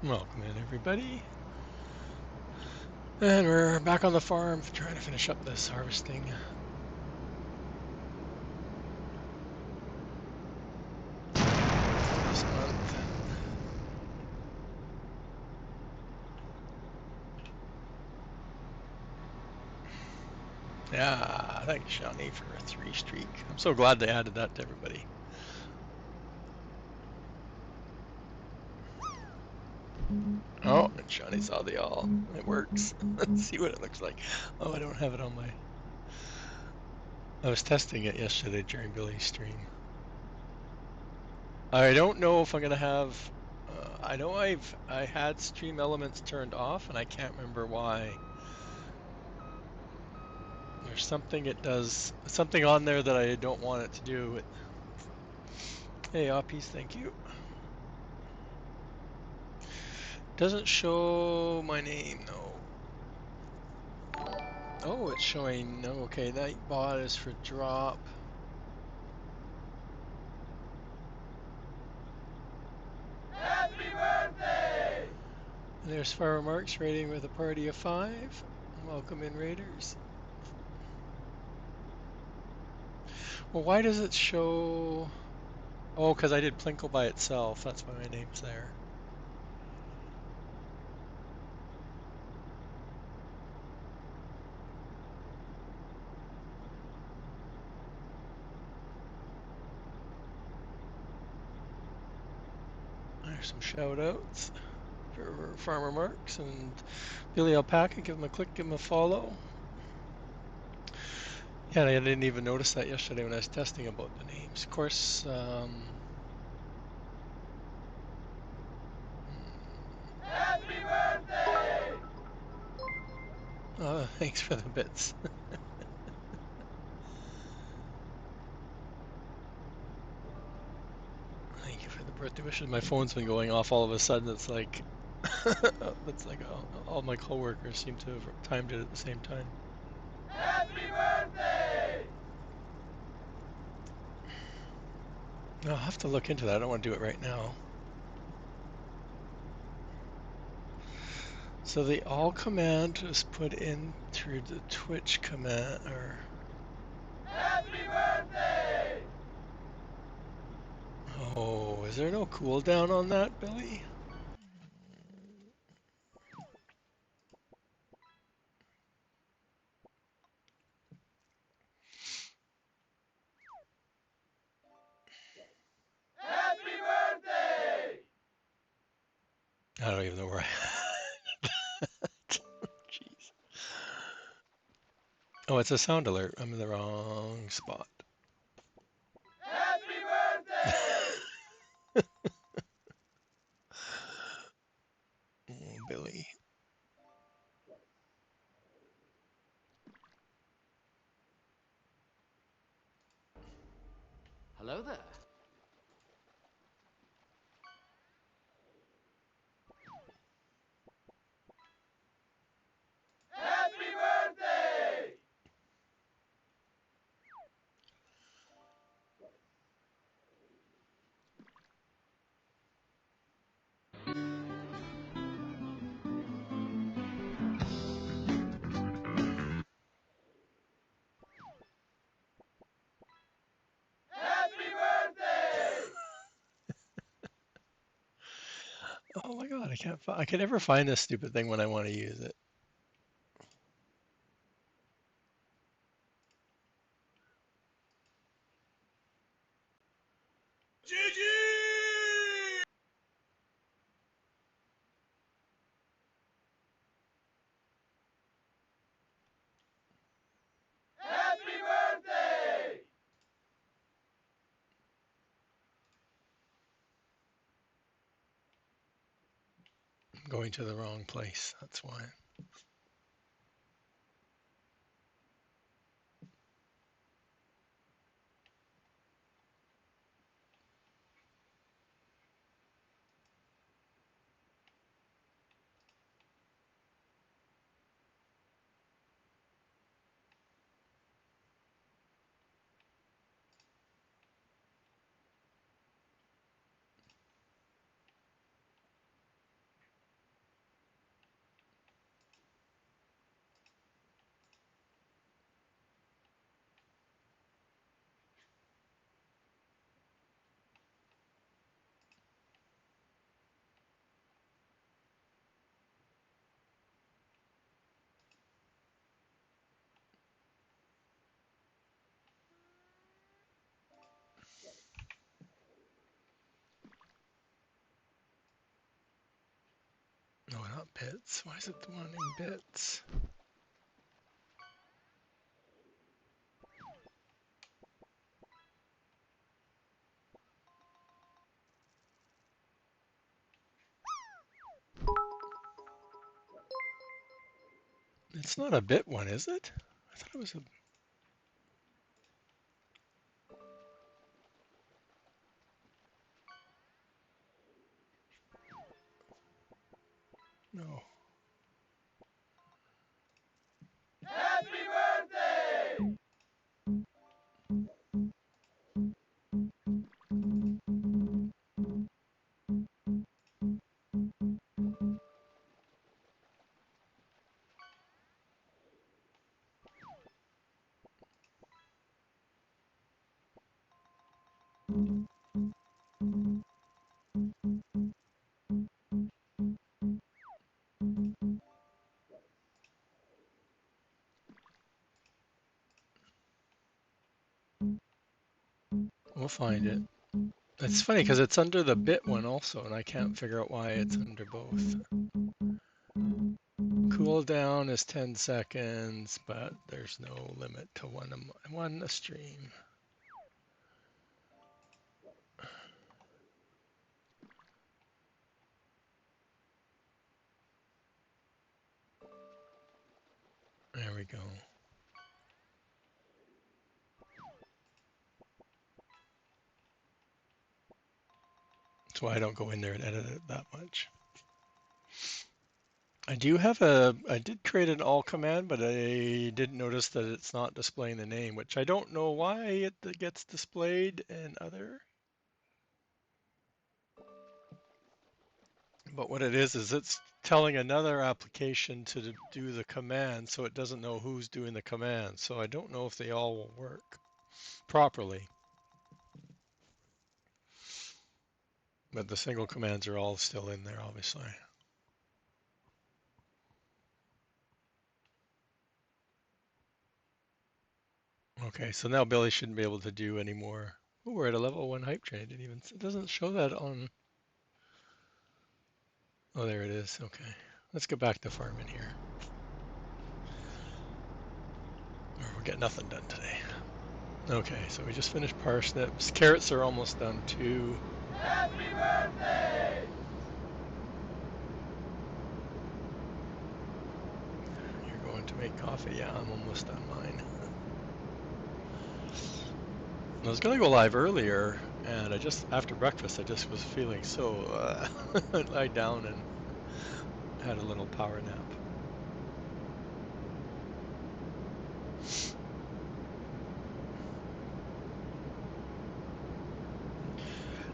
Welcome in, everybody. And we're back on the farm trying to finish up this harvesting. This month. Yeah, thanks, Shawnee, for a 3 streak. I'm so glad they added that to everybody. Oh, and Shawnee saw the all. It works. Let's see what it looks like. Oh, I don't have it on my... I was testing it yesterday during Billy's stream. I don't know if I'm gonna have... I know I had stream elements turned off, and I can't remember why. There's something it does, something on there that I don't want it to do. Hey, Oppies, thank you. Doesn't show my name, though. Oh, it's showing, no, okay, that bot is for drop. Happy birthday! And there's Farmer Marks raiding with a party of 5. Welcome in, raiders. Well, why does it show... Oh, because I did Plinkle by itself. That's why my name's there. There's some shout outs for Farmer Marks and Billy Alpaca. Give him a click, give him a follow. Yeah, I didn't even notice that yesterday when I was testing about the names. Of course, Happy birthday! thanks for the bits. Thank you for the birthday wishes. My phone's been going off all of a sudden. It's like, it's like all my coworkers seem to have timed it at the same time. Happy birthday! I'll have to look into that. I don't want to do it right now. So the all command was put in through the Twitch command, or... Happy birthday! Oh, is there no cooldown on that, Billy? Happy birthday! I don't even know where I... Jeez. Oh, it's a sound alert. I'm in the wrong spot. Happy birthday! Oh, Billy. Hello there. Happy birthday! Happy birthday! Oh my god, I can never find this stupid thing when I want to use it. GG! Happy birthday! I'm going to the wrong place, that's why. not bits. Why is it wanting bits? It's not a bit one, is it? I thought it was a... No. Happy birthday! We'll find it. It's funny because it's under the bit one also, and I can't figure out why it's under both. Cool down is 10 seconds, but there's no limit to one a stream. There we go. That's why I don't go in there and edit it that much. I did create an all command, but I didn't notice that it's not displaying the name, which I don't know why it gets displayed in other. But what it is it's telling another application to do the command, so it doesn't know who's doing the command. So I don't know if they all will work properly. But the single commands are all still in there, obviously. Okay, so now Billy shouldn't be able to do any more. Oh, we're at a level 1 hype train. It doesn't show that on. Oh, there it is. Okay, let's get back to farming here. Or we'll get nothing done today. Okay, so we just finished parsnips. Carrots are almost done too. Happy birthday! You're going to make coffee. Yeah, I'm almost done mine. I was gonna go live earlier, and after breakfast I just was feeling so lied down and had a little power nap.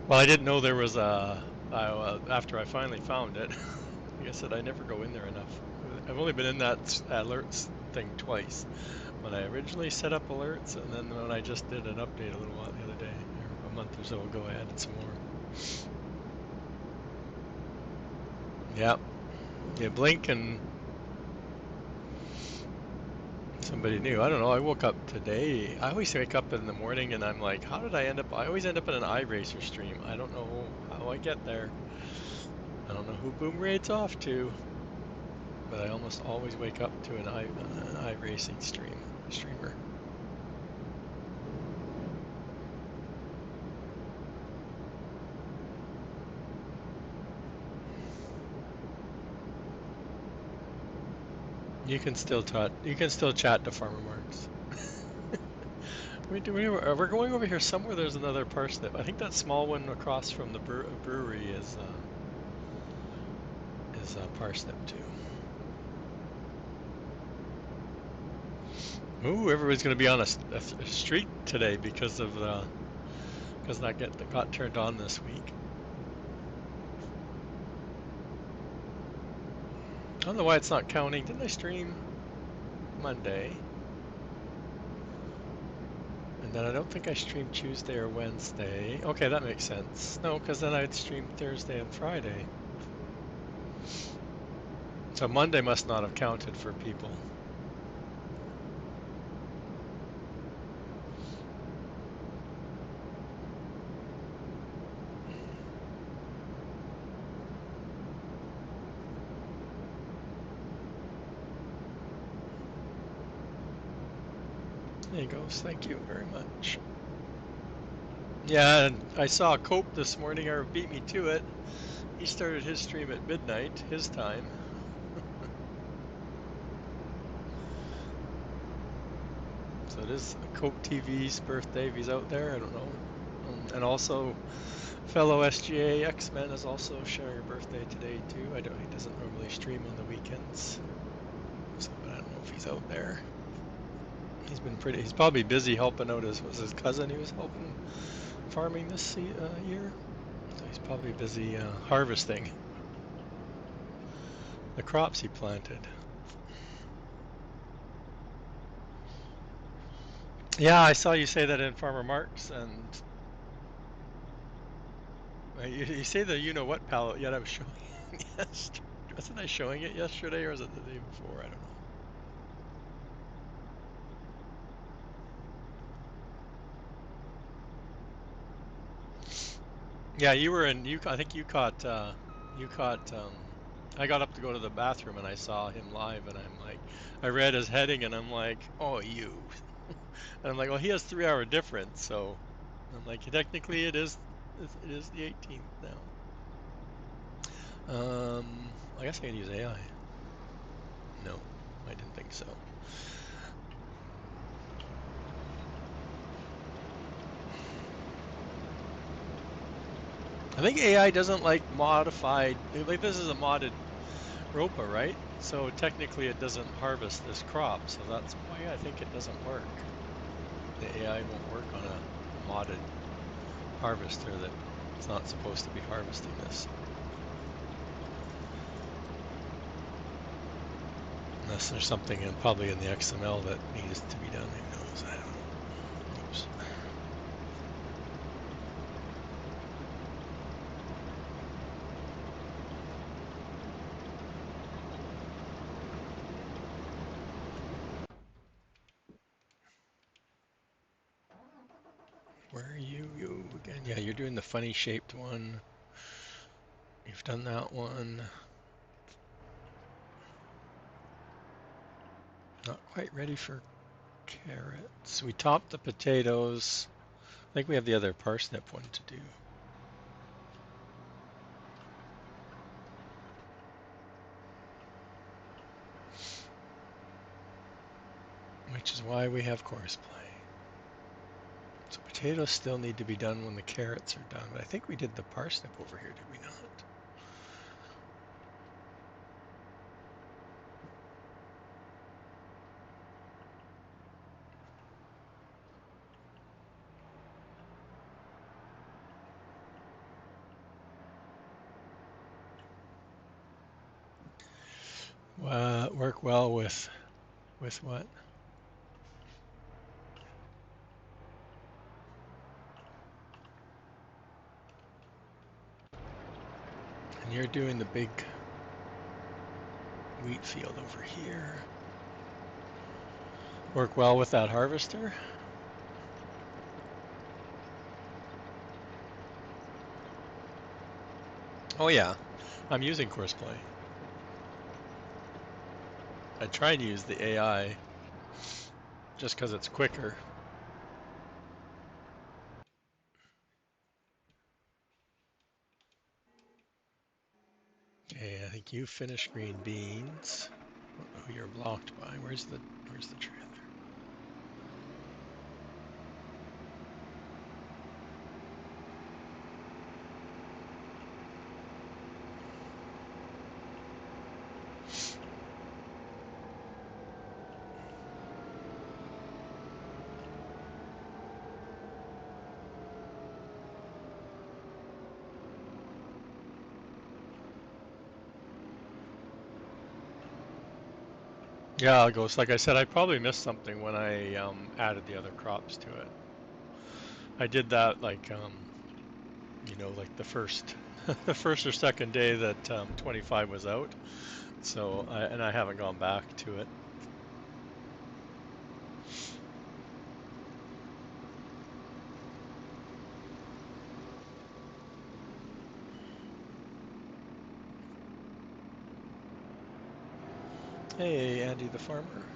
Well, I didn't know there was after I finally found it. Like I said, I never go in there enough. I've only been in that alerts thing twice. When I originally set up alerts, and then when I just did an update a little while the other day, or a month or so ago, I added some more. Yeah, you blink and somebody new. I don't know. I woke up today. I always wake up in the morning and I'm like, how did I end up? I always end up in an iRacer stream. I don't know how I get there. I don't know who Boom Raid's off to, but I almost always wake up to an iRacing streamer. You can still chat to Farmer Marks. We're going over here somewhere. There's another parsnip. I think that small one across from the brewery is parsnip too. Ooh, everybody's going to be on a streak today because of because that got turned on this week. I don't know why it's not counting. Didn't I stream Monday? And then I don't think I streamed Tuesday or Wednesday. Okay, that makes sense. No, because then I'd stream Thursday and Friday. So Monday must not have counted for people. There you go. Thank you very much. Yeah, and I saw Cope this morning, or beat me to it. He started his stream at midnight, his time. So it is Cope TV's birthday if he's out there. I don't know. And also, fellow SGA X-Men is also sharing a birthday today too. I don't. He doesn't normally stream on the weekends, so but I don't know if he's out there. He's been pretty. He's probably busy helping out his cousin he was helping farming this year. So he's probably busy harvesting the crops he planted. Yeah, I saw you say that in Farmer Mark's, and you say the you know what palette. Yet I was showing yesterday. Wasn't I showing it yesterday, or was it the day before? I don't know. Yeah, you were in. You I think you caught. You caught. I got up to go to the bathroom and I saw him live, and I'm like, I read his heading, and I'm like, oh you. And I'm like, well, he has 3 hour difference, so I'm like, technically it is the 18th now. I guess I could use AI. No, I didn't think so. I think AI doesn't like modified, like this is a modded ROPA, right? So technically it doesn't harvest this crop, so that's why I think it doesn't work. The AI won't work on a modded harvester that it's not supposed to be harvesting this. Unless there's something probably in the XML that needs to be done, who knows, I don't know. Oops. Where are you again? Yeah, you're doing the funny shaped one. You've done that one. Not quite ready for carrots. We topped the potatoes. I think we have the other parsnip one to do. Which is why we have course play. So potatoes still need to be done when the carrots are done, but I think we did the parsnip over here, did we not? Work well with what? And you're doing the big wheat field over here. Work well with that harvester. Oh yeah, I'm using course play. I try to use the AI just because it's quicker. Okay, I think you finished green beans. I don't know who you're blocked by. Where's the trailer? Yeah, I'll go. So like I said, I probably missed something when I added the other crops to it. I did that like like the first the first or second day that 25 was out. So I haven't gone back to it. Hey, Andy the farmer.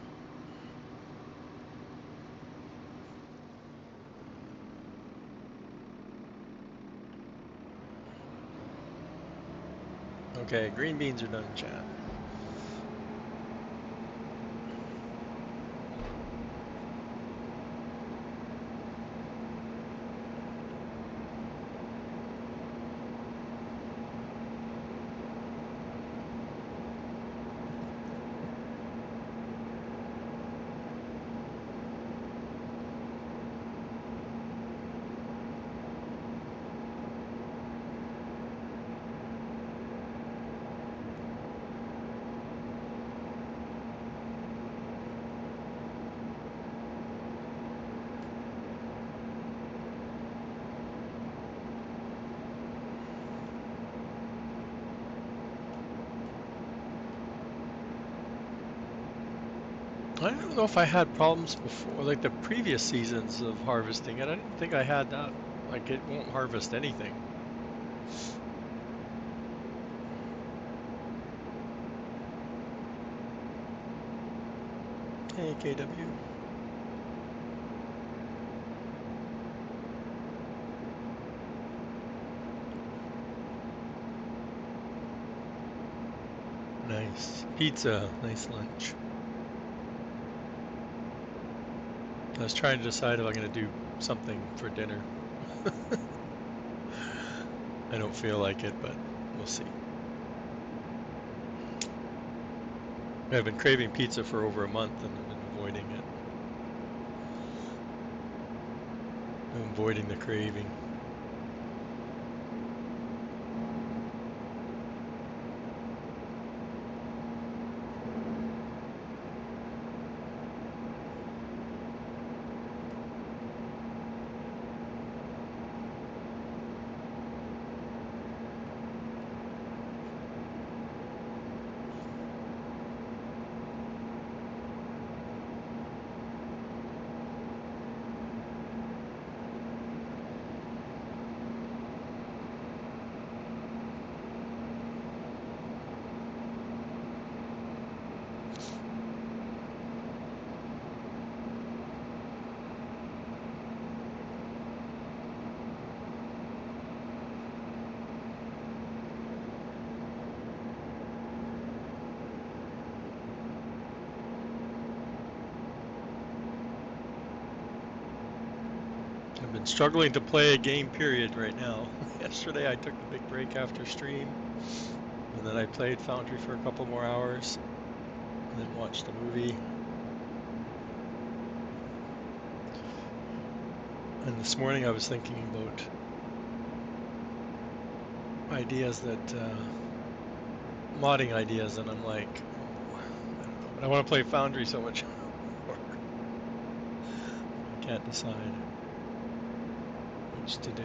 Okay, green beans are done, chat. I don't know if I had problems before, like the previous seasons of harvesting it. I didn't think I had that. Like it won't harvest anything. Hey, KW. Nice. Pizza. Nice lunch. I was trying to decide if I'm going to do something for dinner. I don't feel like it, but we'll see. I've been craving pizza for over a month and I've been avoiding it. I'm avoiding the craving. I've been struggling to play a game period right now. Yesterday I took a big break after stream, and then I played Foundry for a couple more hours, and then watched a movie. And this morning I was thinking about ideas that, modding ideas, and I'm like, oh, I don't know, but I want to play Foundry so much more. I can't decide which to do.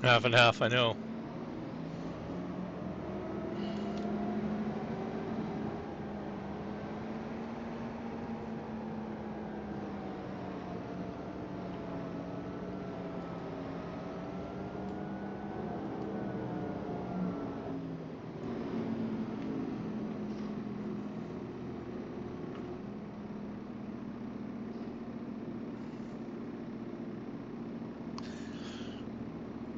Half and half, I know.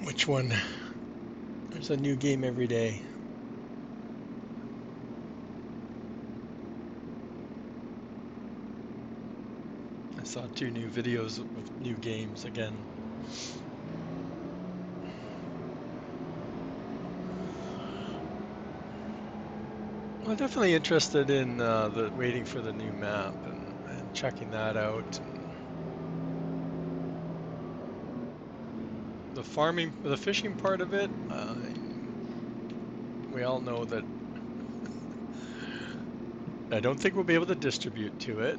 Which one? There's a new game every day. I saw 2 new videos of new games again. I'm definitely interested in the waiting for the new map and checking that out. And the farming, the fishing part of it, we all know that I don't think we'll be able to distribute to it.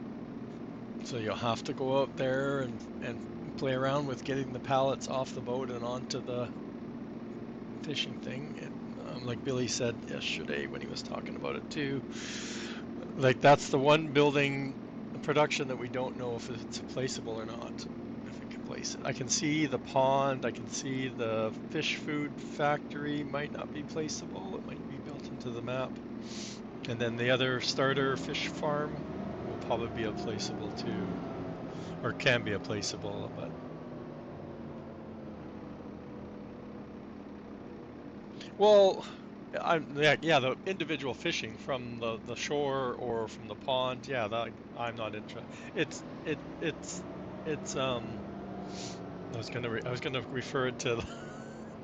So you'll have to go out there and play around with getting the pallets off the boat and onto the fishing thing. Like Billy said yesterday when he was talking about it too, like that's the one building production that we don't know if it's placeable or not. If we can place it, I can see the pond. I can see the fish food factory might not be placeable. It might be built into the map. And then the other starter fish farm will probably be a placeable too, or can be a placeable, but well, yeah, the individual fishing from the shore or from the pond, yeah, that I'm not interested. It's I was gonna refer it to,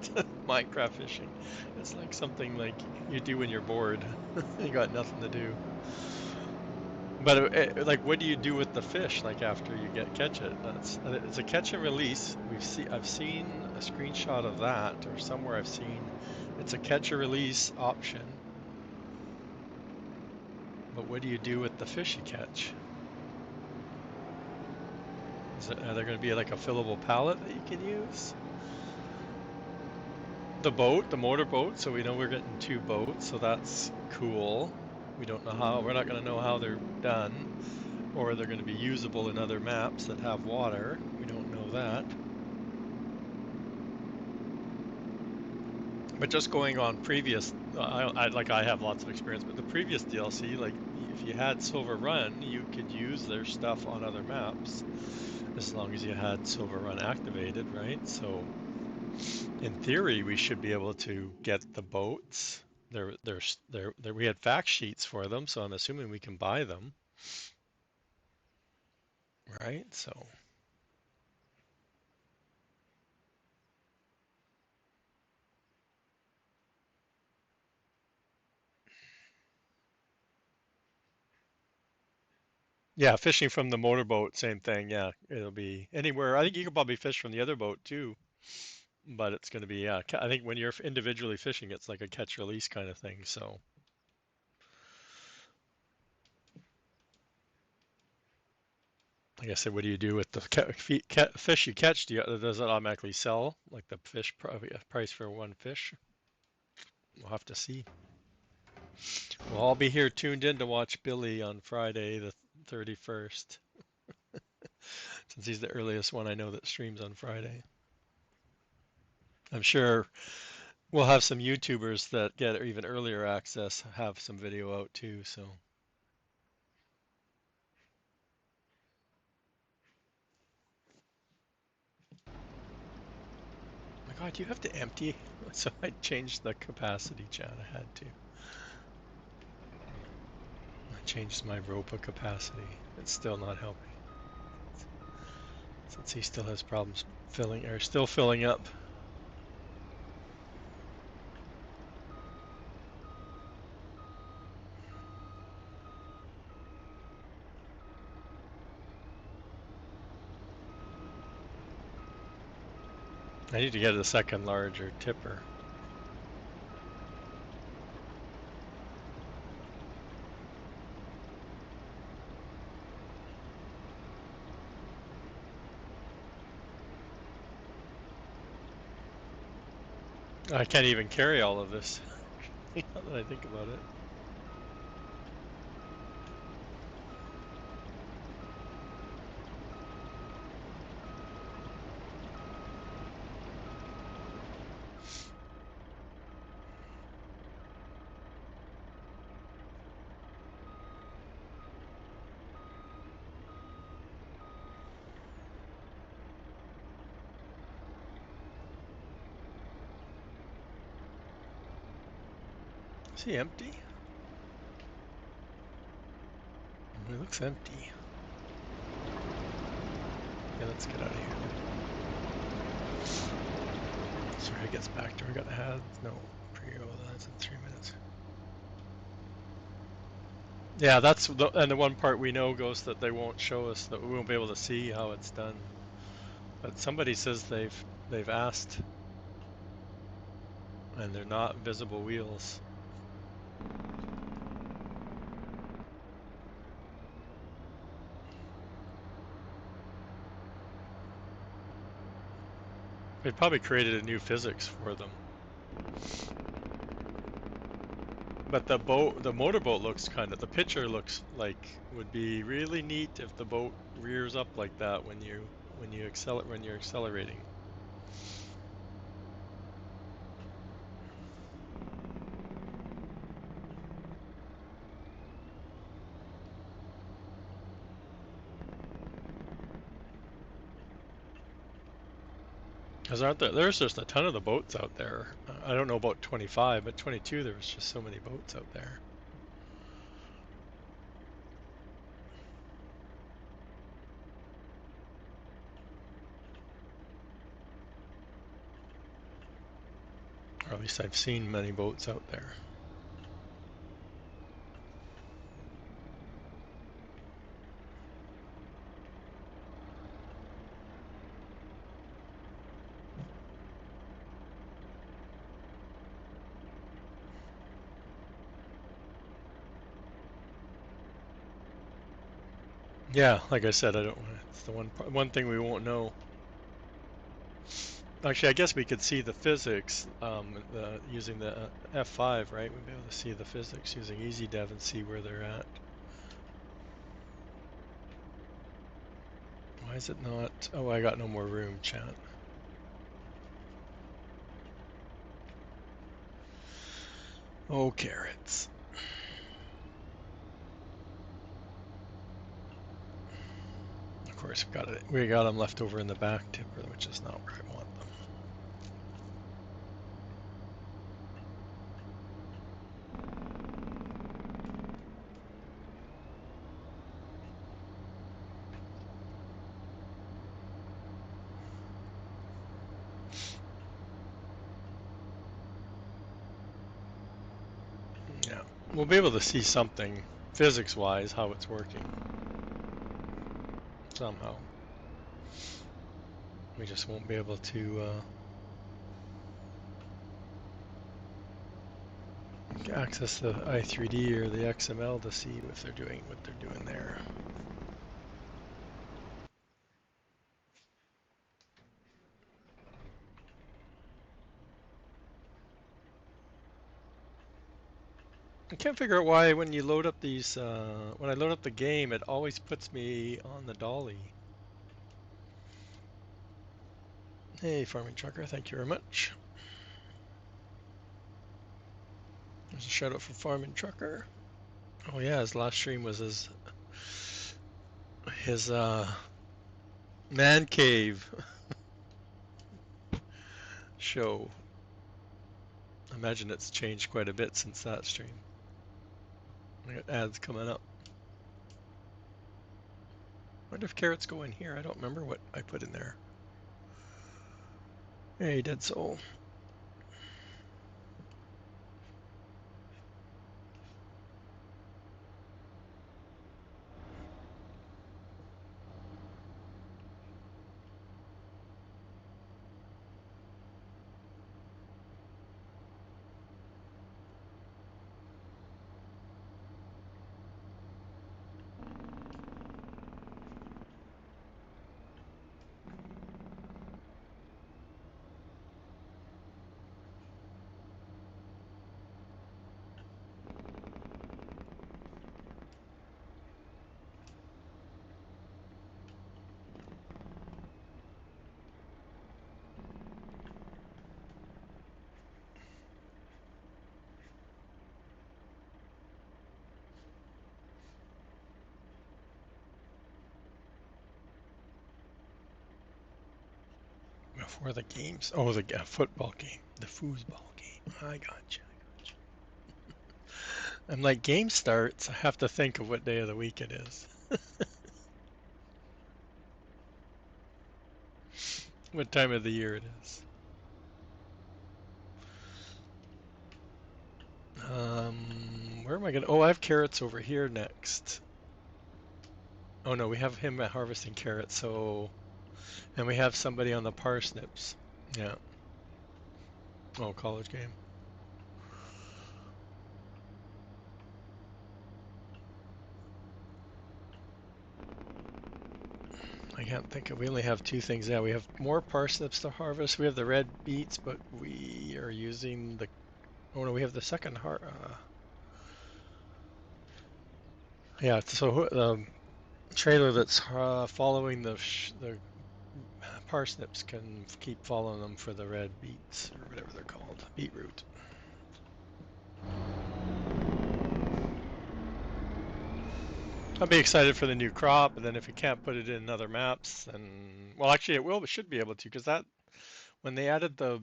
to Minecraft fishing. It's like something like you do when you're bored. You got nothing to do. But like, what do you do with the fish? Like after you catch it, that's it's a catch and release. I've seen a screenshot of that, or somewhere I've seen it's a catch and release option. But what do you do with the fish you catch? Are there going to be like a fillable pallet that you can use? The boat, the motor boat. So we know we're getting two boats, so that's cool. We don't know how. We're not going to know how they're done, or they're going to be usable in other maps that have water. We don't know that. But just going on previous, I have lots of experience, but the previous DLC, like if you had Silver Run, you could use their stuff on other maps as long as you had Silver Run activated, right? So in theory, we should be able to get the boats. We had fact sheets for them, so I'm assuming we can buy them, right? So yeah, fishing from the motorboat, same thing. Yeah, it'll be anywhere. I think you can probably fish from the other boat too, but it's going to be, yeah. I think when you're individually fishing, it's like a catch release kind of thing. So, like I said, what do you do with the fish you catch? Does it automatically sell like the price for one fish? We'll have to see. We'll all be here tuned in to watch Billy on Friday the 31st, since he's the earliest one I know that streams on Friday. I'm sure we'll have some YouTubers that get even earlier access have some video out too. So, my God, you have to empty. So I changed the capacity, chat. I had to. I changed my ROPA capacity. It's still not helping. Since he still has problems still filling up. I need to get a second larger tipper. I can't even carry all of this. Now that I think about it. Is he empty? He looks empty. Yeah, let's get out of here. Sorry, it gets back to we got ads. No, pre-roll. That's in 3 minutes. Yeah, and the one part we know goes that they won't show us, that we won't be able to see how it's done. But somebody says they've asked, and they're not visible wheels. They probably created a new physics for them. But the motorboat looks the picture looks like would be really neat if the boat rears up like that when you're accelerating. Because aren't there's just a ton of the boats out there. I don't know about 25, but 22 there was just so many boats out there. Or at least I've seen many boats out there. Yeah, like I said, I don't. It's the one thing we won't know. Actually, I guess we could see the physics using the F5, right? We'd be able to see the physics using EasyDev and see where they're at. Why is it not? Oh, I got no more room, chat. Oh, carrots. Of course, we got them left over in the back tipper, which is not where I want them. Yeah, we'll be able to see something physics-wise how it's working somehow. We just won't be able to access the i3D or the XML to see if they're doing what they're doing there. I can't figure out why when you load up when I load up the game, it always puts me on the dolly. Hey, Farming Trucker, thank you very much. There's a shout out for Farming Trucker. Oh yeah, his last stream was his man cave show. I imagine it's changed quite a bit since that stream. I got ads coming up. I wonder if carrots go in here. I don't remember what I put in there. Hey, Dead Soul. Before the games. Oh, the football game. The foosball game. I gotcha. I'm like, game starts. I have to think of what day of the week it is. What time of the year it is. Where am I gonna? Oh, I have carrots over here next. Oh no, we have him at harvesting carrots. So, and we have somebody on the parsnips. Yeah. Oh, college game. I can't think of. We only have two things now. We have more parsnips to harvest. We have the red beets, but we are using the. Oh no, we have the second yeah. So the trailer that's following the parsnips can keep following them for the red beets or whatever they're called, beetroot. I'll be excited for the new crop, and then if we can't put it in other maps, then well, actually, it should be able to, because that when they added the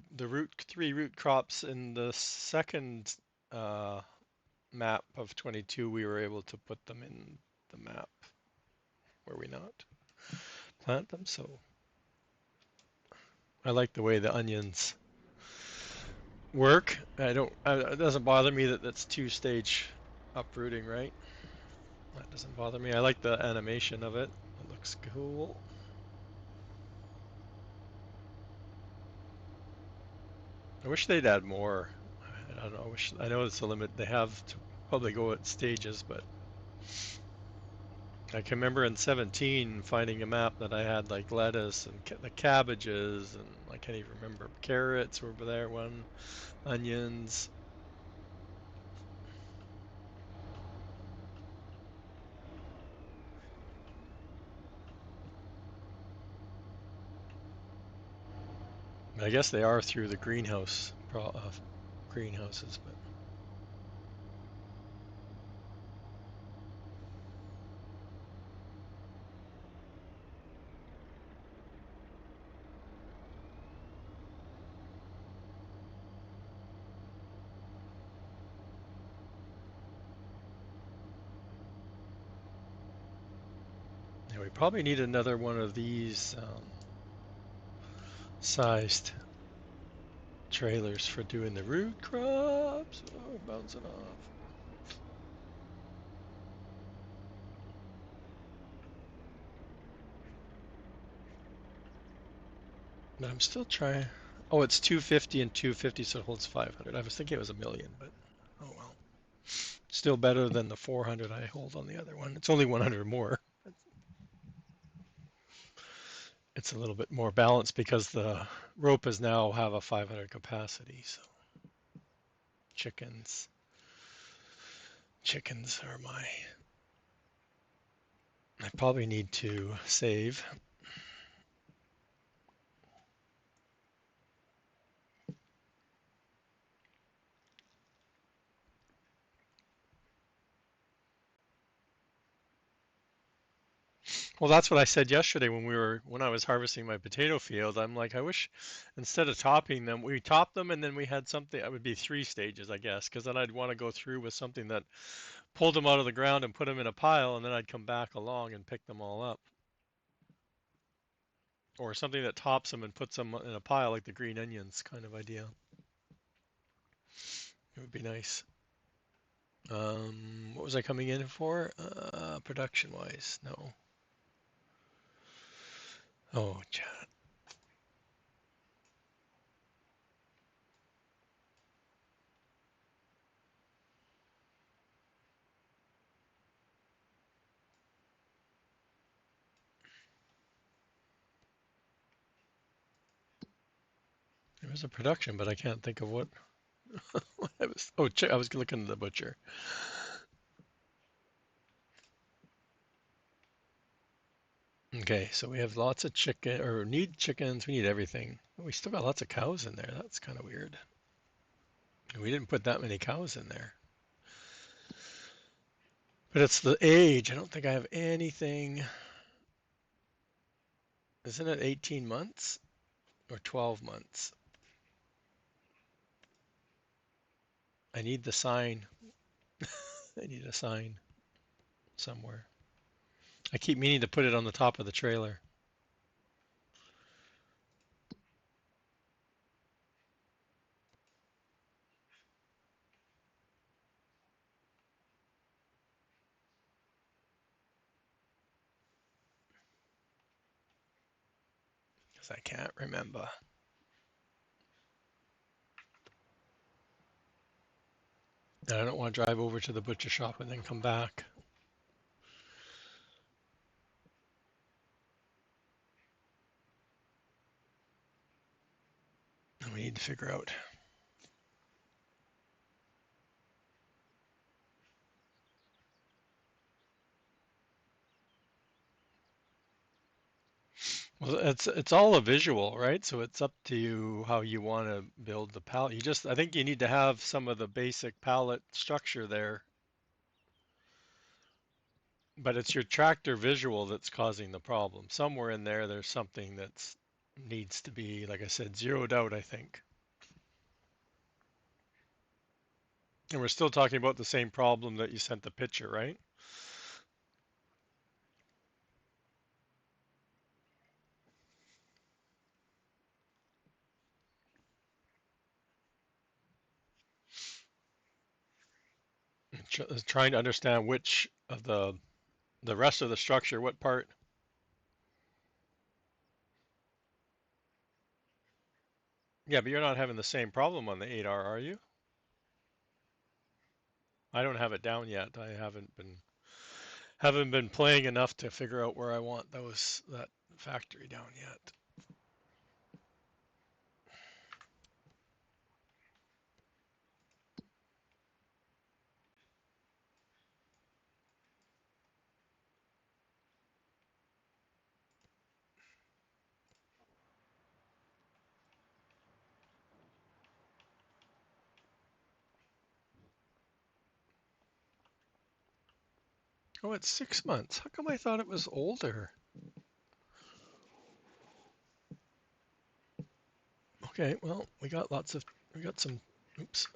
three root crops in the second uh, map of 22, we were able to put them in the map. Were we not? Plant them. So I like the way the onions work. I don't. It doesn't bother me that that's two-stage uprooting, right? That doesn't bother me. I like the animation of it. It looks cool. I wish they'd add more. I don't know. I know it's a limit. They have to probably go at stages, but I can remember in 17 finding a map that I had like lettuce and the cabbages and I can't even remember carrots were there one, onions. I guess they are through the greenhouses, but yeah, we probably need another one of these sized trailers for doing the root crops. Oh, bouncing off. But I'm still trying. Oh, it's 250 and 250, so it holds 500. I was thinking it was a million, but oh well. Still better than the 400 I hold on the other one. It's only 100 more. It's a little bit more balanced because the rope is now have a 500 capacity. So chickens, chickens are my. I probably need to save. Well, that's what I said yesterday when I was harvesting my potato field. I'm like, I wish instead of topping them, we top them and then we had something. It would be three stages, I guess, because then I'd want to go through with something that pulled them out of the ground and put them in a pile, and then I'd come back along and pick them all up. Or something that tops them and puts them in a pile like the green onions kind of idea. It would be nice. What was I coming in for? Production wise, no. Oh, chat. There was a production, but I can't think of what. What I was. Oh, I was looking at the butcher. Okay, so we have lots of chicken, or need chickens. We need everything. We still got lots of cows in there. That's kind of weird. We didn't put that many cows in there. But it's the age. I don't think I have anything. Isn't it 18 months or 12 months? I need the sign. I need a sign somewhere. I keep meaning to put it on the top of the trailer. Because I can't remember. And I don't want to drive over to the butcher shop and then come back. And we need to figure out. Well, it's all a visual, right? So it's up to you how you want to build the palette. I think you need to have some of the basic palette structure there, but it's your tractor visual that's causing the problem. Somewhere in there, there's something that's needs to be, like I said, zeroed out, I think. And we're still talking about the same problem that you sent the picture, right? Trying to understand which of the rest of the structure, what part. Yeah, but you're not having the same problem on the 8R, are you? I don't have it down yet. I haven't been playing enough to figure out where I want that factory down yet. Oh, it's 6 months. How come I thought it was older? Okay, well, we got some, oops,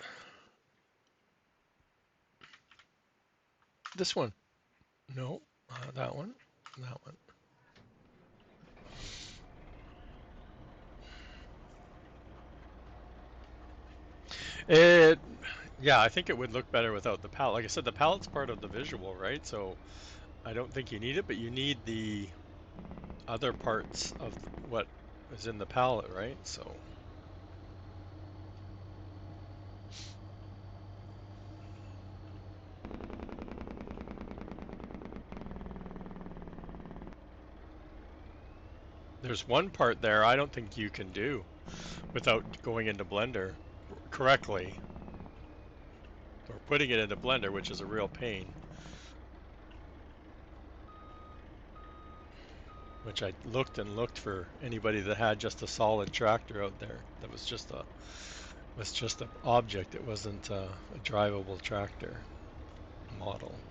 this one. No, that one, that one. It, yeah, I think it would look better without the palette. Like I said, the palette's part of the visual, right? So I don't think you need it, but you need the other parts of what is in the palette, right? So there's one part there I don't think you can do without going into Blender correctly or putting it into Blender, which is a real pain. Which I looked and looked for anybody that had just a solid tractor out there that was just an object. It wasn't a drivable tractor model.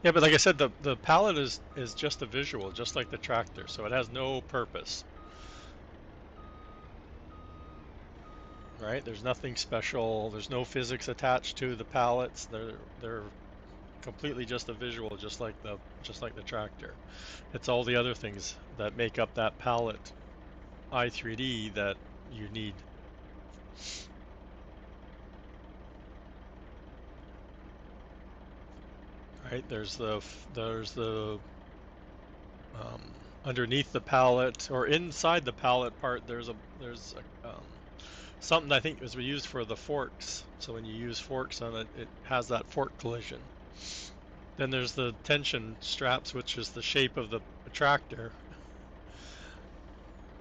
Yeah, but like I said, the palette is just a visual, just like the tractor, so it has no purpose, right? There's nothing special. There's no physics attached to the palettes. They're completely just a visual, just like the tractor. It's all the other things that make up that palette i3D that you need. Right? There's the um, underneath the palette or inside the palette part. There's something I think was used for the forks. So when you use forks on it, it has that fork collision. Then there's the tension straps, which is the shape of the tractor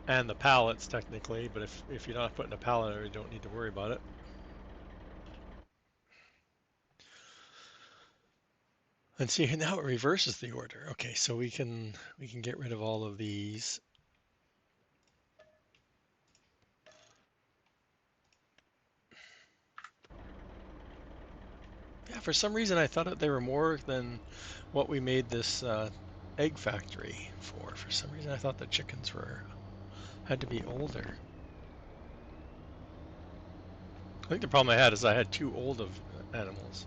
and the pallets technically. But if you're not putting a pallet there, you don't need to worry about it. And see now it reverses the order. Okay, so we can get rid of all of these. Yeah, for some reason I thought that they were more than what we made this egg factory for. For some reason I thought the chickens had to be older. I think the problem I had is I had too old of animals.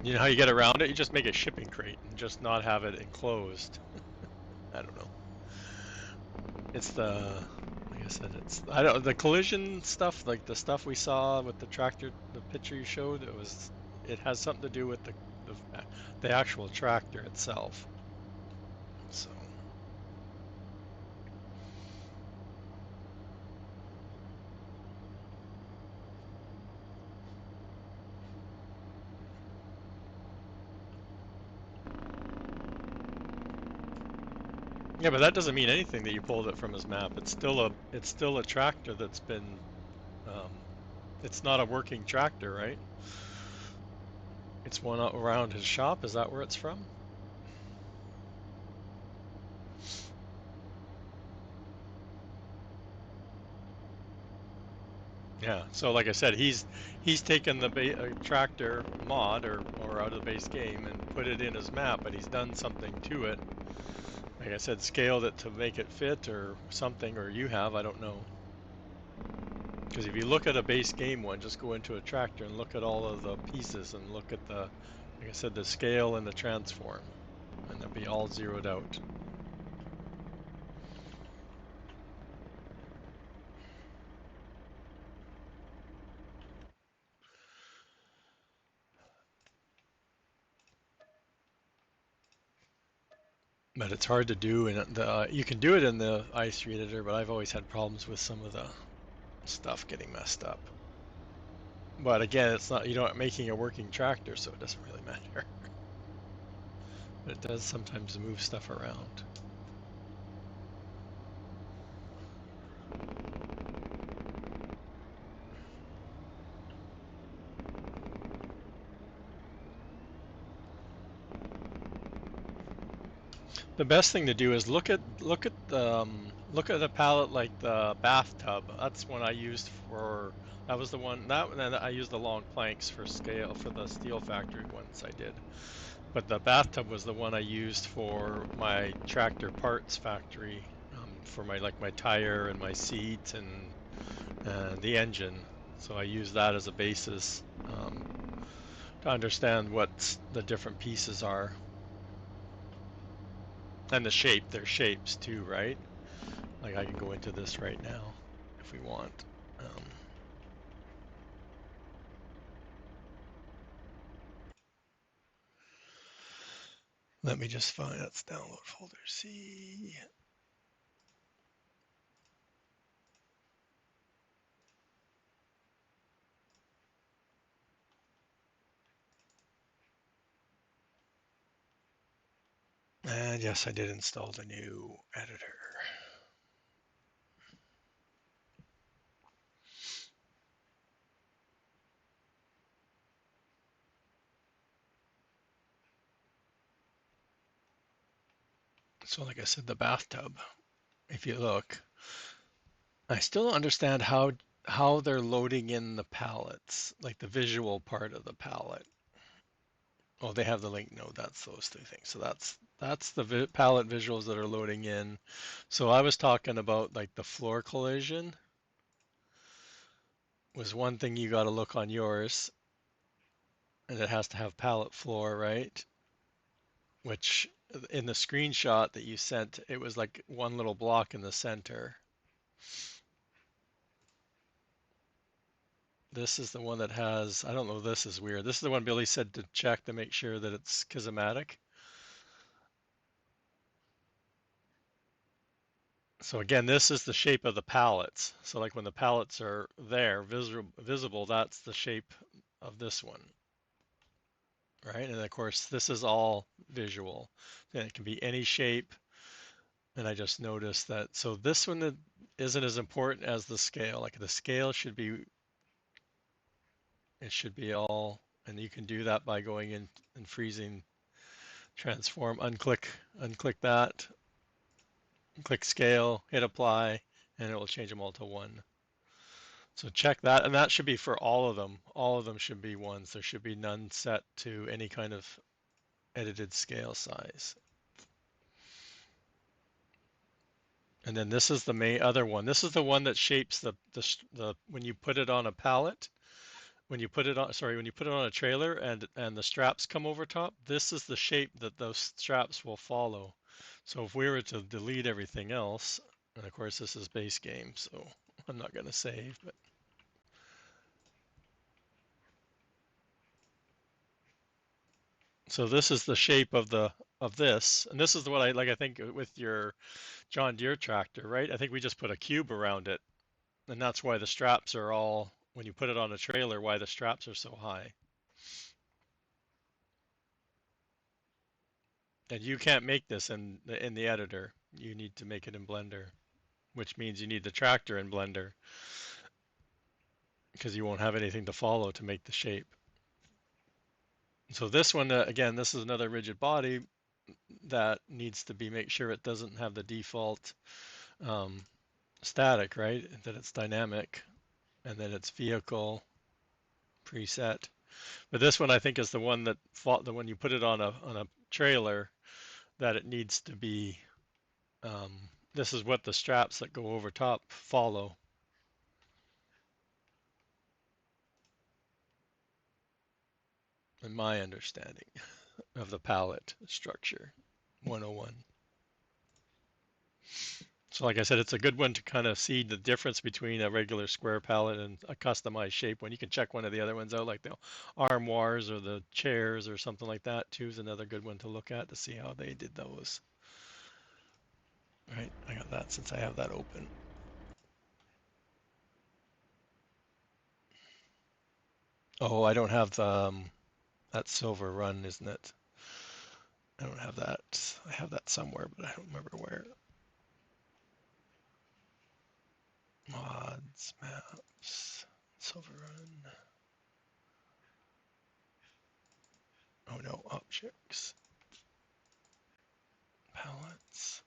You know how you get around it? You just make a shipping crate and just not have it enclosed. I don't know. It's the, like I I said, it's I don't the collision stuff, like the stuff we saw with the tractor, the picture you showed, it has something to do with the actual tractor itself. So yeah, but that doesn't mean anything that you pulled it from his map. It's still a tractor that's been it's not a working tractor, right? It's one around his shop. Is that where it's from? Yeah. So like I said, he's taken the tractor mod or out of the base game and put it in his map, but he's done something to it. Like I said, scaled it to make it fit or something, or you have, I don't know. Because if you look at a base game one, just go into a tractor and look at all of the pieces and look at like I said, the scale and the transform, and they'll be all zeroed out. But it's hard to do, and you can do it in the i3 editor, but I've always had problems with some of the stuff getting messed up. But again, it's not you're not making a working tractor, so it doesn't really matter. But it does sometimes move stuff around. The best thing to do is look at a palette like the bathtub. That's one I used for. That was the one that and then I used the long planks for scale for the steel factory ones I did. But the bathtub was the one I used for my tractor parts factory, for my tire and my seat and the engine. So I use that as a basis, to understand what the different pieces are and their shapes too, right? Like I can go into this right now if we want. Um, Let me just find that's download folder C. And yes, I did install the new editor. So like I said, the bathtub, if you look, I still don't understand how they're loading in the palettes, like the visual part of the palette. Oh, they have the link. No, that's those two things. So that's the palette visuals that are loading in. So I was talking about like the floor collision was one thing you got to look on yours, and it has to have palette floor, right? Which in the screenshot that you sent, it was like one little block in the center. This is the one that has, I don't know, this is weird. This is the one Billy said to check to make sure that it's schematic. So again, this is the shape of the pallets. So like when the pallets are there, visible, that's the shape of this one, right? And of course, this is all visual. And it can be any shape. And I just noticed that. So this one isn't as important as the scale. Like the scale it should be all, and you can do that by going in and freezing transform, unclick that, click scale, hit apply, and it will change them all to one. So check that, and that should be for all of them. All of them should be ones. There should be none set to any kind of edited scale size. And then this is the main other one. This is the one that shapes the when you put it on a pallet, when you put it on, sorry, when you put it on a trailer and the straps come over top, this is the shape that those straps will follow. So if we were to delete everything else And of course, this is base game, so I'm not going to save. But so this is the shape of this, and this is what I like. I think with your John Deere tractor, right? I think we just put a cube around it, and that's why the straps are all, when you put it on a trailer, why the straps are so high. And you can't make this in the editor. You need to make it in Blender, which means you need the tractor in Blender because you won't have anything to follow to make the shape. So this one, again, this is another rigid body that needs to be, make sure it doesn't have the default um, static, right? That it's dynamic, and then it's vehicle preset. But this one I think is the one that the when you put it on a trailer, that it needs to be. Um, this is what the straps that go over top follow, in my understanding of the pallet structure 101. So like I said, it's a good one to kind of see the difference between a regular square pallet and a customized shape one. You can check one of the other ones out, like the armoires or the chairs or something like that too is another good one to look at to see how they did those. Right, I got that since I have that open. Oh, I don't have that silver run, isn't it? I don't have that. I have that somewhere, but I don't remember where. Mods, maps, silver run. Oh no, objects, palettes.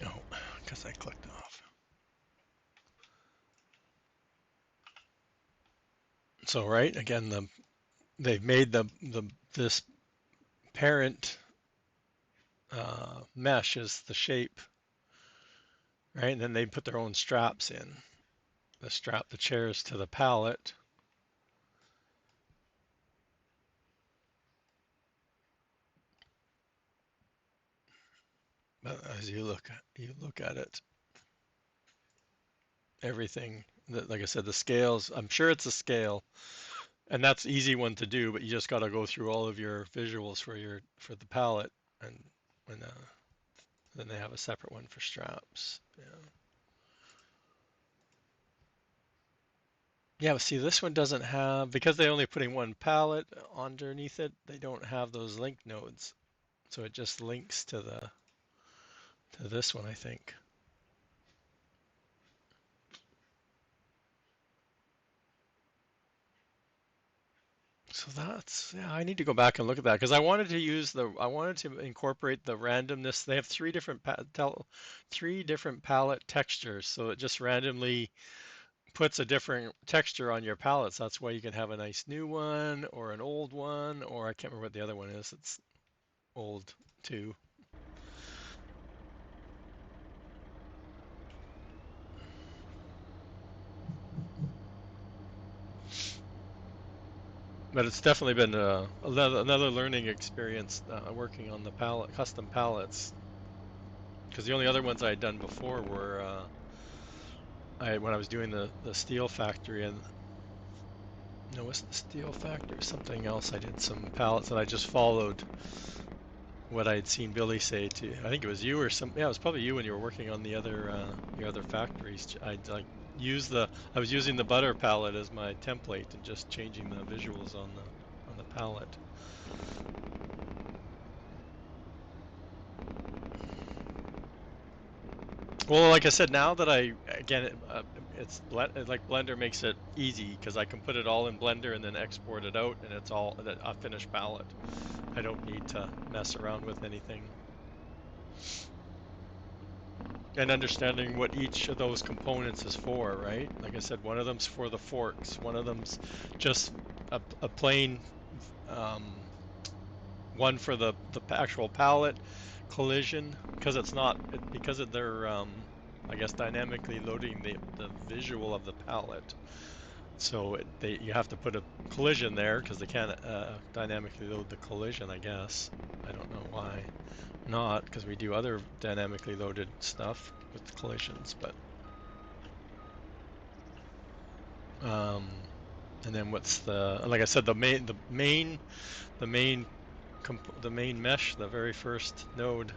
Oh, because I clicked off. So right, again, they've made this parent mesh is the shape, right? And then they put their own straps in. They strap the chairs to the pallet. But as you look at it, everything that, like I said, the scales. I'm sure it's a scale, and that's easy one to do. But you just got to go through all of your visuals for the pallet, and when then they have a separate one for straps. Yeah. Yeah, but see, this one doesn't have, because they're only putting one pallet underneath it, they don't have those link nodes. So it just links to this one, I think. So that's, yeah, I need to go back and look at that because I wanted to incorporate the randomness. They have three different palette textures, so it just randomly puts a different texture on your palettes. That's why you can have a nice new one or an old one, or I can't remember what the other one is. It's old too. But it's definitely been another learning experience working on the custom palettes. Because the only other ones I had done before were when I was doing the steel factory, and no, it wasn't the steel factory, something else. I did some pallets and I just followed what I'd seen Billy say to. I think it was you or some. Yeah, it was probably you when you were working on the other your other factories. I'd like use the. I was using the butter palette as my template and just changing the visuals on the palette. Well, like I said, now that it's like Blender makes it easy because I can put it all in Blender and then export it out, and it's all a finished palette. I don't need to mess around with anything. And understanding what each of those components is for, right? Like I said, one of them's for the forks, one of them's just a plain um, one for the actual palette, collision because it's not because of their I guess dynamically loading the visual of the palette. So you have to put a collision there because they can't dynamically load the collision, I guess. I don't know why not, because we do other dynamically loaded stuff with collisions, but um, and then what's like I said, the main the main mesh, the very first node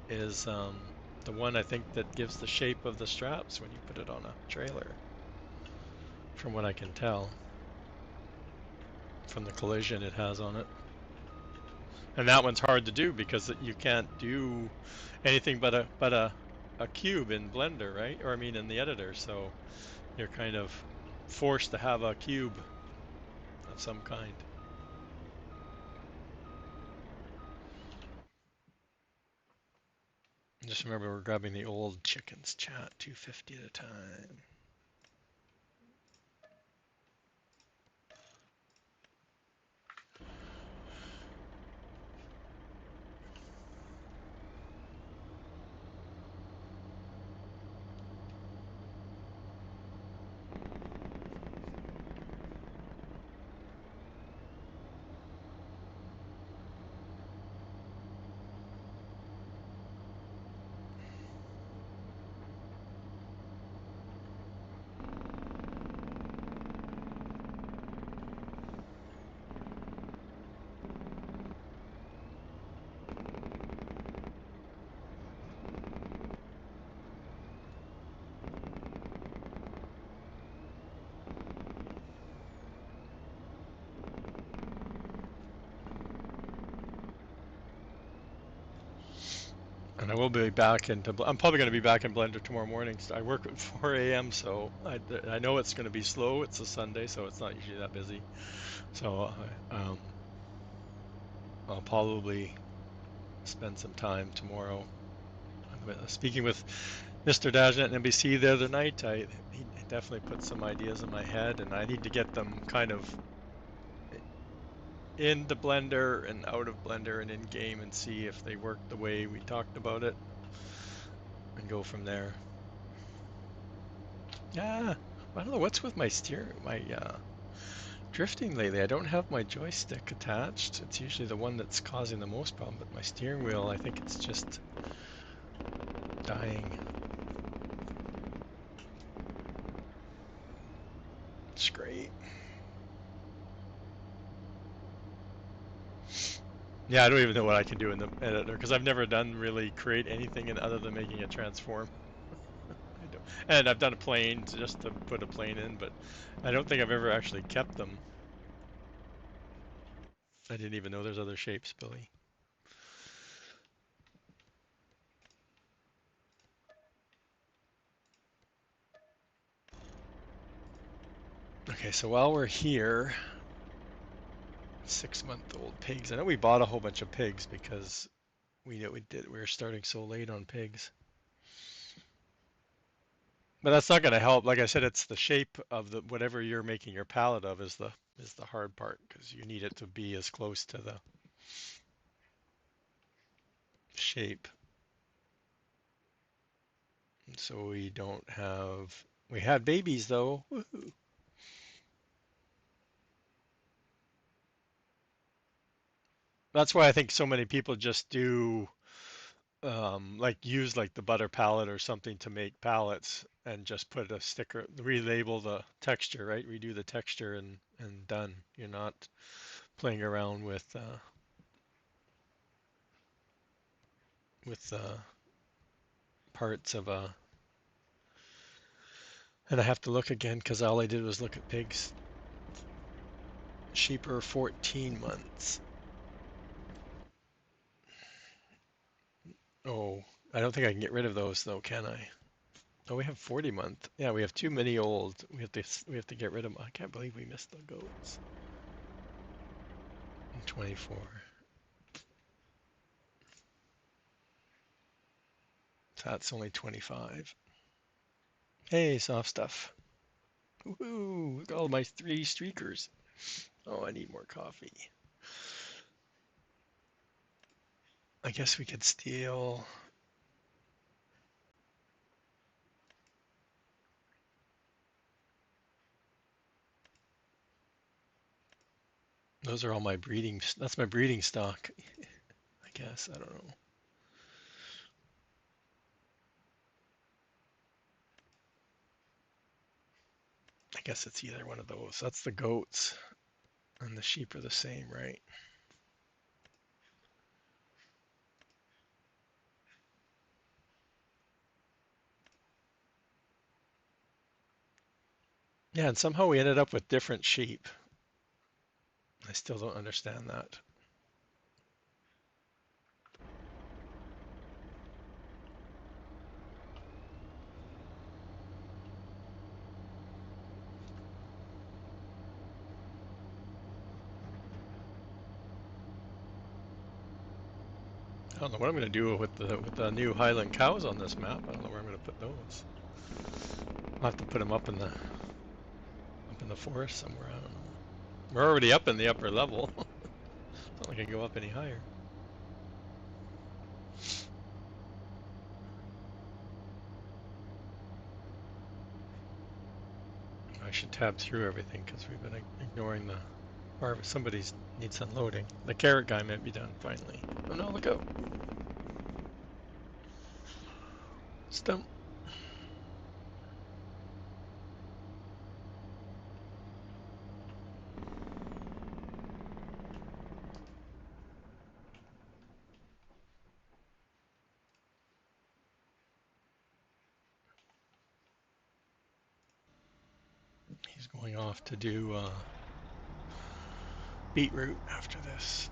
is the one I think that gives the shape of the straps when you put it on a trailer, from what I can tell from the collision it has on it. And that one's hard to do because you can't do anything but a cube in Blender, right? Or I mean in the editor, so you're kind of forced to have a cube of some kind. Just remember we're grabbing the old chickens chat, 250 at a time. And I will be back I'm probably going to be back in Blender tomorrow morning. I work at 4 a.m. so I know it's going to be slow. It's a Sunday, so it's not usually that busy. So I'll probably spend some time tomorrow. Speaking with Mr. Dajnet and NBC the other night, he definitely put some ideas in my head, and I need to get them kind of into Blender and out of Blender and in game and see if they work the way we talked about it, and go from there. Yeah, I don't know what's with my drifting lately. I don't have my joystick attached. It's usually the one that's causing the most problem, but my steering wheel, I think it's just dying. It's great. Yeah, I don't even know what I can do in the editor because I've never done really create anything in other than making a transform. I don't, and I've done a plane just to put a plane in, but I don't think I've ever actually kept them. I didn't even know there's other shapes, Billy. Okay, so while we're here, 6-month-old pigs. I know we bought a whole bunch of pigs because we were starting so late on pigs. But that's not going to help. Like I said, it's the shape of the whatever you're making your palette of is the hard part because you need it to be as close to the shape. And so we don't have. We had babies though. Woohoo. That's why I think so many people just do like use like the butter palette or something to make palettes and just put a sticker, relabel the texture, right? Redo the texture and done. You're not playing around with parts of a. And I have to look again because all I did was look at pigs. Sheep are 14 months. Oh, I don't think I can get rid of those though, can I? Oh, we have 40-month. Yeah, we have too many old. We have to get rid of them. I can't believe we missed the goats. 24. So that's only 25. Hey, soft stuff. Woohoo! Look at all my 3 streakers. Oh, I need more coffee. I guess we could steal. Those are all my breeding. That's my breeding stock. I guess. I don't know. I guess it's either one of those. That's the goats, and the sheep are the same, right? Yeah, and somehow we ended up with different sheep. I still don't understand that. I don't know what I'm going to do with the new Highland cows on this map. I don't know where I'm going to put those. I'll have to put them up in the forest somewhere. I don't know. We're already up in the upper level. It's not like I can go up any higher. I should tab through everything because we've been ignoring the harvest. Somebody's needs unloading. The carrot guy might be done finally. Oh no, look out. Stump. He's going off to do beetroot after this.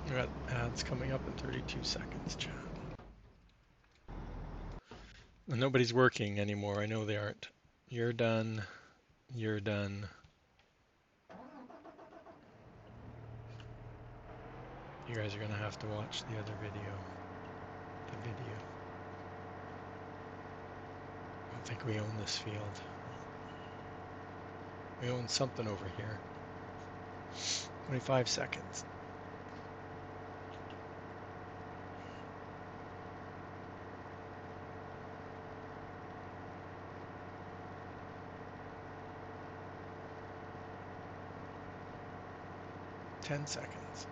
We got ads coming up in 32 seconds, chat. And nobody's working anymore. I know they aren't. You're done. You're done. You guys are gonna have to watch the other video. The video. I don't think we own this field. We own something over here. 25 seconds. Ten seconds.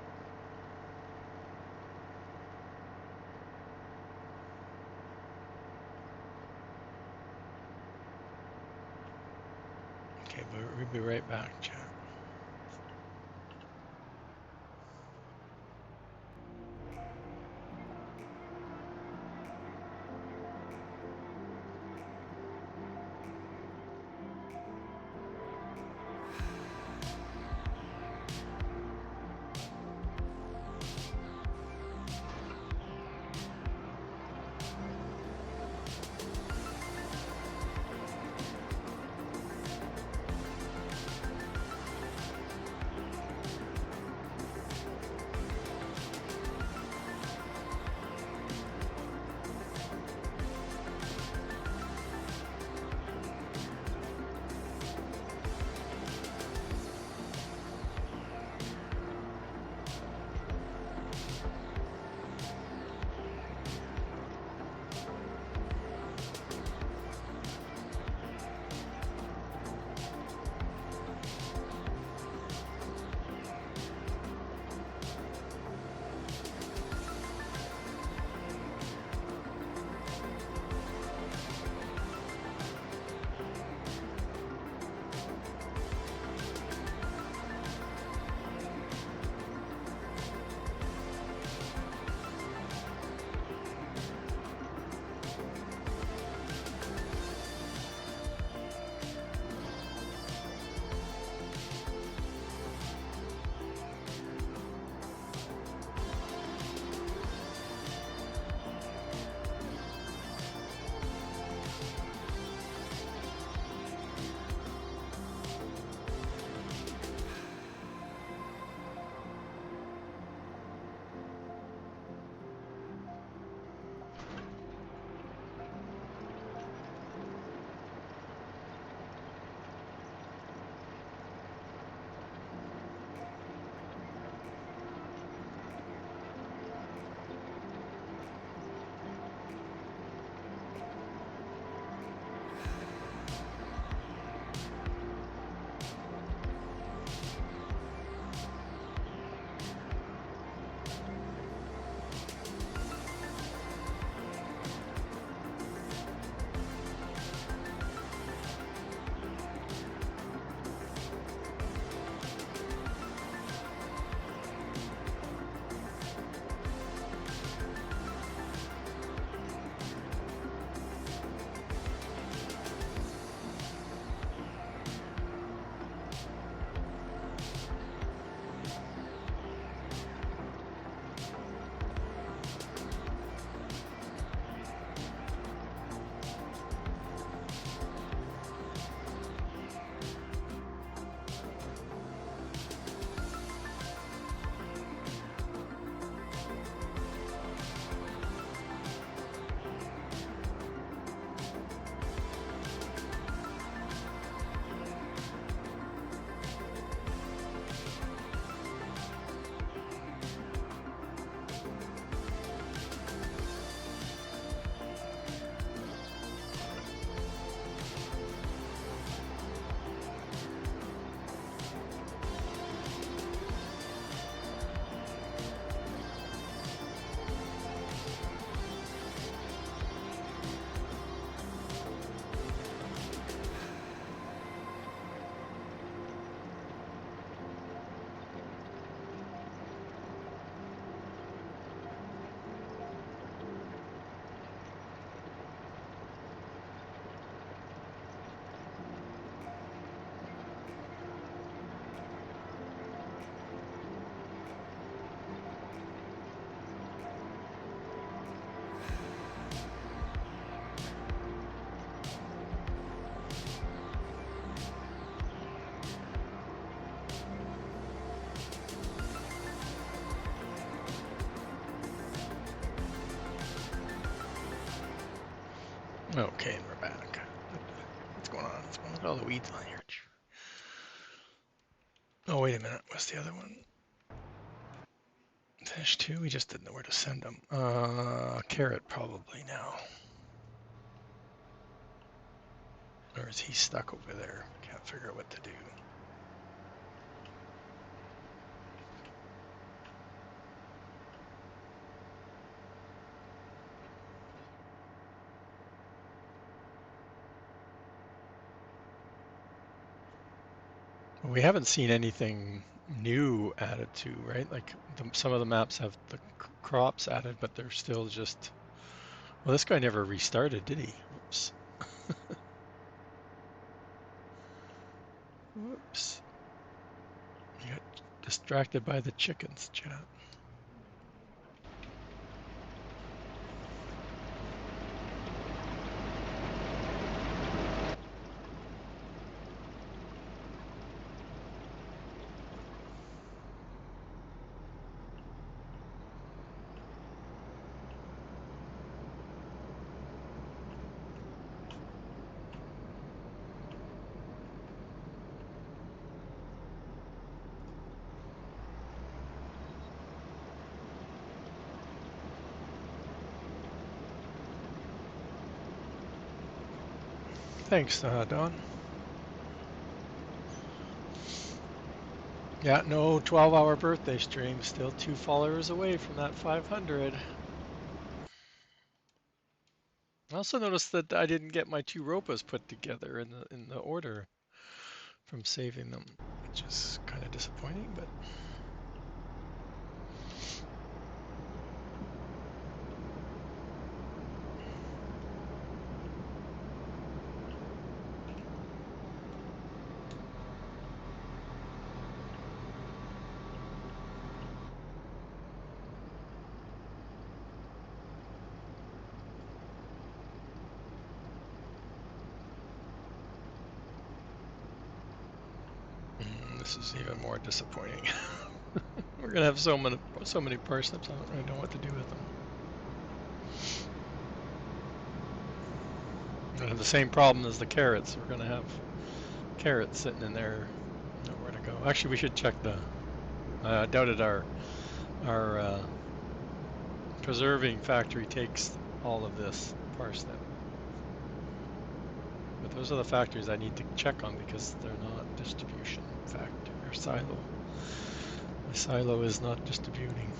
Okay, but we'll be right back, chat. Okay, and we're back. What's going on? Look at all the weeds on here. Oh, wait a minute. What's the other one? Finish two? We just didn't know where to send them. Carrot probably now. Or is he stuck over there? Can't figure out what to do. We haven't seen anything new added to, right? Like some of the maps have the crops added, but they're still just. Well, this guy never restarted, did he? Whoops. Whoops. He got distracted by the chickens, chat. Thanks, Don. Yeah, no 12-hour birthday stream. Still 2 followers away from that 500. I also noticed that I didn't get my two ropas put together in the order from saving them, which is kind of disappointing, but this is even more disappointing. We're gonna have so many parsnips. I don't really know what to do with them. We're gonna have the same problem as the carrots. We're gonna have carrots sitting in there, nowhere to go. Actually, we should check the. I doubted our preserving factory takes all of this parsnip. But those are the factories I need to check on because they're not distribution factory or silo. My silo is not distributing.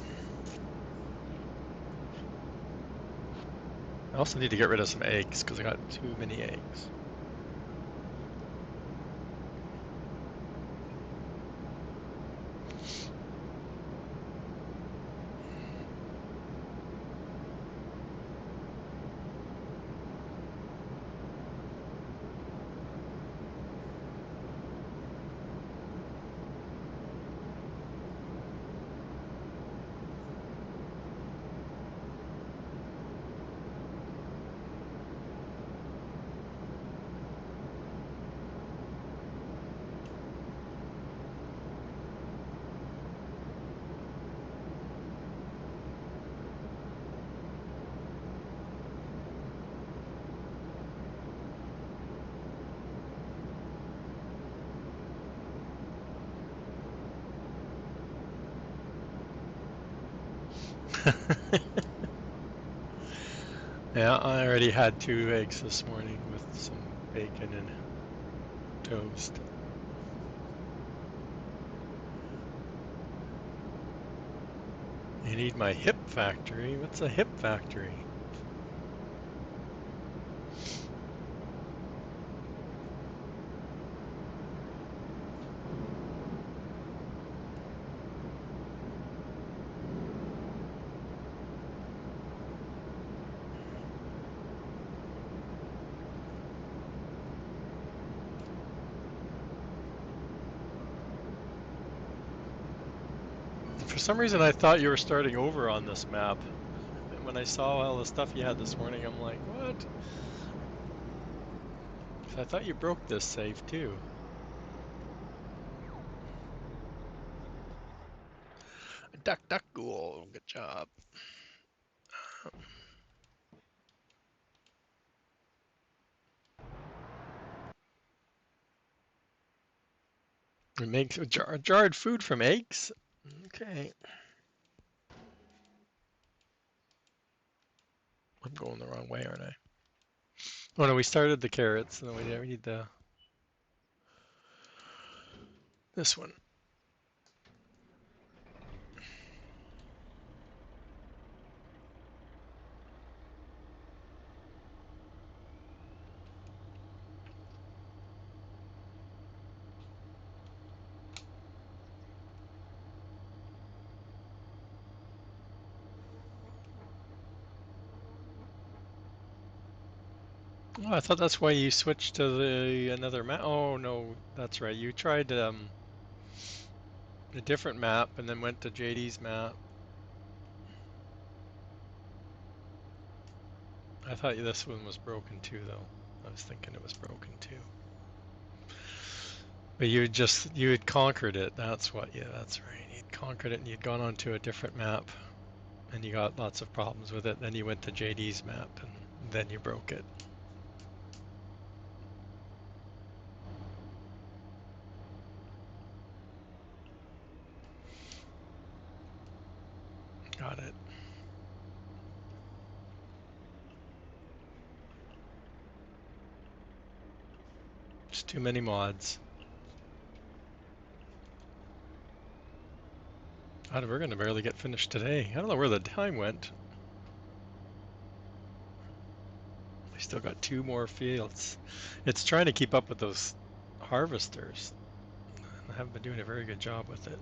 I also need to get rid of some eggs because I got too many eggs. Yeah, I already had 2 eggs this morning with some bacon and toast. You need my hip factory? What's a hip factory? For some reason, I thought you were starting over on this map. And when I saw all the stuff you had this morning, I'm like, what? I thought you broke this save too. Duck, duck, ghoul. Good job. It makes jarred food from eggs. Okay, I'm going the wrong way, aren't I? Oh no, we started the carrots, and then we need the this one. Oh, I thought that's why you switched to the another map. Oh no, that's right. You tried a different map and then went to JD's map. I thought this one was broken too, though. I was thinking it was broken too. But you had conquered it. That's what. Yeah, that's right. You'd conquered it and you'd gone onto a different map and you got lots of problems with it. Then you went to JD's map and then you broke it. Got it. Just too many mods. God, we're gonna barely get finished today. I don't know where the time went. We still got 2 more fields. It's trying to keep up with those harvesters. I haven't been doing a very good job with it.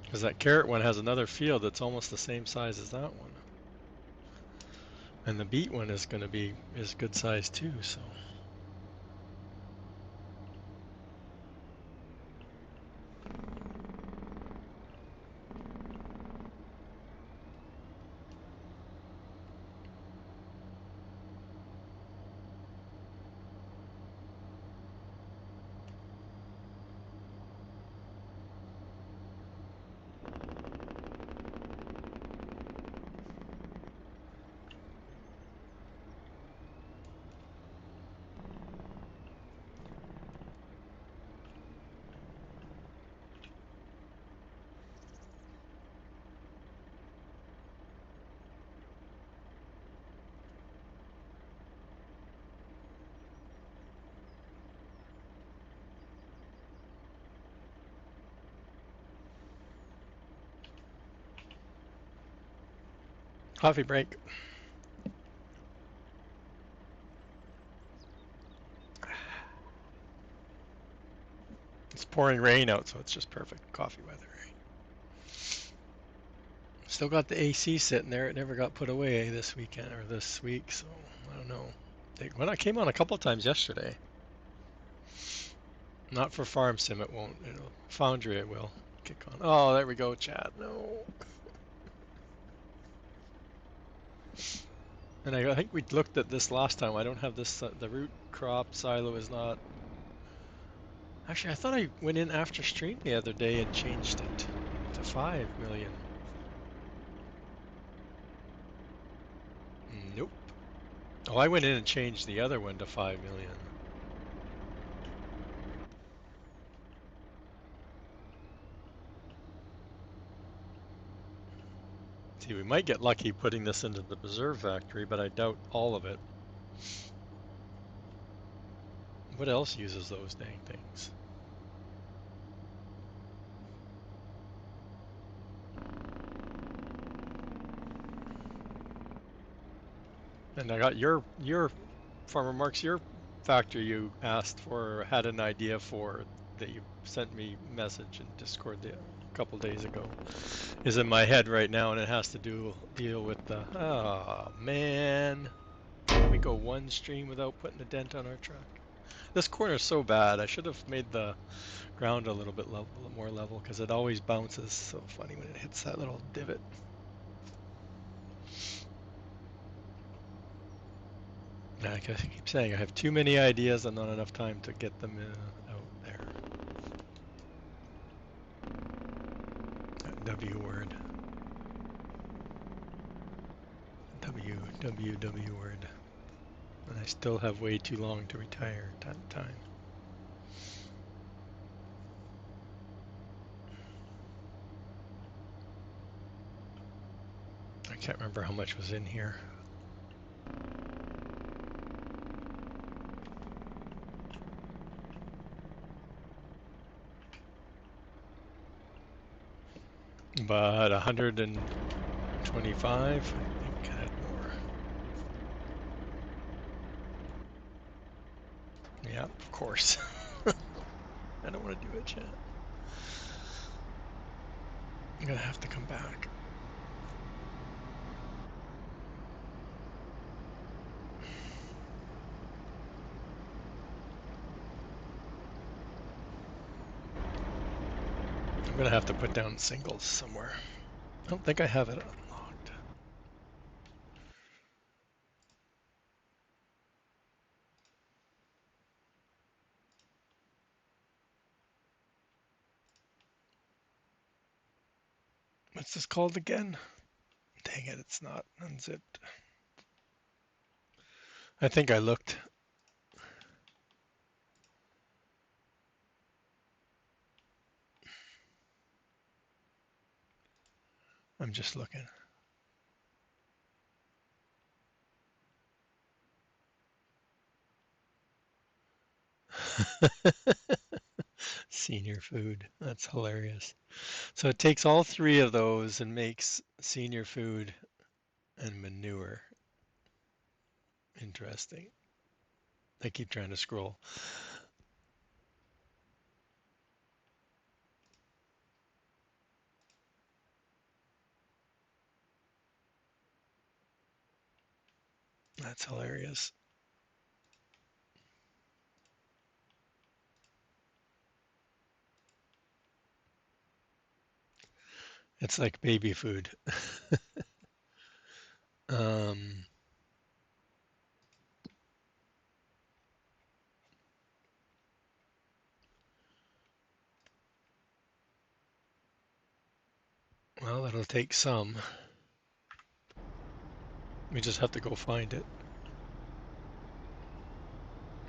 Because that carrot one has another field that's almost the same size as that one. And the beet one is going to be is good size too, so. Coffee break. It's pouring rain out, so it's just perfect coffee weather. Still got the AC sitting there. It never got put away this weekend or this week, so I don't know. When I came on a couple times yesterday. Not for Farm Sim, it won't. It'll Foundry, it will kick on. Oh, there we go, chat. No. And I think we looked at this last time. I don't have this. The root crop silo is not. Actually, I thought I went in after stream the other day and changed it to 5 million. Nope. Oh, I went in and changed the other one to 5 million. See, we might get lucky putting this into the preserve factory, but I doubt all of it. What else uses those dang things? And I got your Farmer Marks, your factory you asked for, had an idea for, that you sent me message in Discord a couple days ago, is in my head right now, and it has to deal with the, oh man, can we go one stream without putting a dent on our truck? This corner is so bad. I should have made the ground a little bit more level, because it always bounces. So funny when it hits that little divot. I keep saying I have too many ideas and not enough time to get them out there. That W word. W word. And I still have way too long to retire at that time. Can't remember how much was in here. But 125, I think I had more. Yeah, of course. I don't want to do it yet. I'm gonna have to come back. I'm gonna have to put down singles somewhere. I don't think I have it unlocked. What's this called again? Dang it, it's not unzipped. I think I looked. I'm just looking. Senior food. That's hilarious. So it takes all three of those and makes senior food and manure. Interesting. I keep trying to scroll. That's hilarious. It's like baby food. um, well, it'll take some. We just have to go find it.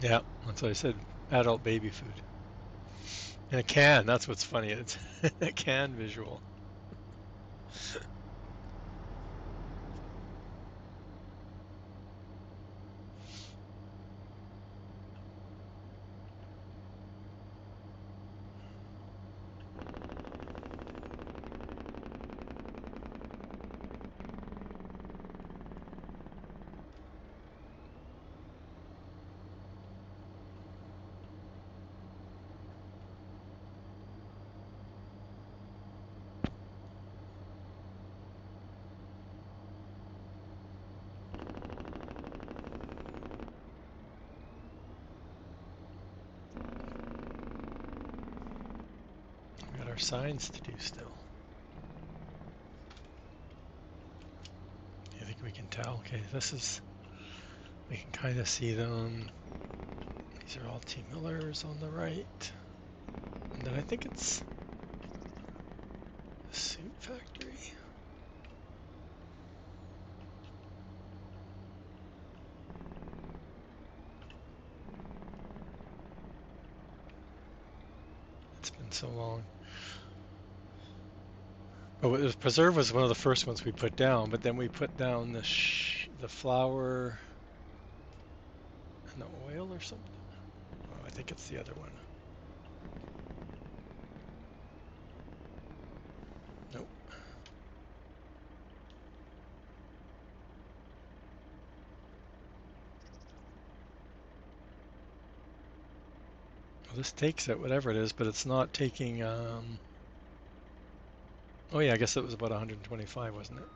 Yeah, that's what I said. Adult baby food. In a can. That's what's funny. It's a can visual. We got our signs to do still. I think we can tell. Okay, this is. We can kind of see them. These are all T. Millers on the right. And then I think it's the suit factory. It's been so long. But the preserve was one of the first ones we put down, but then we put down the flour and the oil or something. Oh, I think it's the other one. Nope. Well, this takes it, whatever it is, but it's not taking. Oh yeah, I guess it was about 125, wasn't it?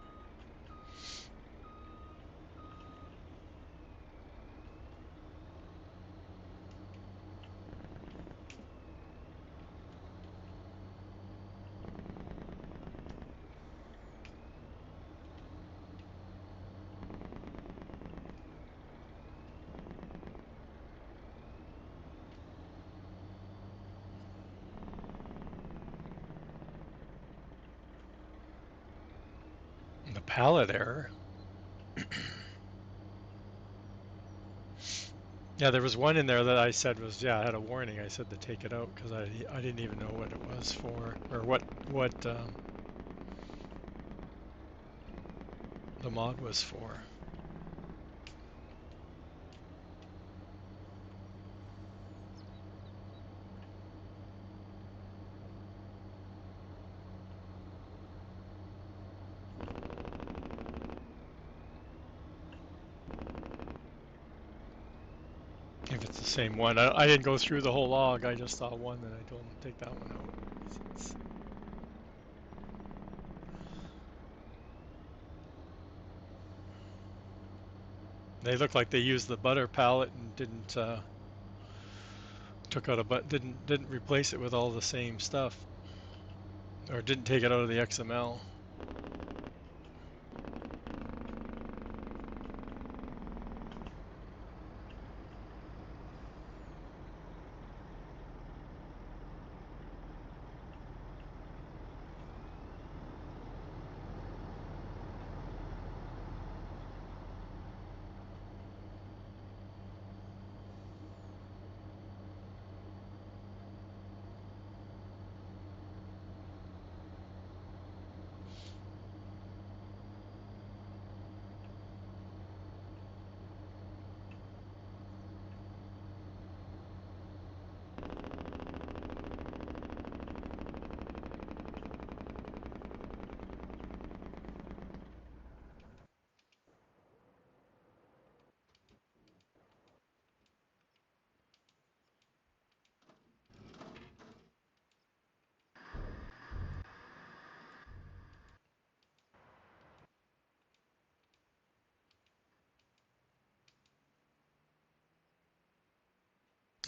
And the pallet error. Yeah, there was one in there that I said was, yeah, I had a warning. I said to take it out because I didn't even know what it was for or what the mod was for. If it's the same one. I didn't go through the whole log. I just saw one and I told him to take that one out. They look like they used the butter palette and didn't took out a but didn't replace it with all the same stuff, or didn't take it out of the XML.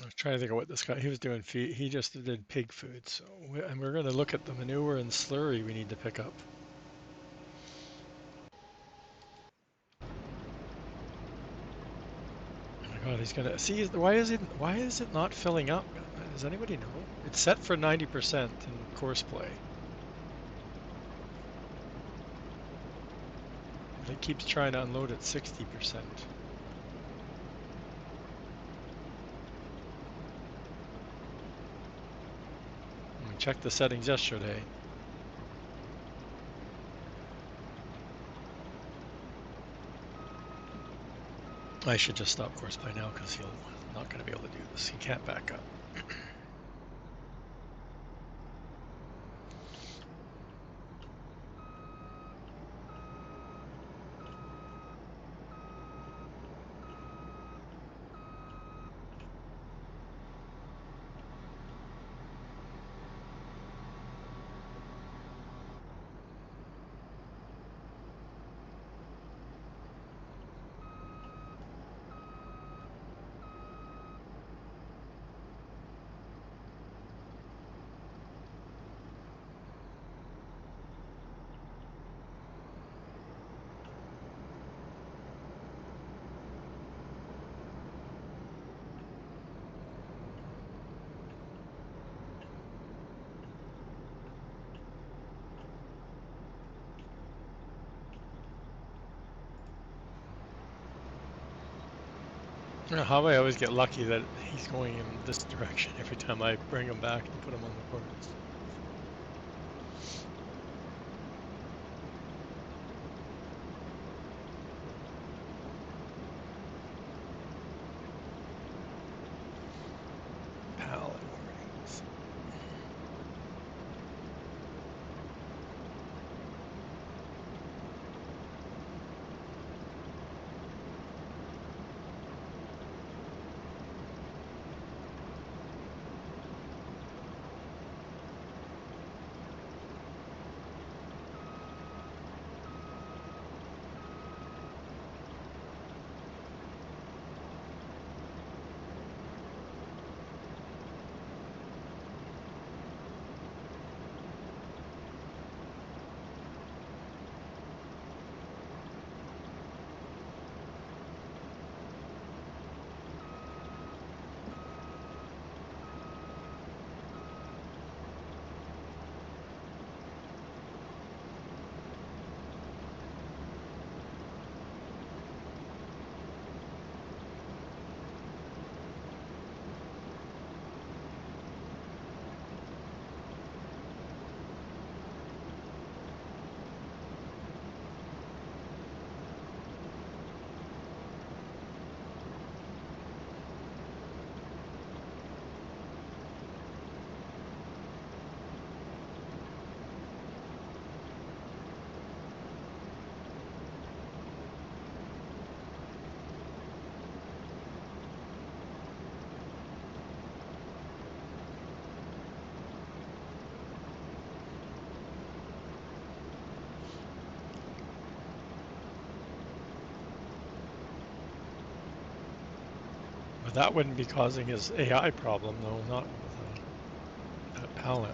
I was trying to think of what this guy he was doing. He just did pig food. So and we're going to look at the manure and slurry we need to pick up. Oh my God, he's gonna see. Why is it not filling up? Does anybody know? It's set for 90% in course play. It keeps trying to unload at 60%. I checked the settings yesterday. I should just stop course play now because he'll not going to be able to do this. He can't back up. I don't know how I always get lucky that he's going in this direction every time I bring him back and put him on the course. Palette warnings. That wouldn't be causing his AI problem though, not with that palette.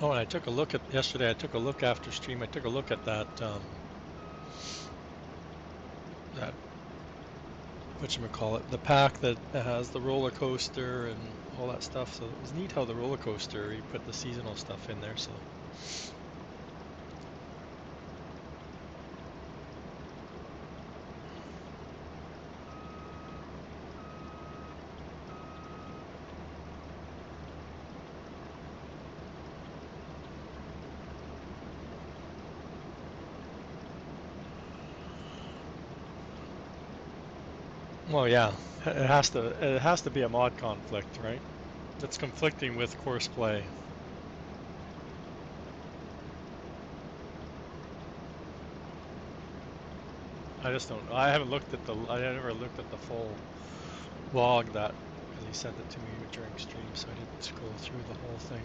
Oh, and I took a look at yesterday. I took a look after stream. I took a look at that whatchamacallit, the pack that has the roller coaster and all that stuff. So it was neat how the roller coaster, he put the seasonal stuff in there. So, well, yeah, it has to be a mod conflict, right? That's conflicting with course play. I just don't know. I never looked at the full log that because he sent it to me during stream, so I didn't scroll through the whole thing.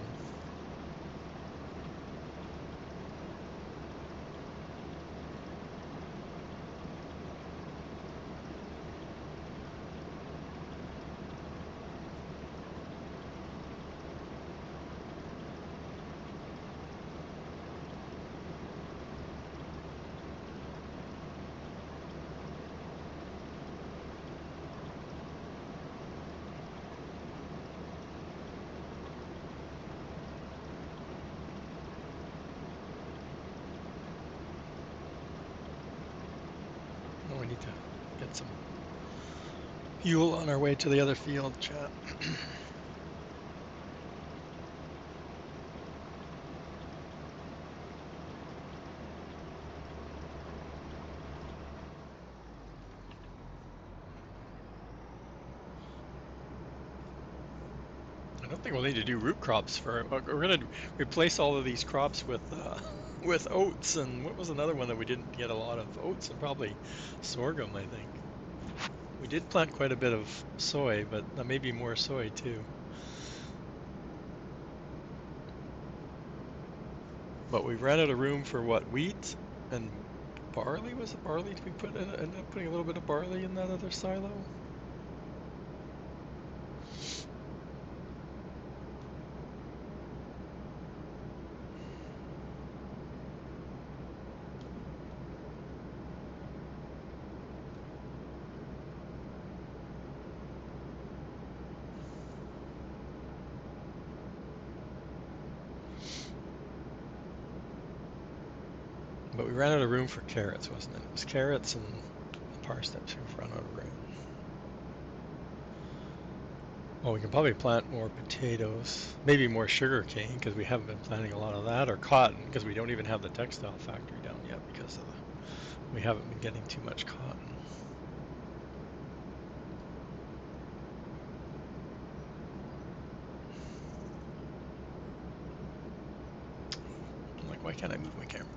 Oh, we need to get some fuel on our way to the other field, chat. I don't think we'll need to do root crops for. We're going to replace all of these crops with with oats, and what was another one that we didn't get a lot of? Oats and probably sorghum, I think. We did plant quite a bit of soy, but maybe more soy too. But we ran out of room for what, wheat and barley? Was it barley? Did we end up putting a little bit of barley in that other silo? But we ran out of room for carrots, wasn't it? It was carrots and parsnips we've run out of room. Well, we can probably plant more potatoes, maybe more sugar cane because we haven't been planting a lot of that, or cotton because we don't even have the textile factory down yet because we haven't been getting too much cotton. I'm like, why can't I move my camera?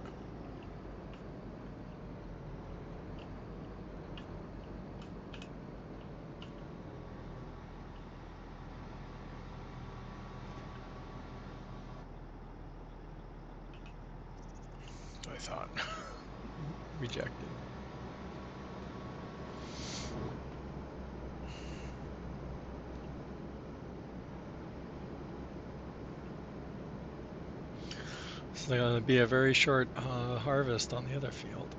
I thought. Rejected. It's going to be a very short harvest on the other field.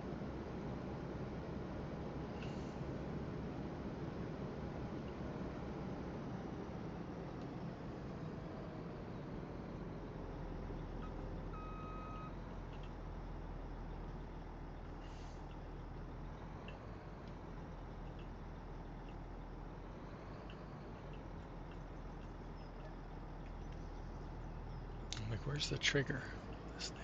I'm like, where's the trigger? This thing.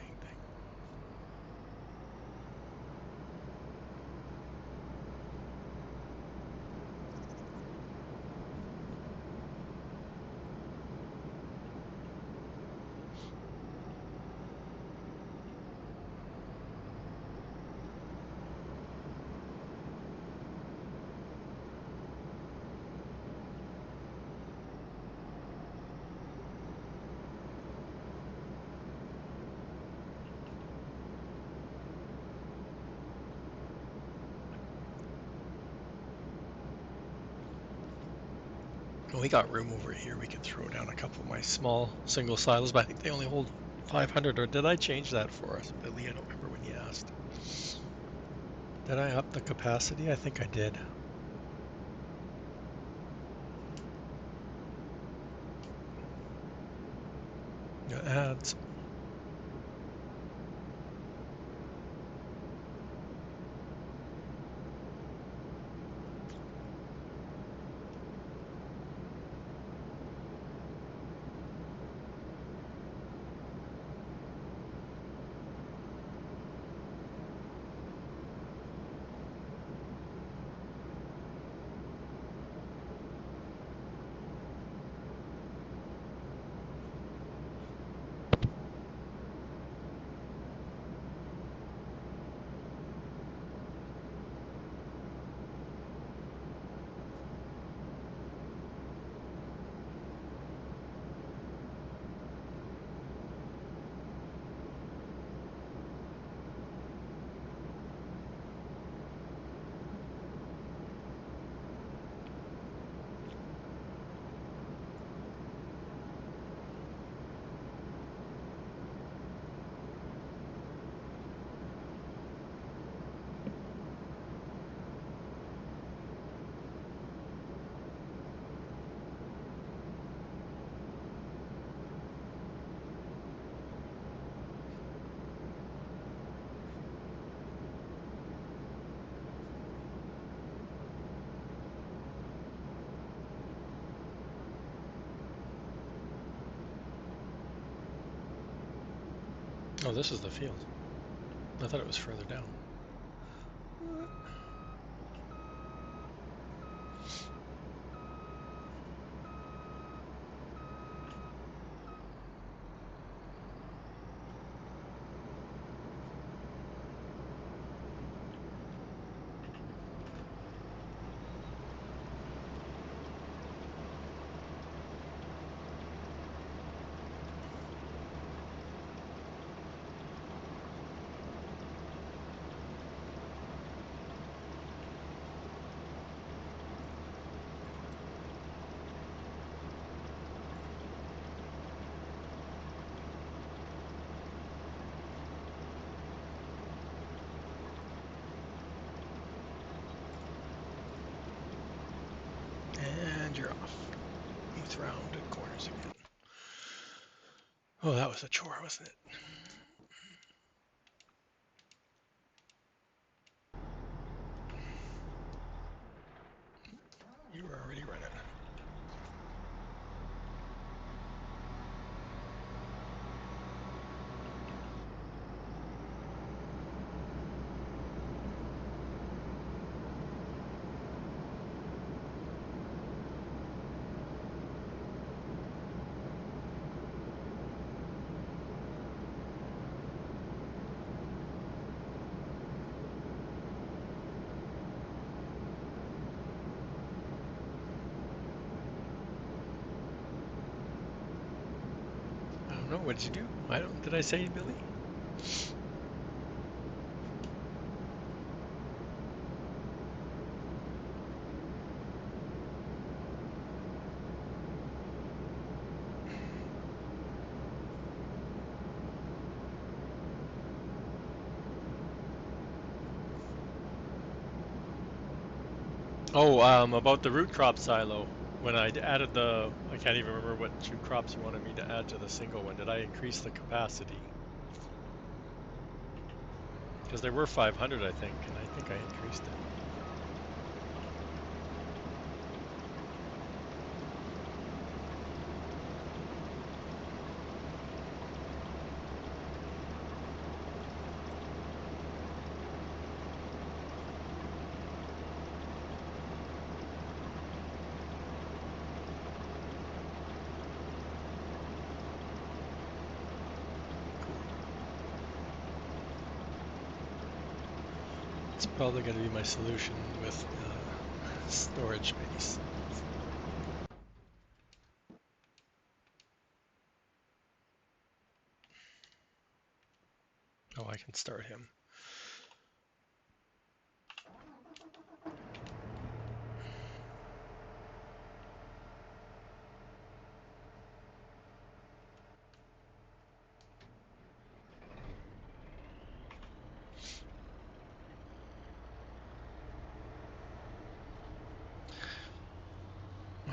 Well, we got room over here. We could throw down a couple of my small single silos, but I think they only hold 500. Or did I change that for us, Billy? I don't remember when you asked. Did I up the capacity? I think I did. Yeah, ads. Oh, this is the field. I thought it was further down. And you're off. With rounded corners again. Oh, that was a chore, wasn't it? You were already running. I don't know. What did you do? I don't. Did I say Billy? Oh, about the root crop silo. When I added I can't even remember what two crops you wanted me to add to the single one. Did I increase the capacity? Because there were 500, I think, and I think I increased it. Cool. It's probably going to be my solution with storage space. Oh, I can start him.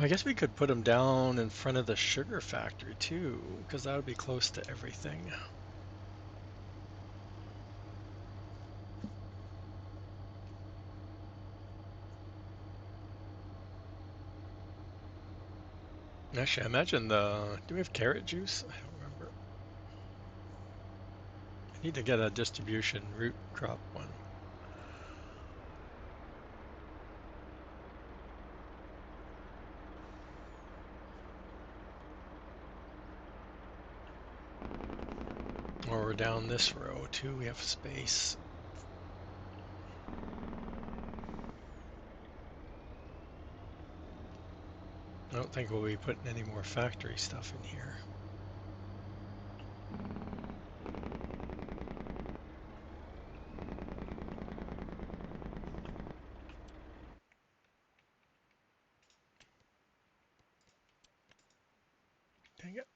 I guess we could put them down in front of the sugar factory too, because that would be close to everything. Actually, I imagine do we have carrot juice? I don't remember. I need to get a distribution root crop one. Or down this row too, we have space. I don't think we'll be putting any more factory stuff in here. Dang it.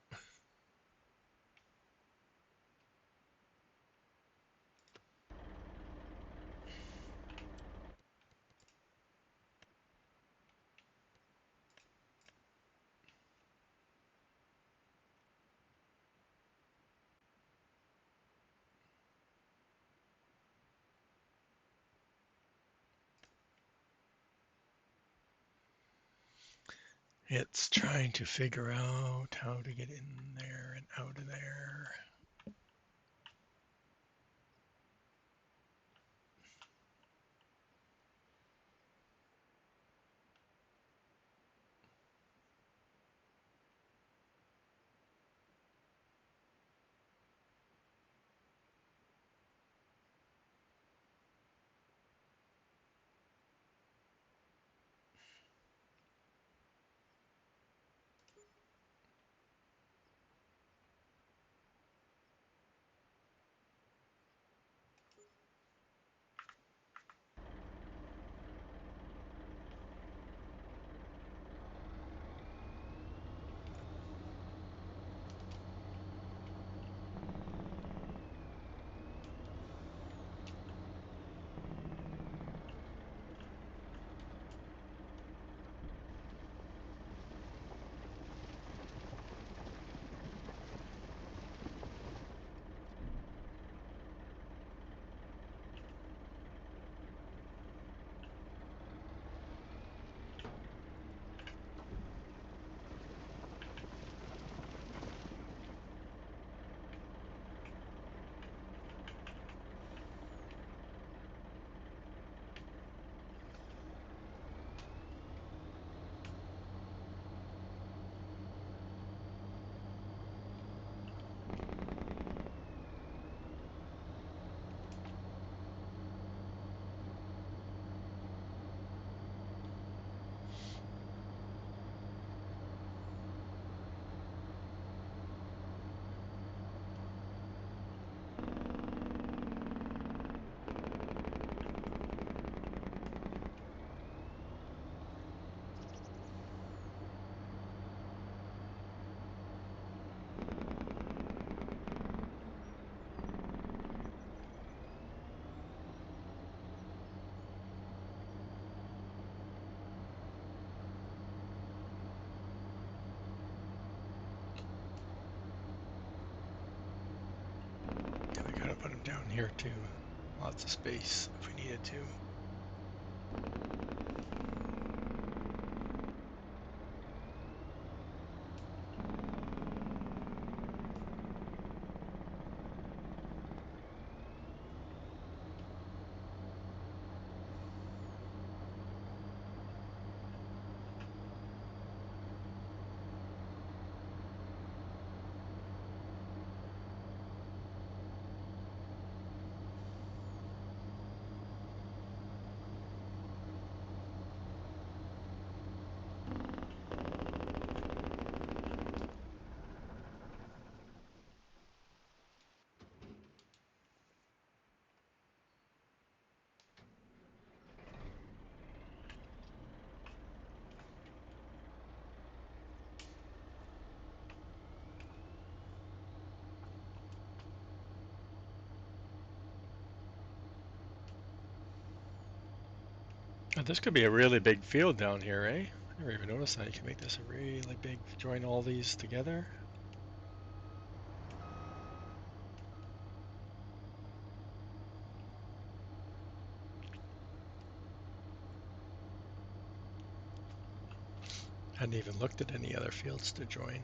It's trying to figure out how to get in there and out of there. Yeah, we gotta put them down here too. Lots of space if we needed to. This could be a really big field down here, eh? Never even noticed that you can make this a really big, join all these together. Hadn't even looked at any other fields to join.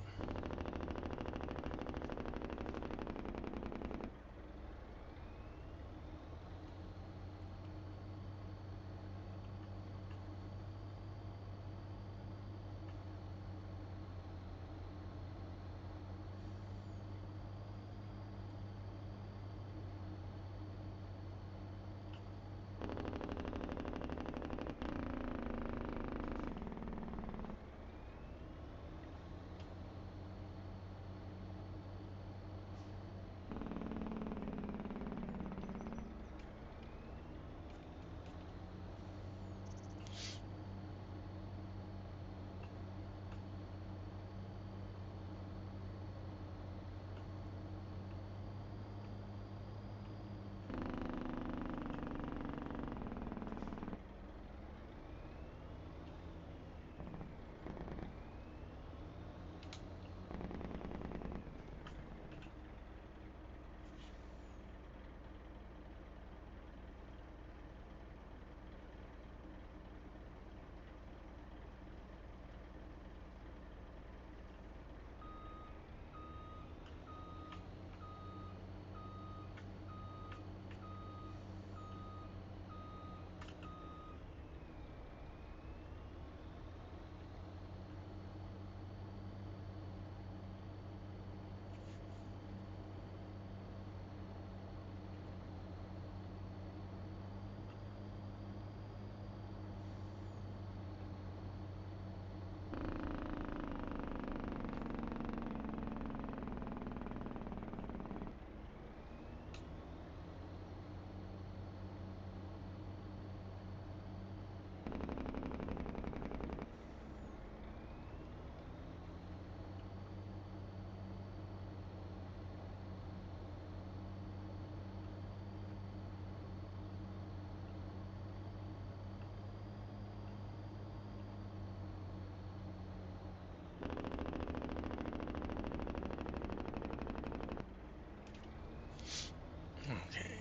Okay.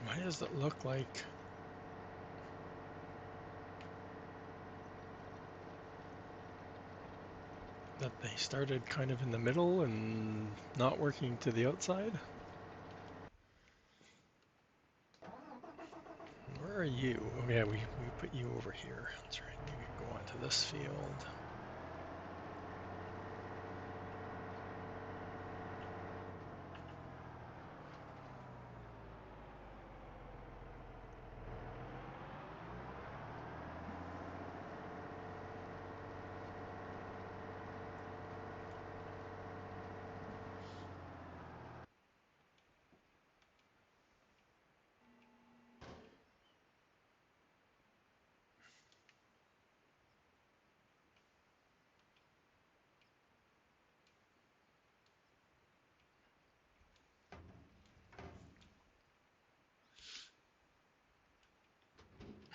Why does it look like that they started kind of in the middle and not working to the outside? Where are you? Oh yeah, we put you over here. That's right. You can go onto this field.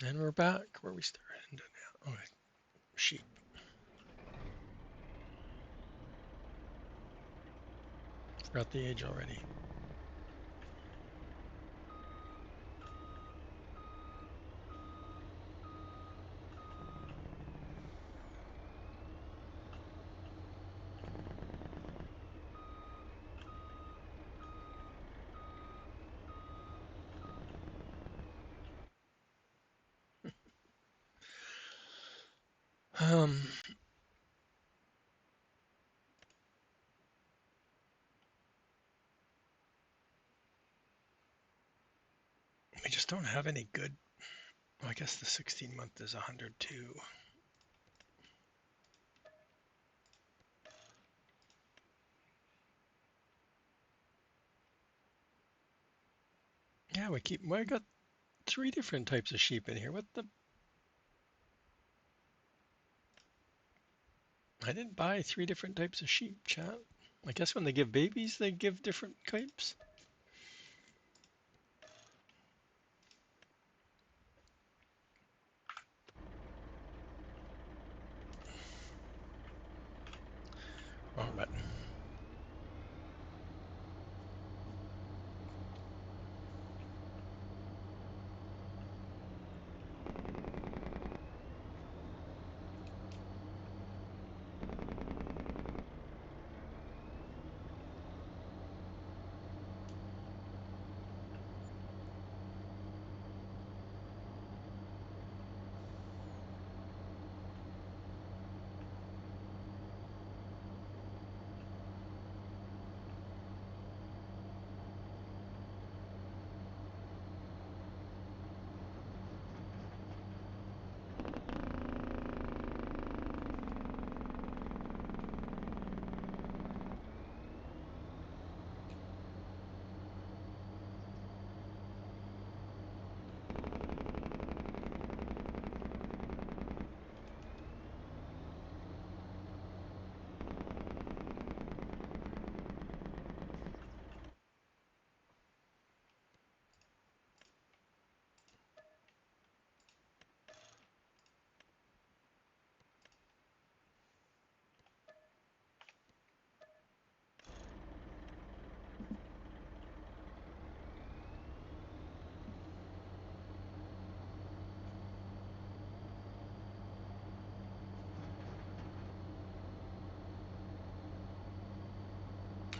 And we're back where we started. Oh, sheep. Forgot the age already. Um, we just don't have any good. Well, I guess the 16-month is 102. Yeah, we keep. Well, I got 3 different types of sheep in here. What the? I didn't buy 3 different types of sheep, chat. I guess when they give babies, they give different types. Wrong button.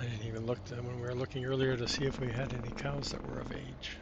I didn't even look when we were looking earlier to see if we had any cows that were of age.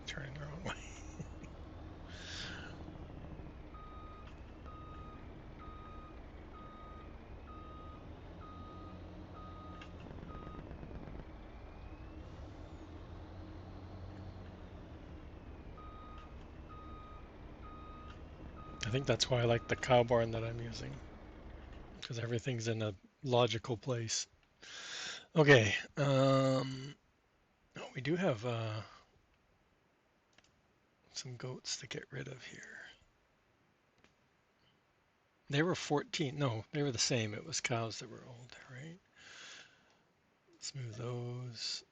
Turning the wrong way. I think that's why I like the cow barn that I'm using, because everything's in a logical place. Okay, we do have some goats to get rid of here. They were 14. No, they were the same. It was cows that were old, right? Let's move those.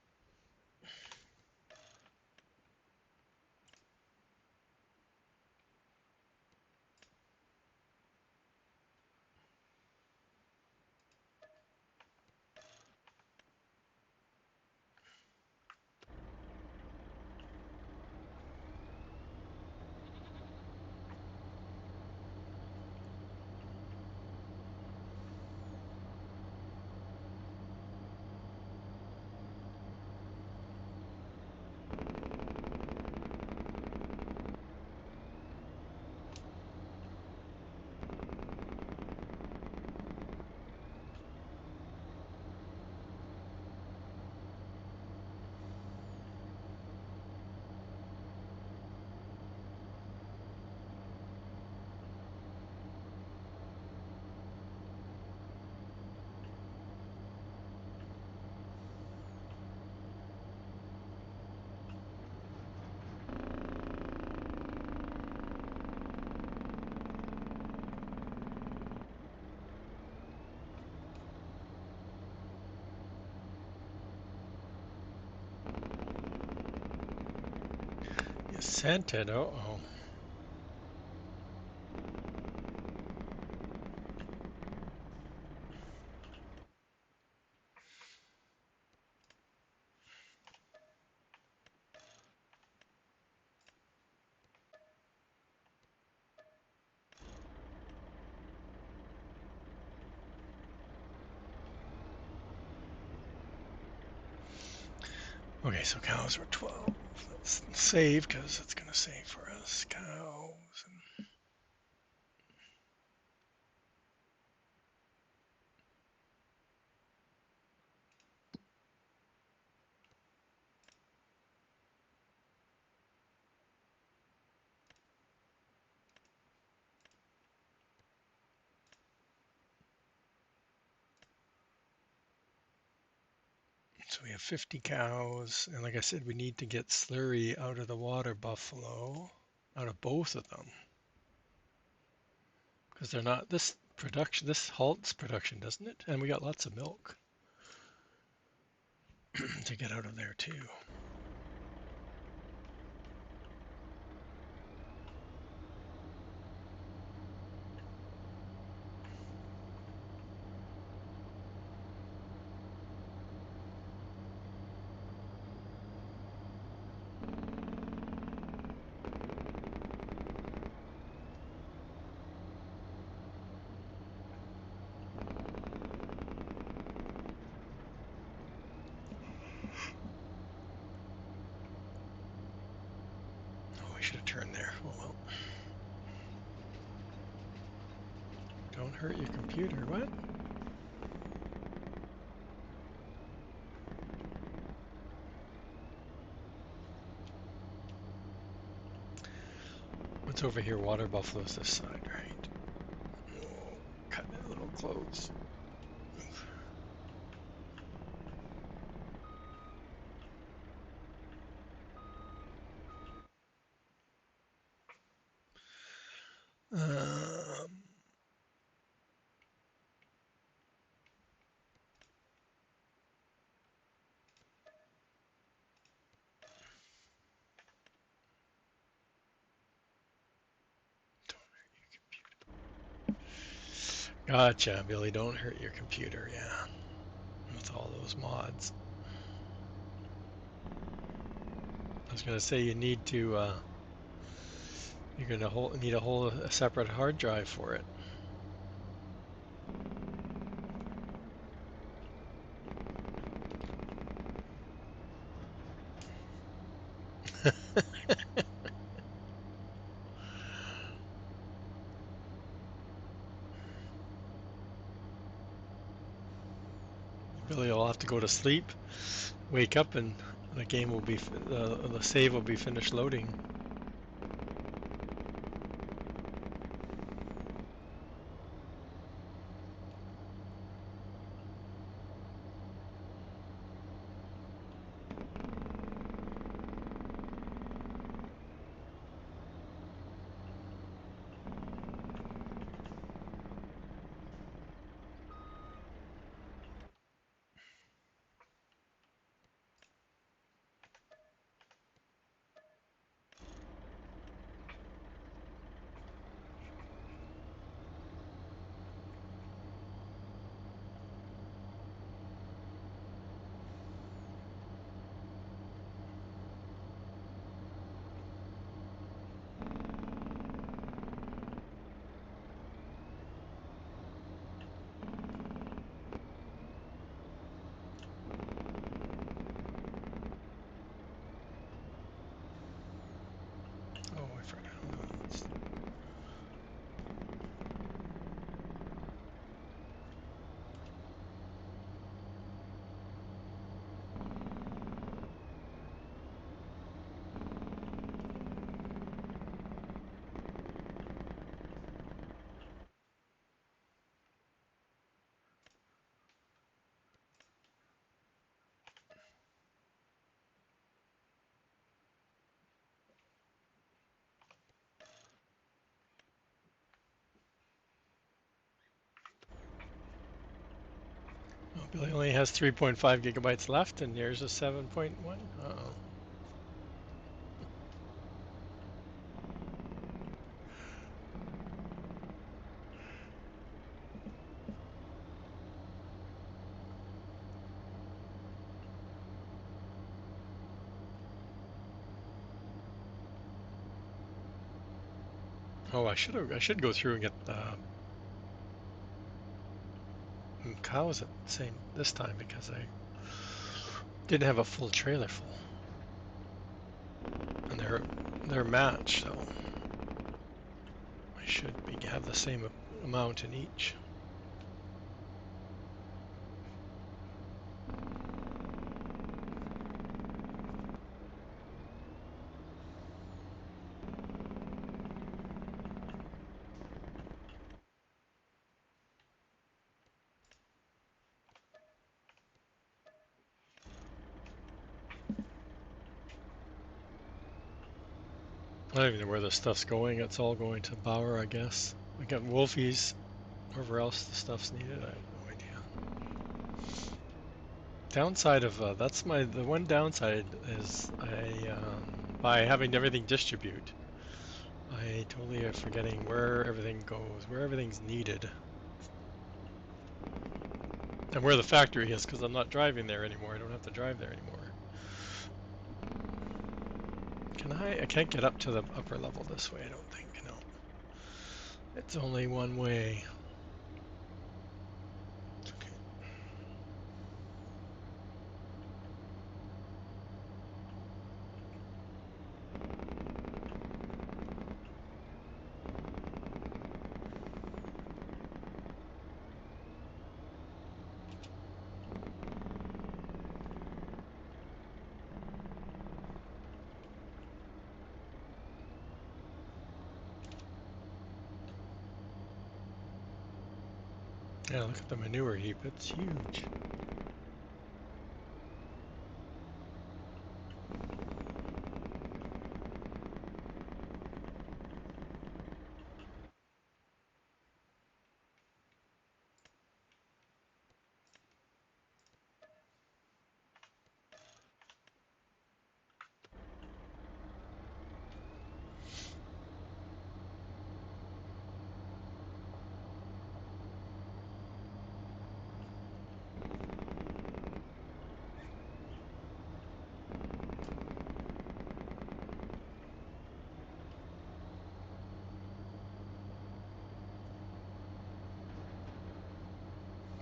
Sent it. Uh-oh. Okay, so cows were 12. Let's save because it's going to save for us. Cows. So we have 50 cows. And like I said, we need to get slurry out of the water buffalo, out of both of them. Because they're not, this production, this halts production, doesn't it? And we got lots of milk to get out of there too. Oh, we should have turned there. Oh well. Don't hurt your computer. What? What's over here? Water buffaloes this side, right? Oh, cutting it a little close. Um, gotcha, Billy. Don't hurt your computer. Yeah, with all those mods. I was gonna say you need to. You're gonna need a separate hard drive for it. Billy will have to go to sleep, wake up, and the game will be the save will be finished loading. Oh, I forgot. Oh, Billy only has 3.5 gigabytes left, and yours is 7.1. Uh-oh. Oh, I should go through and get the cows at the same this time because I didn't have a full trailer full, and they're matched, so I should have the same amount in each. I don't even know where this stuff's going. It's all going to Bauer, I guess. I got Wolfies. Wherever else the stuff's needed, I have no idea. Downside of the one downside is by having everything distribute, I totally am forgetting where everything goes, where everything's needed, and where the factory is because I'm not driving there anymore. I don't have to drive there anymore. Can I? I can't get up to the upper level this way. I don't think. No, it's only one way. Okay. Yeah, look at the manure heap. It's huge.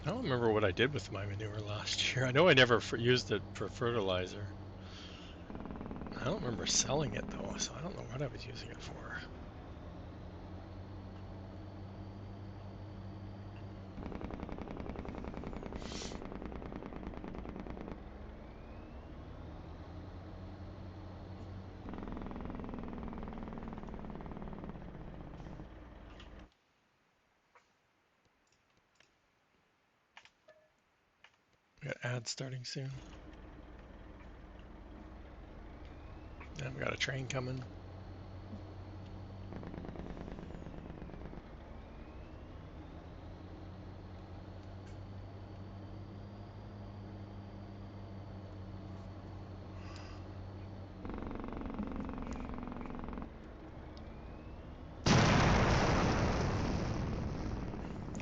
I don't remember what I did with my manure last year. I know I never used it for fertilizer. I don't remember selling it though, so I don't know what I was using it for. We got ads starting soon. And we got a train coming.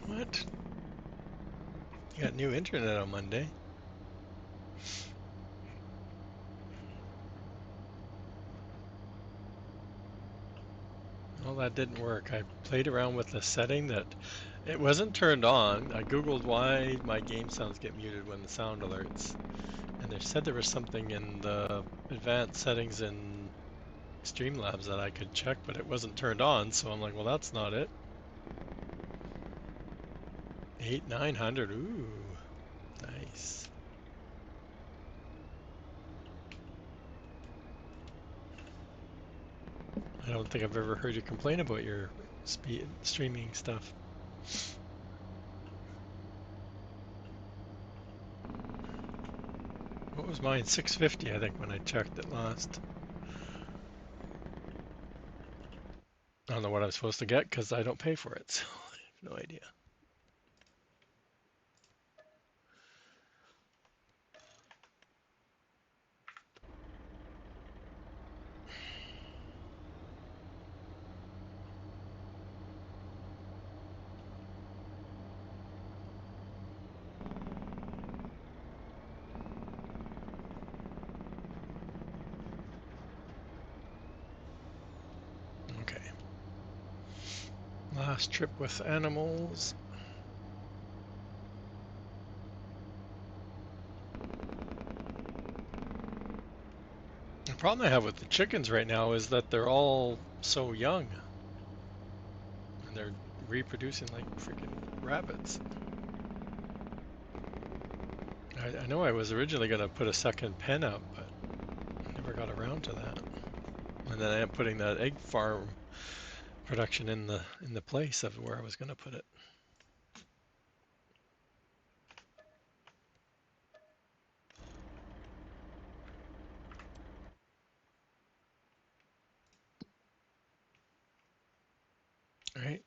What? You got new internet on Monday. Well, that didn't work. I played around with the setting that it wasn't turned on. I googled why my game sounds get muted when the sound alerts. And they said there was something in the advanced settings in Streamlabs that I could check, but it wasn't turned on. So I'm like, well, that's not it. 900. Ooh, nice. I don't think I've ever heard you complain about your streaming stuff. What was mine? 650, I think, when I checked it last. I don't know what I'm supposed to get because I don't pay for it, so I have no idea. Okay. Last trip with animals. The problem I have with the chickens right now is that they're all so young and they're reproducing like freaking rabbits. I know I was originally going to put a second pen up, but I never got around to that. And then I am putting that egg farm production in the place of where I was going to put it. All right.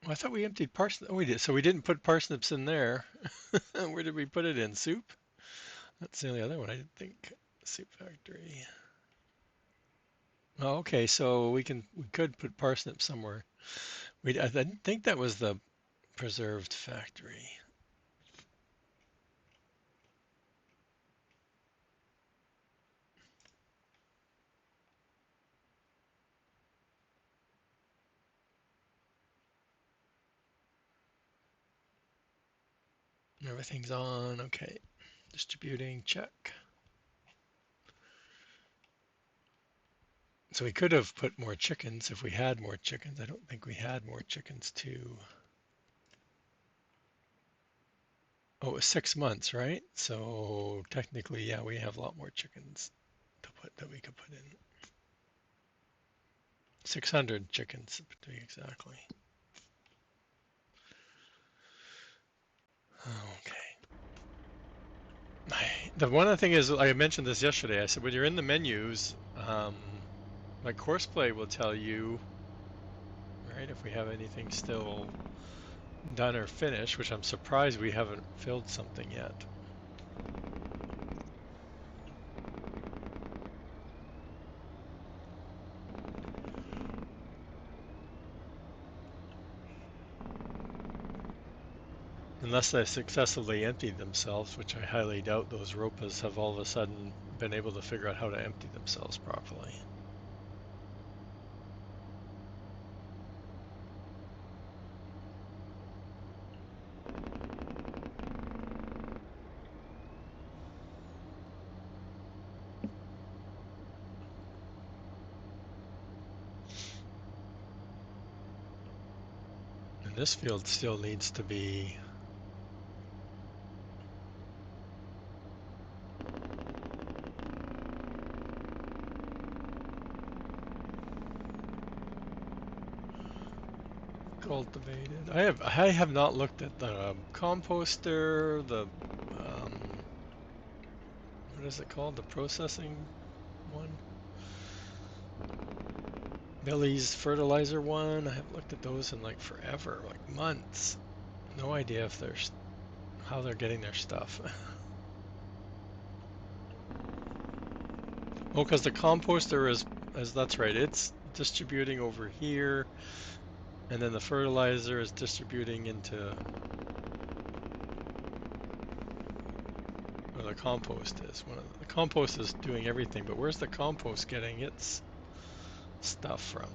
Well, I thought we emptied parsnips. Oh, we did. So we didn't put parsnips in there. Where did we put it in? Soup? That's the only other one I didn't think. Soup factory. Oh, okay. So we could put parsnips somewhere. I didn't think that was the preserved factory. Everything's on. Okay. Distributing. Check. So we could have put more chickens if we had more chickens. I don't think we had more chickens too. Oh, it was 6 months, right? So technically, yeah, we have a lot more chickens to put that we could put in. 600 chickens to be exactly. Okay. The one thing is, I mentioned this yesterday. I said when you're in the menus, like Courseplay will tell you, right, if we have anything still done or finished, which I'm surprised we haven't filled something yet. Unless they successfully emptied themselves, which I highly doubt those ropas have all of a sudden been able to figure out how to empty themselves properly. And this field still needs to be cultivated. I have not looked at the composter, the what is it called? The processing one? Billy's fertilizer one. I haven't looked at those in like forever, like months. No idea if they're how they're getting their stuff. Oh, because the composter is that's right. It's distributing over here, and then the fertilizer is distributing into where the compost is. The compost is doing everything, but where's the compost getting its stuff from?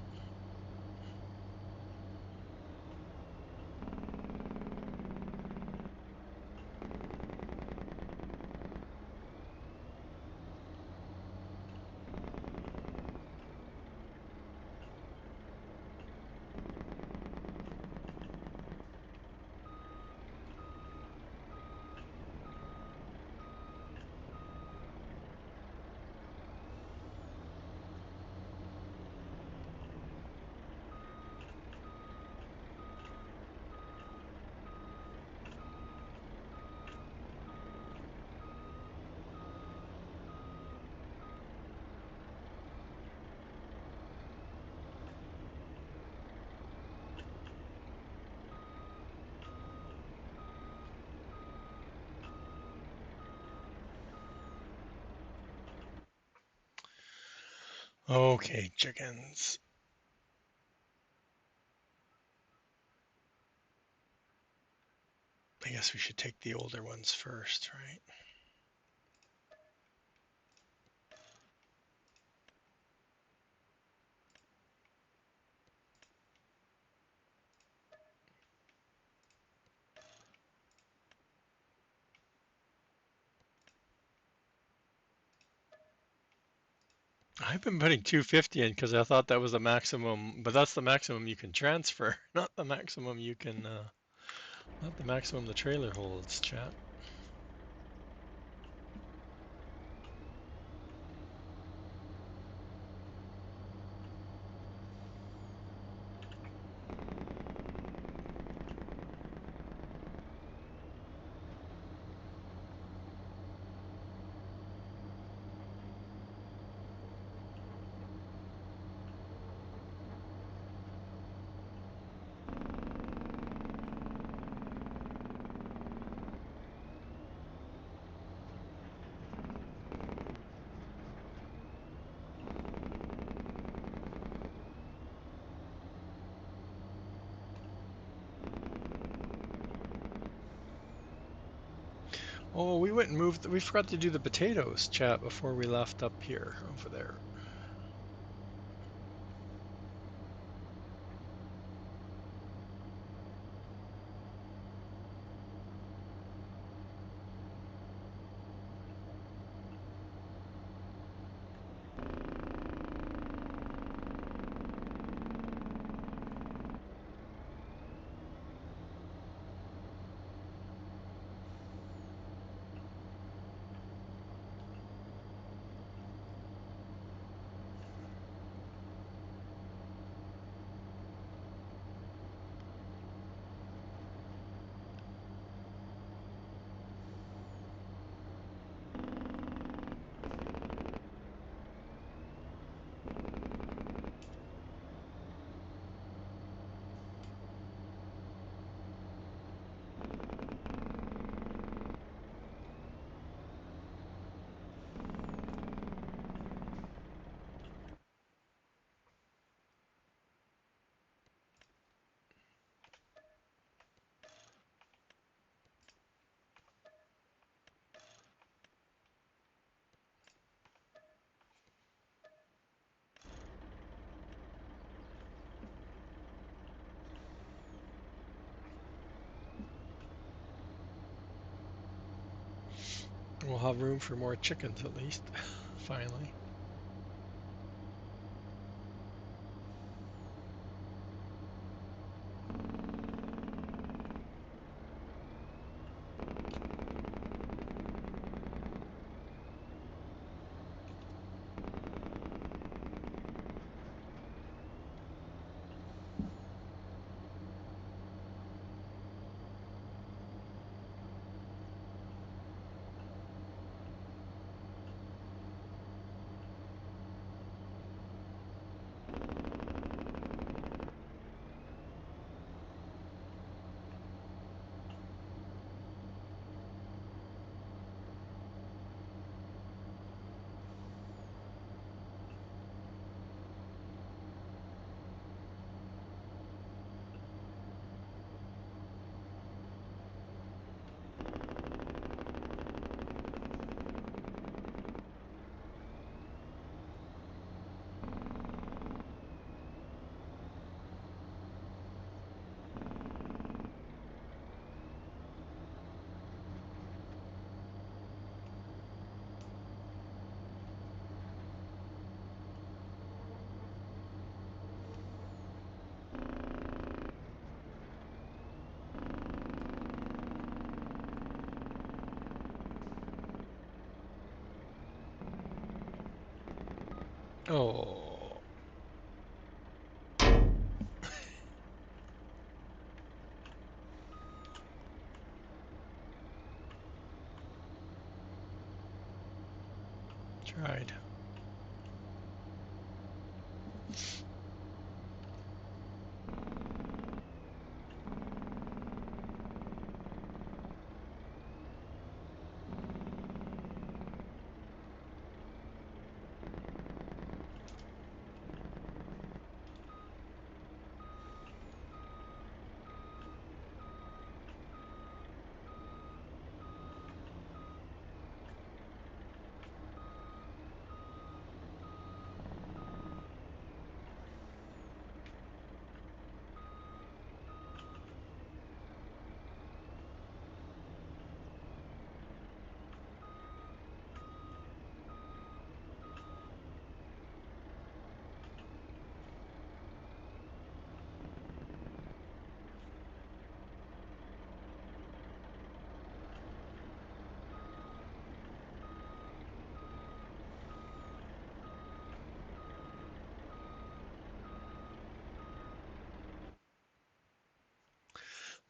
Okay, chickens. I guess we should take the older ones first, right? I've been putting 250 in because I thought that was the maximum, but that's the maximum you can transfer, not the maximum you can, not the maximum the trailer holds, chat. Oh, we went and moved, we forgot to do the potatoes, chat, before we left up here, over there. We'll have room for more chickens at least, finally. Oh, tried.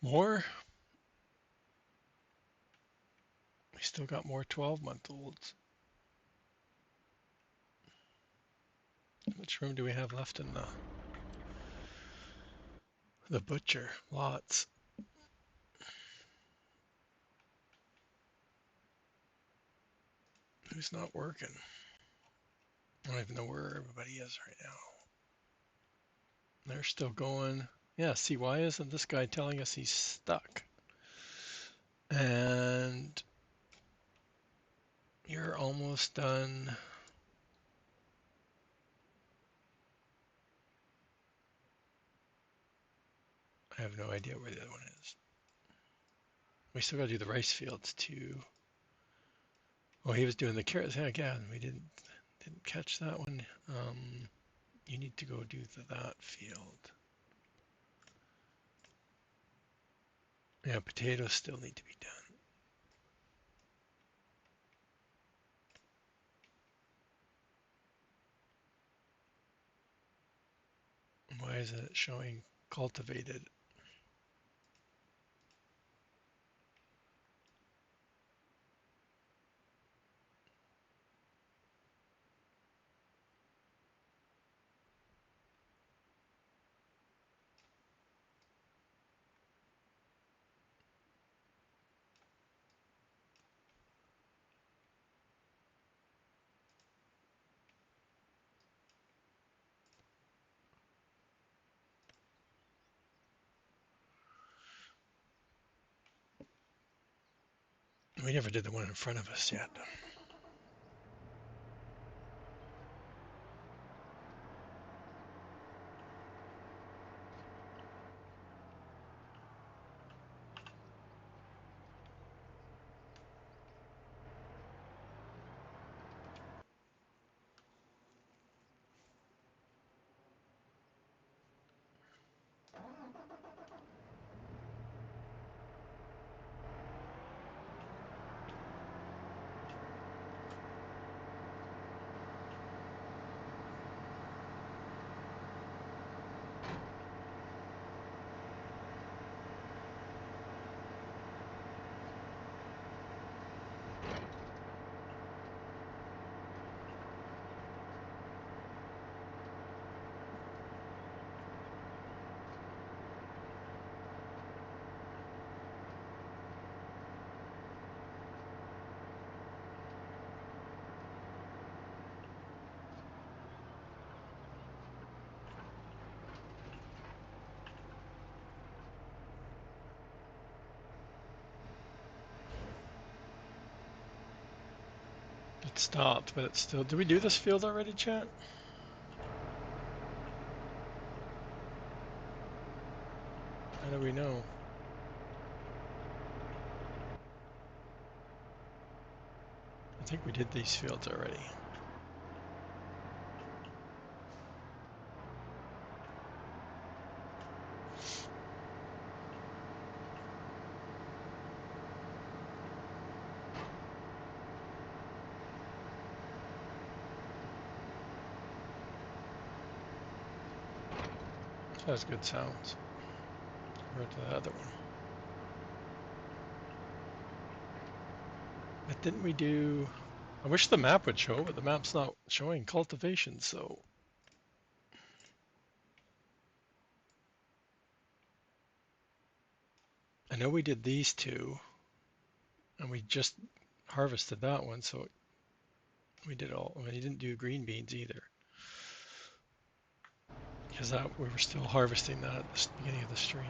More? We still got more 12-month-olds. How much room do we have left in the butcher? Lots. Who's not working? I don't even know where everybody is right now. They're still going. Yeah, see, why isn't this guy telling us he's stuck? And you're almost done. I have no idea where the other one is. We still got to do the rice fields too. Oh, he was doing the carrots. Yeah, again, we didn't catch that one. You need to go do that field. Yeah, potatoes still need to be done. Why is it showing cultivated? We never did the one in front of us yet. It stopped, but it's still. Did we do this field already, chat? How do we know? I think we did these fields already. That has good sounds compared to the other one. But didn't we do? I wish the map would show, but the map's not showing cultivation, so. I know we did these two, and we just harvested that one, so we did all. We didn't do green beans either, because that we were still harvesting that at the beginning of the stream.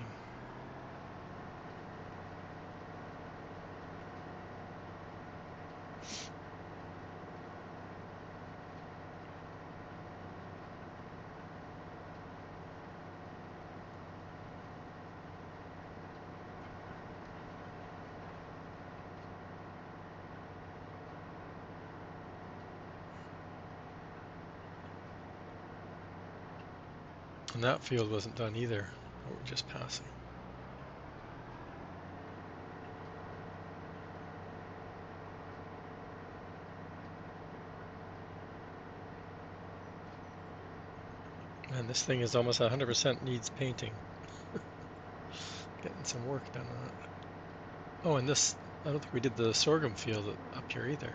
And that field wasn't done either, what we're just passing. And this thing is almost 100% needs painting. Getting getting some work done on it. Oh, and this, I don't think we did the sorghum field up here either.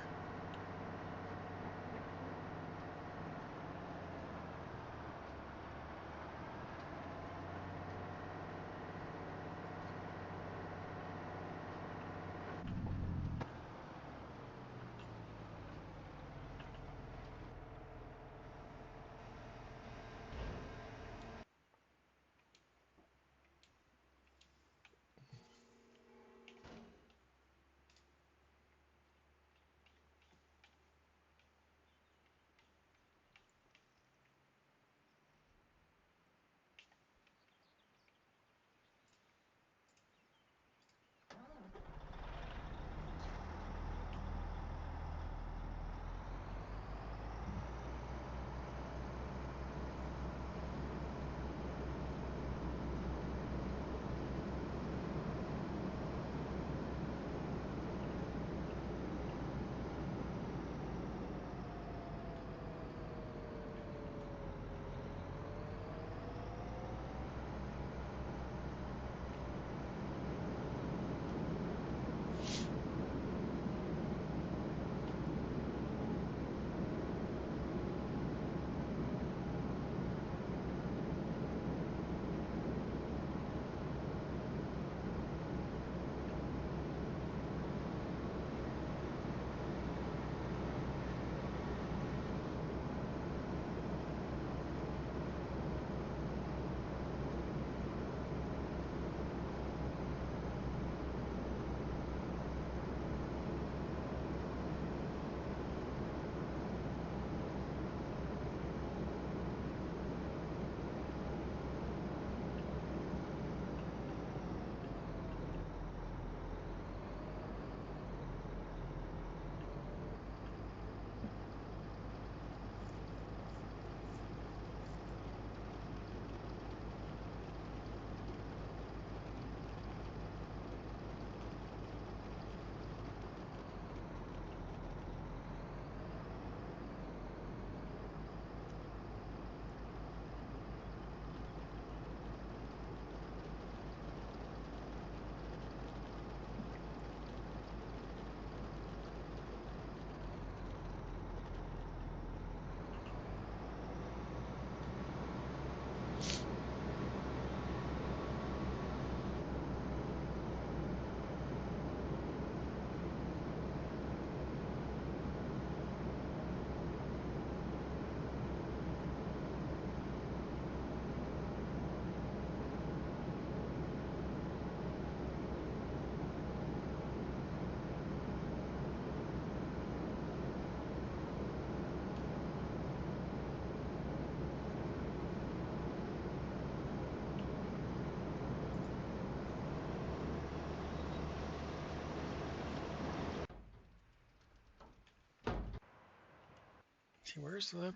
See, where's the,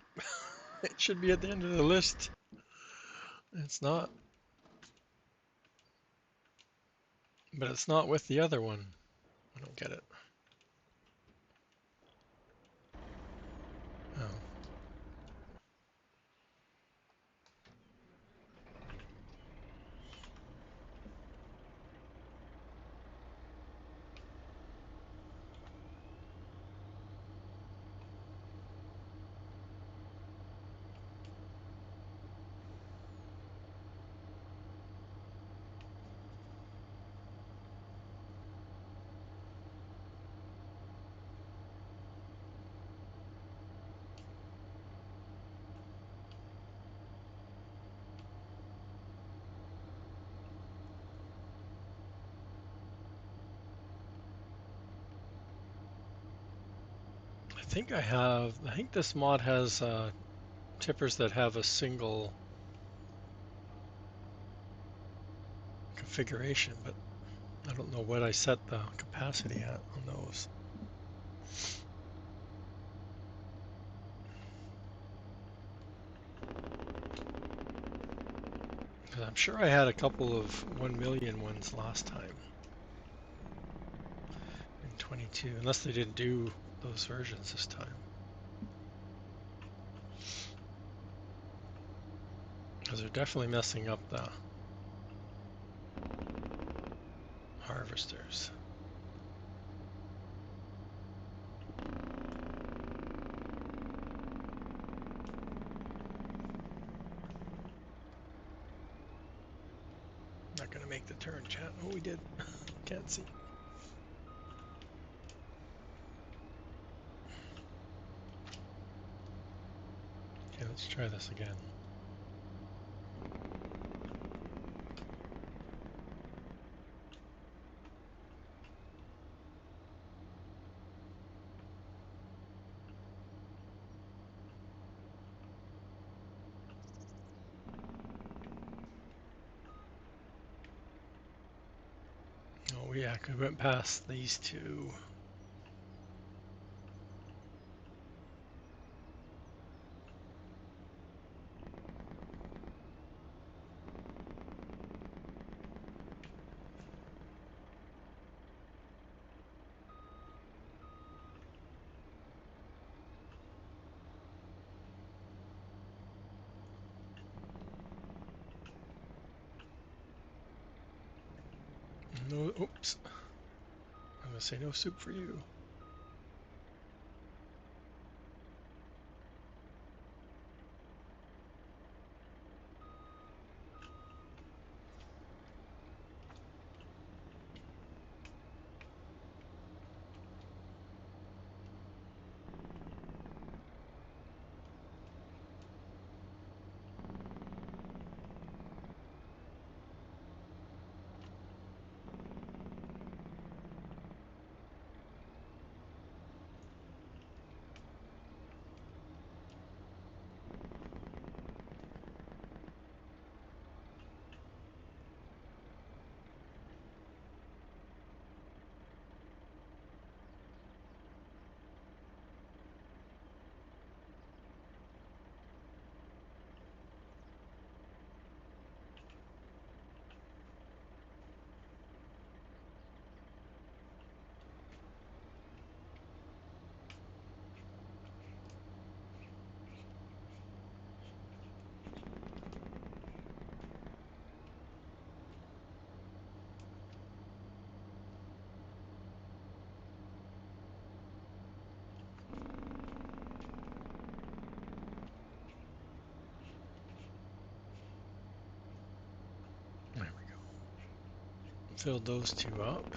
it should be at the end of the list. It's not, but it's not with the other one. I don't get it. Oh, I think this mod has tippers that have a single configuration, but I don't know what I set the capacity at on those. Because I'm sure I had a couple of 1 million ones last time in 22, unless they didn't do those versions this time. Because they're definitely messing up the harvesters. Not gonna make the turn, chat. Oh, we did. Can't see. Okay, let's try this again. Oh yeah, we went past these two. No, oops. I'm gonna say no soup for you. There we go. Filled those two up.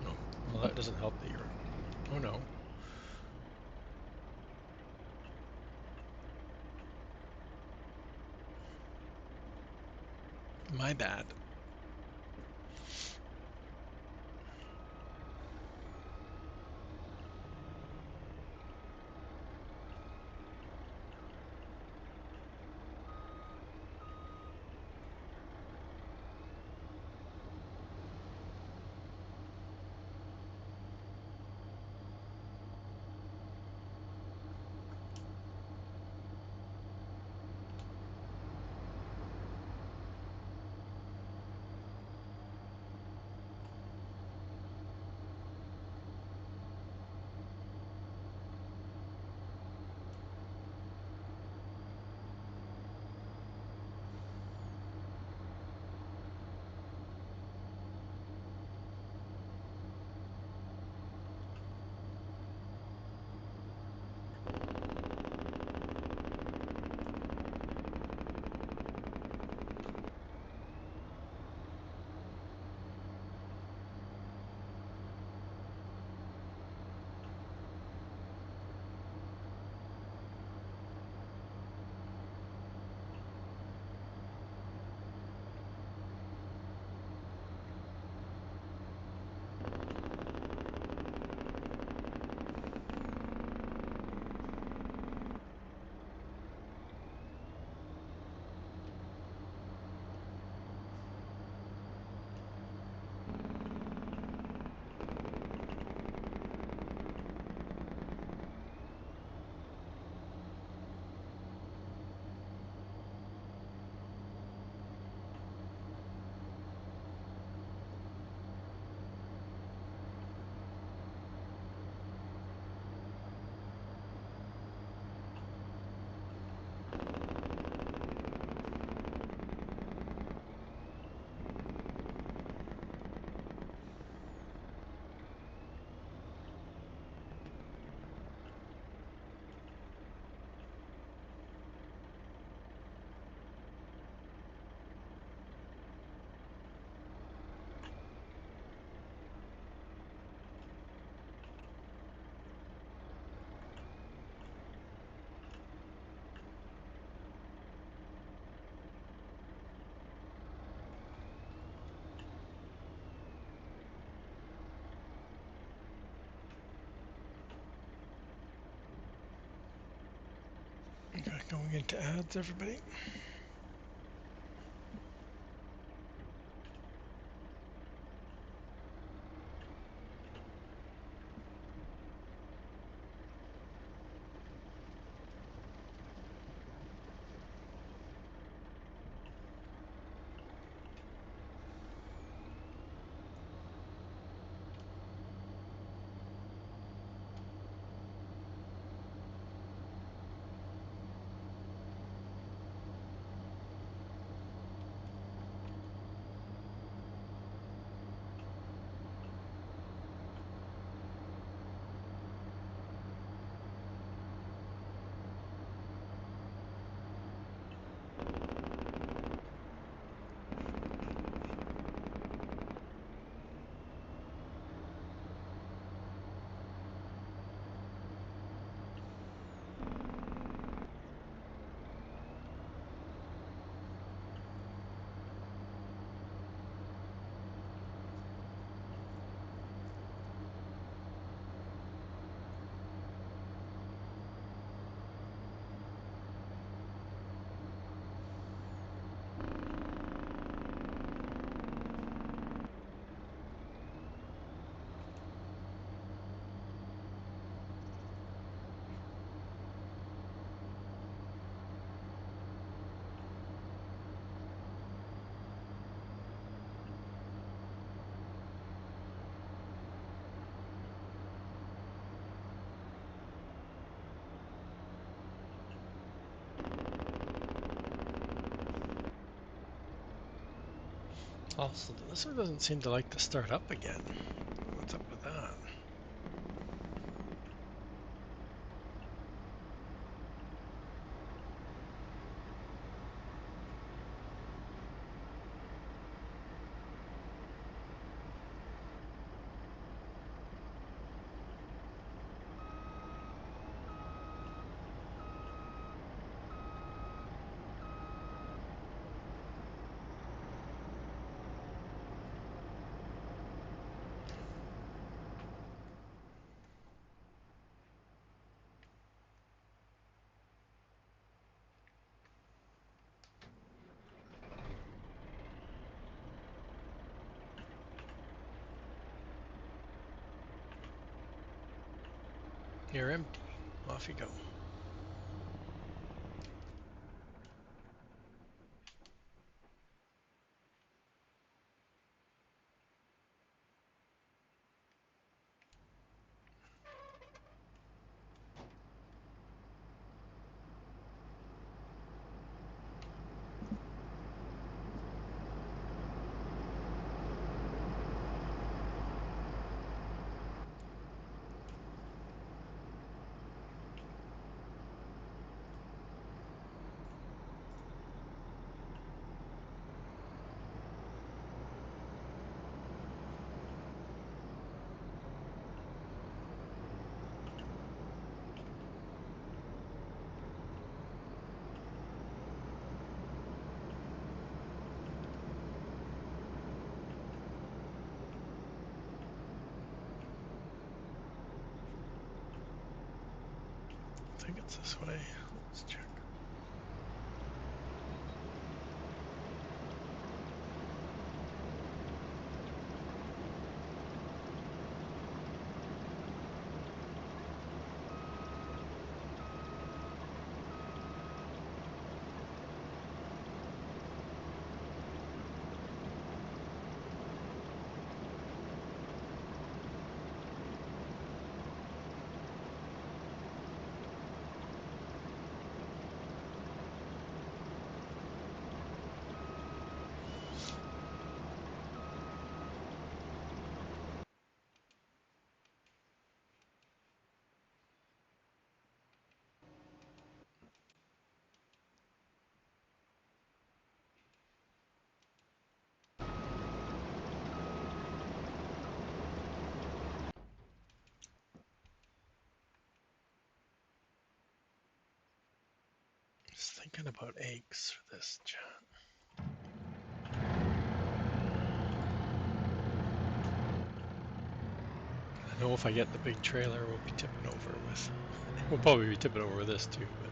No, well that doesn't help that you're. Oh no, my bad. Going into ads, everybody. Also, this one doesn't seem to like to start up again. What's up with that? You're empty. Off you go. I think it's this way. Let's check. Just thinking about eggs for this chat. I know if I get the big trailer, we'll be tipping over with. We'll probably be tipping over with this too, but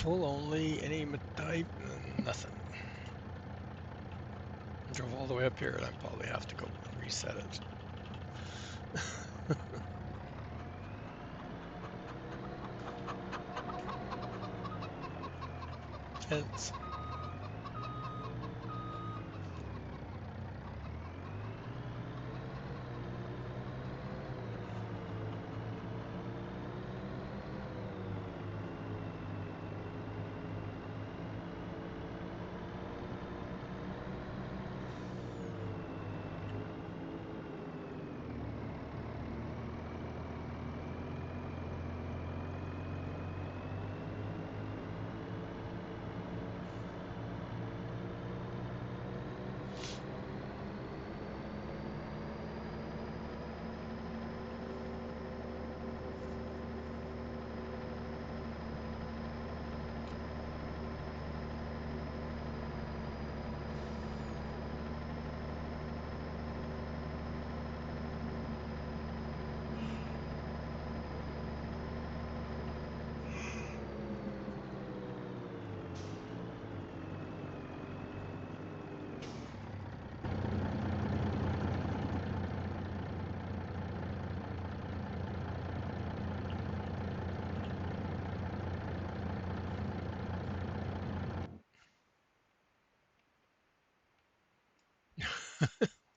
Full only, any type, nothing. Drove all the way up here and I probably have to go reset it. Fence.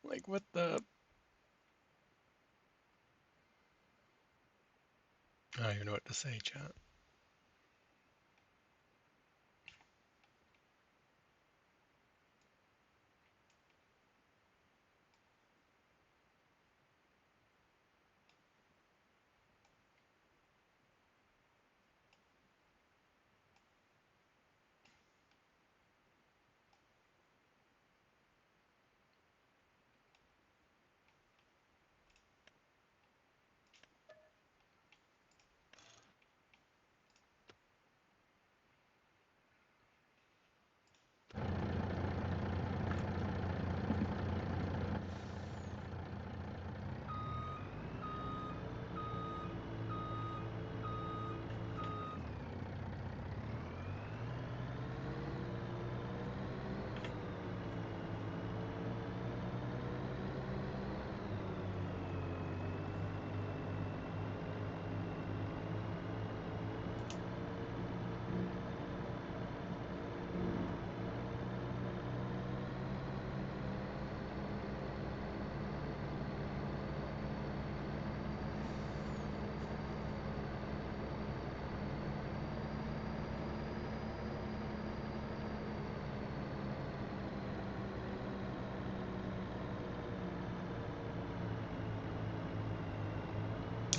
Like what the? I don't even know what to say, chat.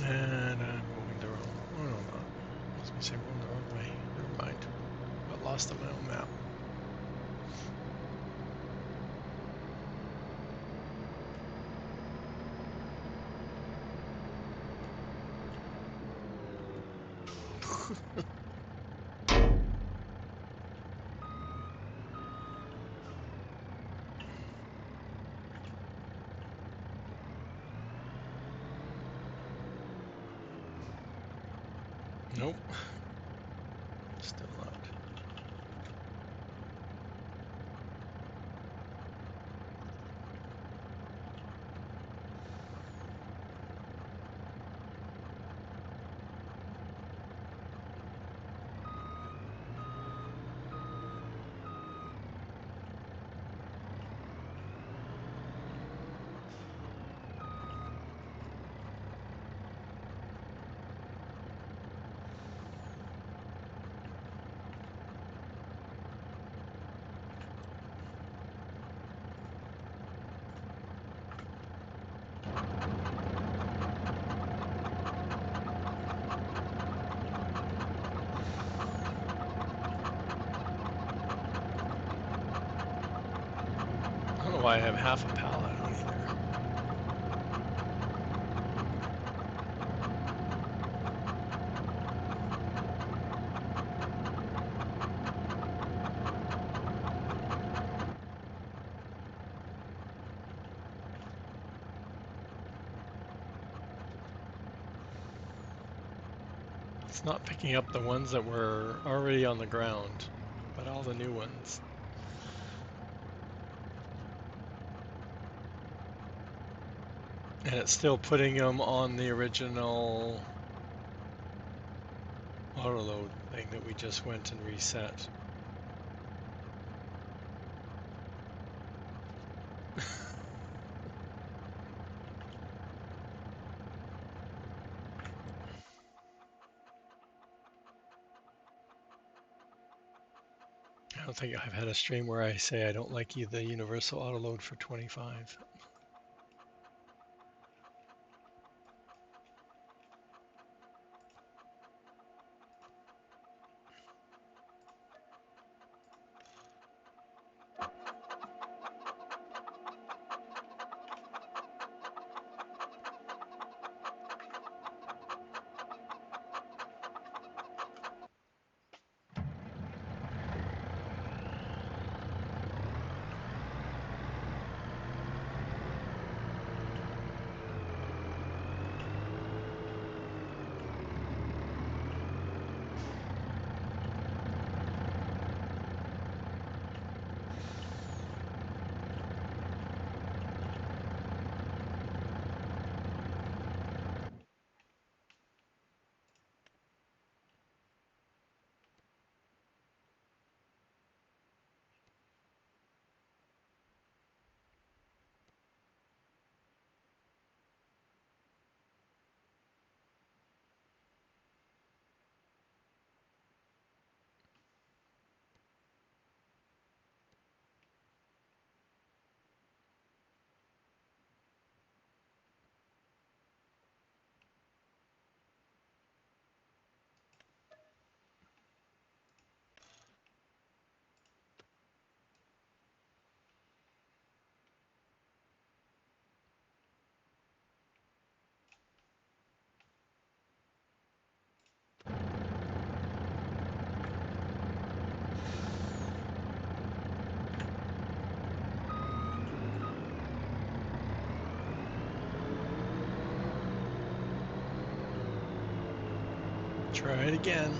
And I'm going the wrong. Oh no, I'm not. I was gonna say I'm going the wrong way. Never mind. Got lost on my own map. Nope. Still not. I don't know why I have half a pallet on either. It's not picking up the ones that were already on the ground, but all the new ones. And it's still putting them on the original autoload thing that we just went and reset. I don't think I've had a stream where I say I don't like the universal autoload for 25. Try it again.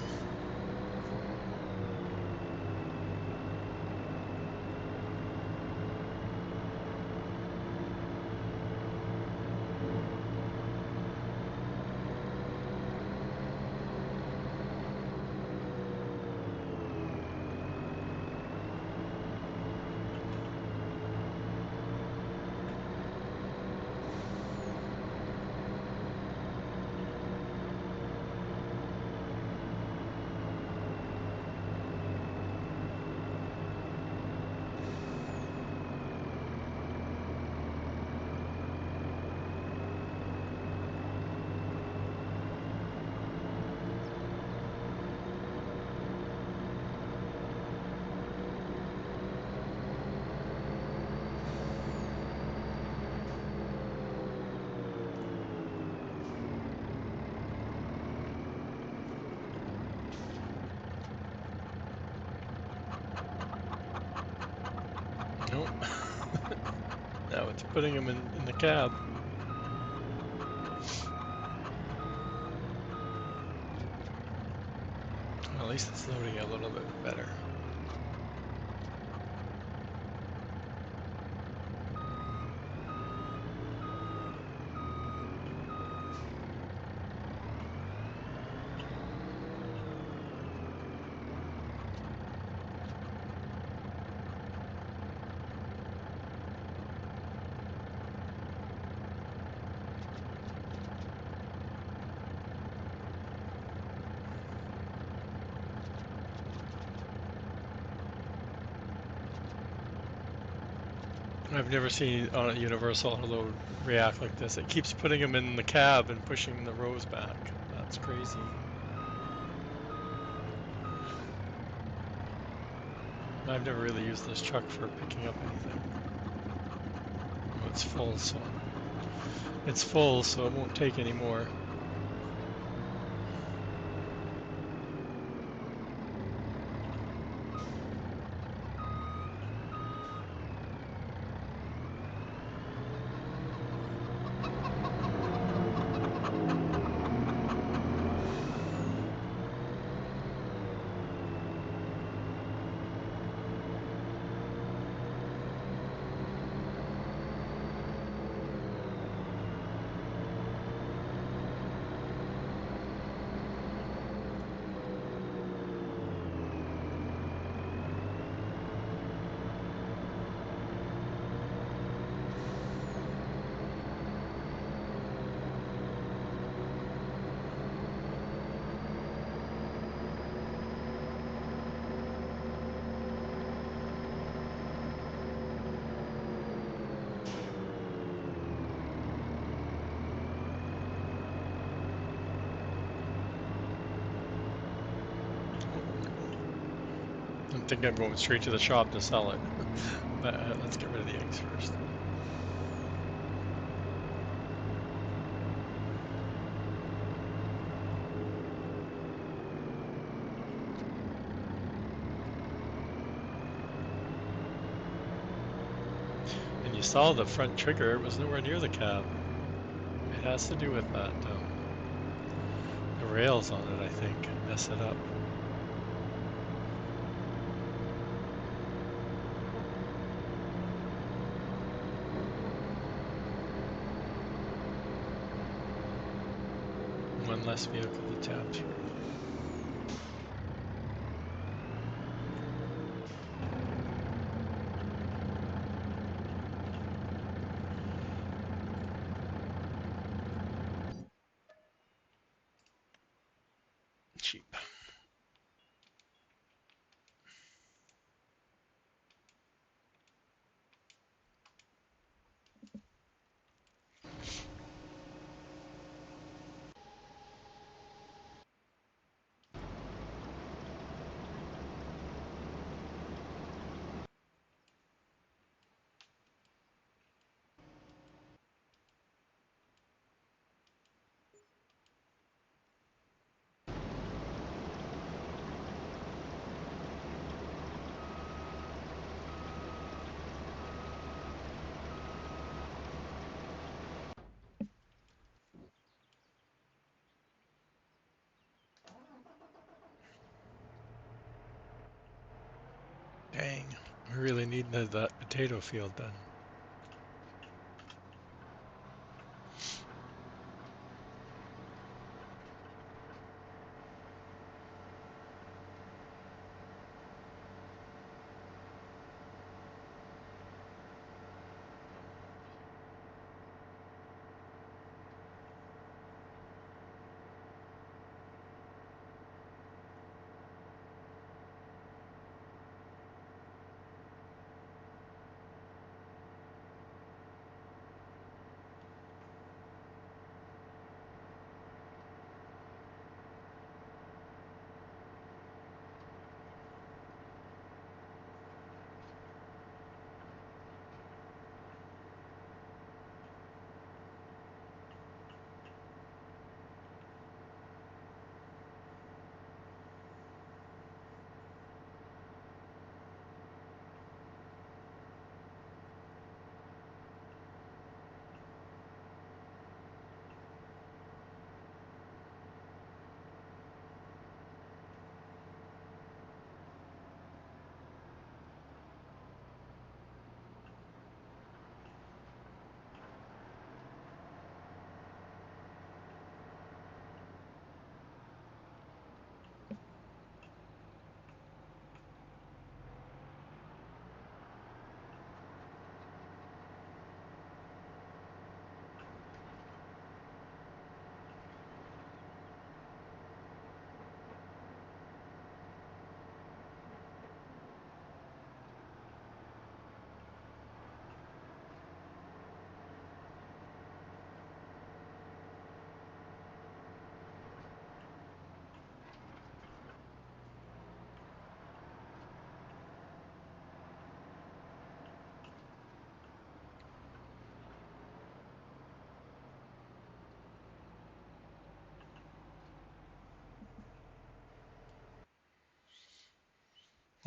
Nope. Now it's putting them in the cab. Well, at least it's loading a little bit better. I've never seen a universal autoload react like this. It keeps putting them in the cab and pushing the rows back. That's crazy. I've never really used this truck for picking up anything. Oh, it's full, so it won't take any more. think I'm going straight to the shop to sell it. But let's get rid of the eggs first. And you saw the front trigger, it was nowhere near the cab. It has to do with that, the rails on it, I think, mess it up. One less vehicle to tab through. Cheap. Dang, we really need that potato field then.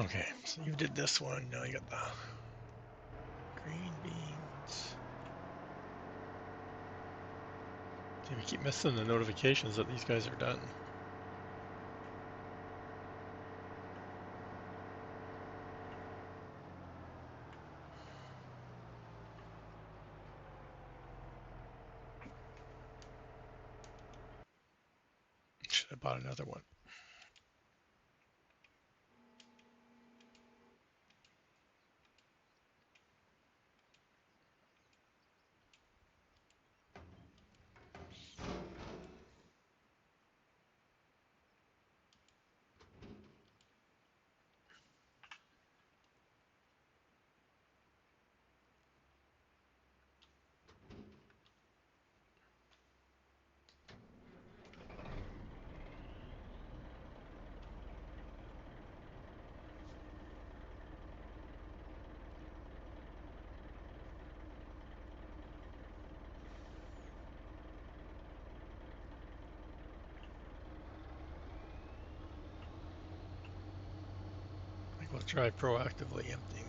Okay, so you did this one, now you got the green beans. See, we keep missing the notifications that these guys are done. Should have bought another one. try proactively emptying.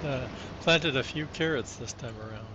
Man, planted a few carrots this time around.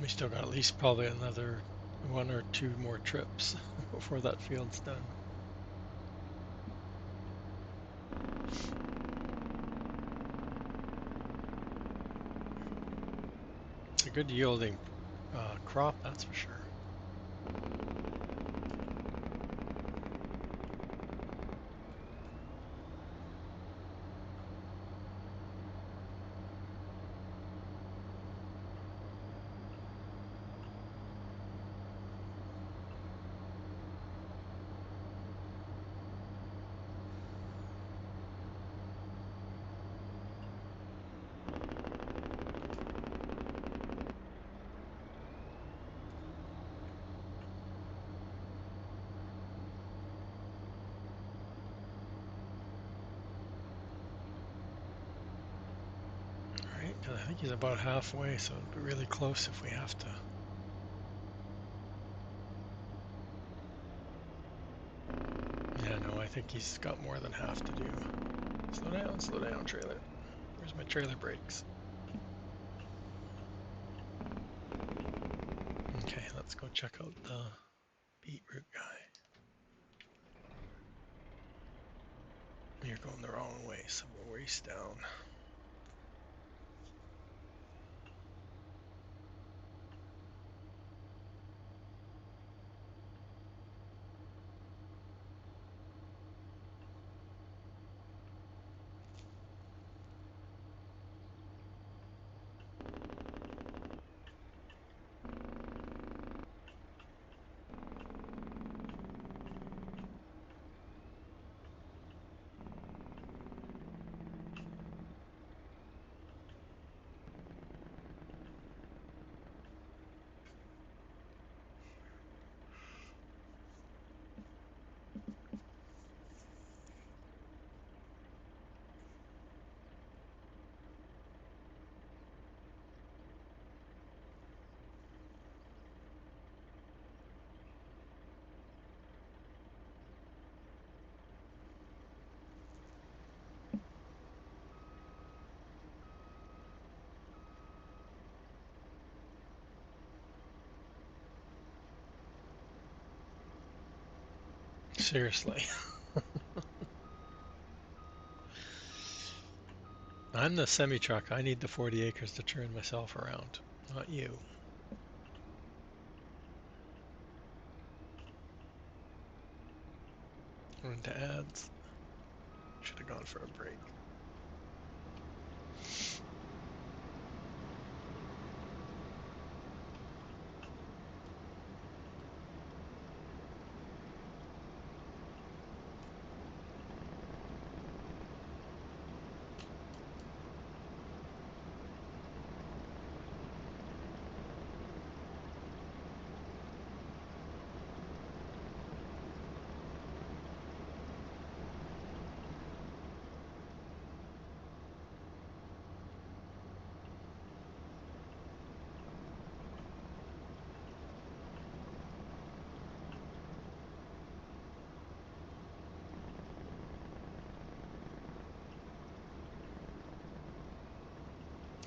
We still got at least probably another one or two more trips before that field's done. It's a good yielding crop, that's for sure. Right, because I think he's about halfway, so it'll be really close if we have to. Yeah, no, I think he's got more than half to do. Slow down, trailer. Where's my trailer brakes? Okay, let's go check out the beetroot guy. You're going the wrong way, so we're waist down. Seriously. I'm the semi-truck. I need the 40 acres to turn myself around, not you. We're into ads. Should have gone for a break.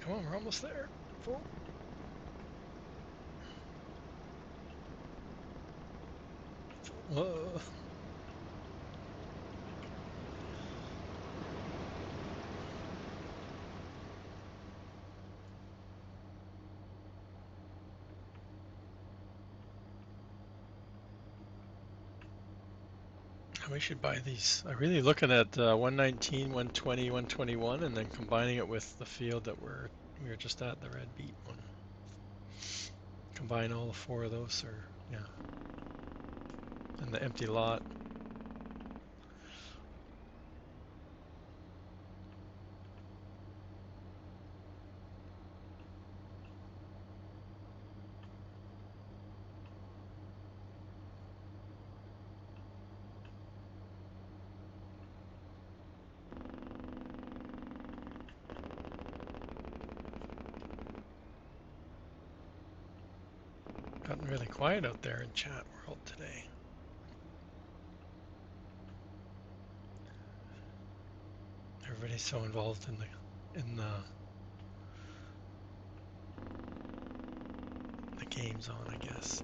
Come on, we're almost there. Full. Whoa. We should buy these. I'm really looking at 119, 120, 121, and then combining it with the field that we were just at, the red beet one. Combine all the four of those, or yeah, and the empty lot. Gotten really quiet out there in chat world today. Everybody's so involved in the game's on, I guess.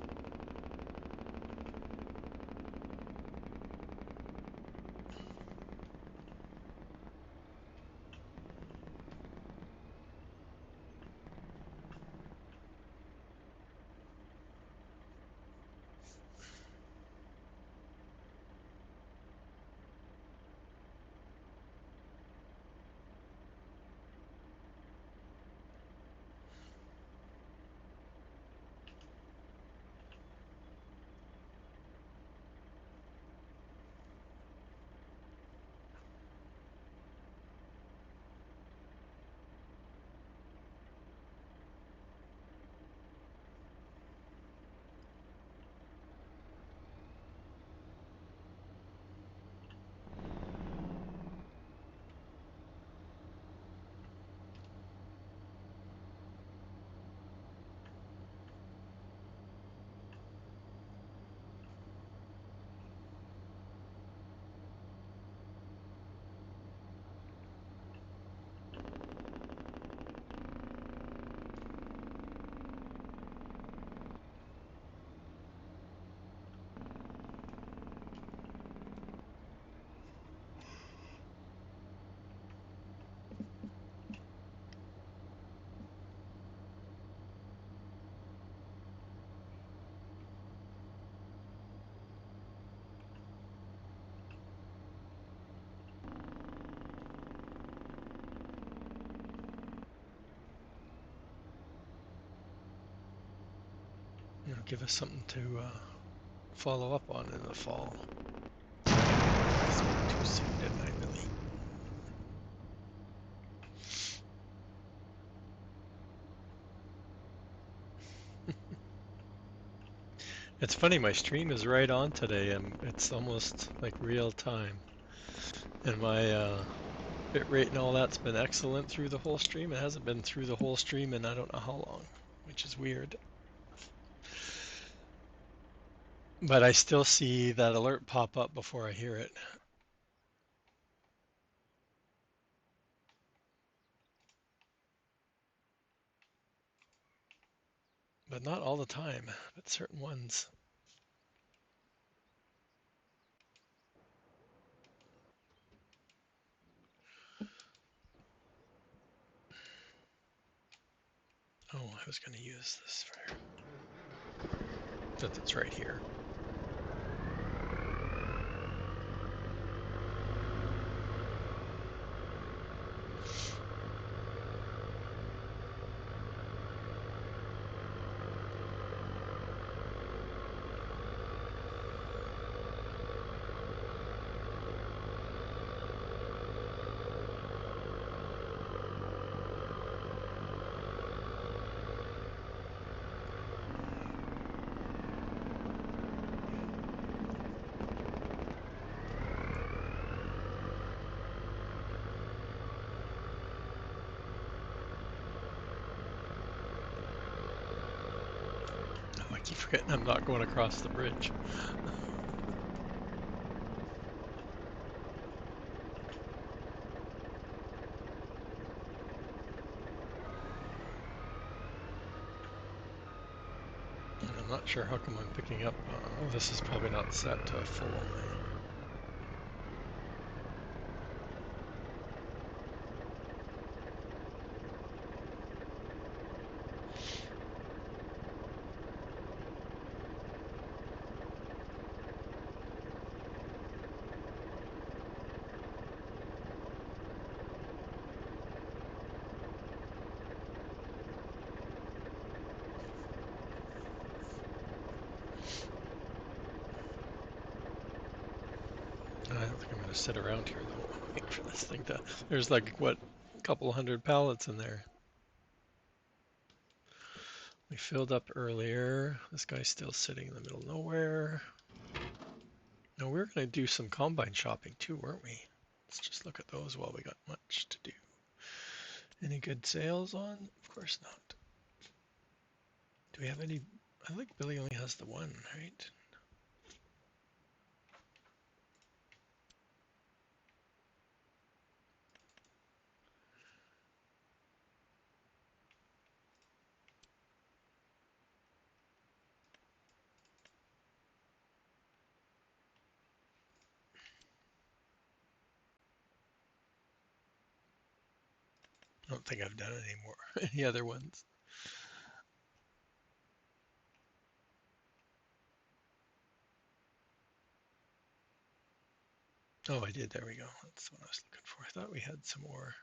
Give us something to follow up on in the fall. I spoke too soon, didn't I, Billy? It's funny, my stream is right on today, and it's almost like real time. And my bit rate and all that's been excellent through the whole stream. It hasn't been through the whole stream in I don't know how long, which is weird. But I still see that alert pop up before I hear it. But not all the time, but certain ones. Oh, I was going to use this for since it's right here. Oh, I keep forgetting I'm not going across the bridge. And I'm not sure how come I'm picking up. Oh, this is probably not set to full only. I don't think I'm going to sit around here though. Wait for this thing to. There's like what, a couple hundred pallets in there. We filled up earlier. This guy's still sitting in the middle of nowhere. No, we were going to do some combine shopping too, weren't we? Let's just look at those while we got much to do. Any good sales on? Of course not. Do we have any? I think Billy only has the one, right? don't think I've done any more any other ones. Oh, I did. There we go. That's what I was looking for. I thought we had some more.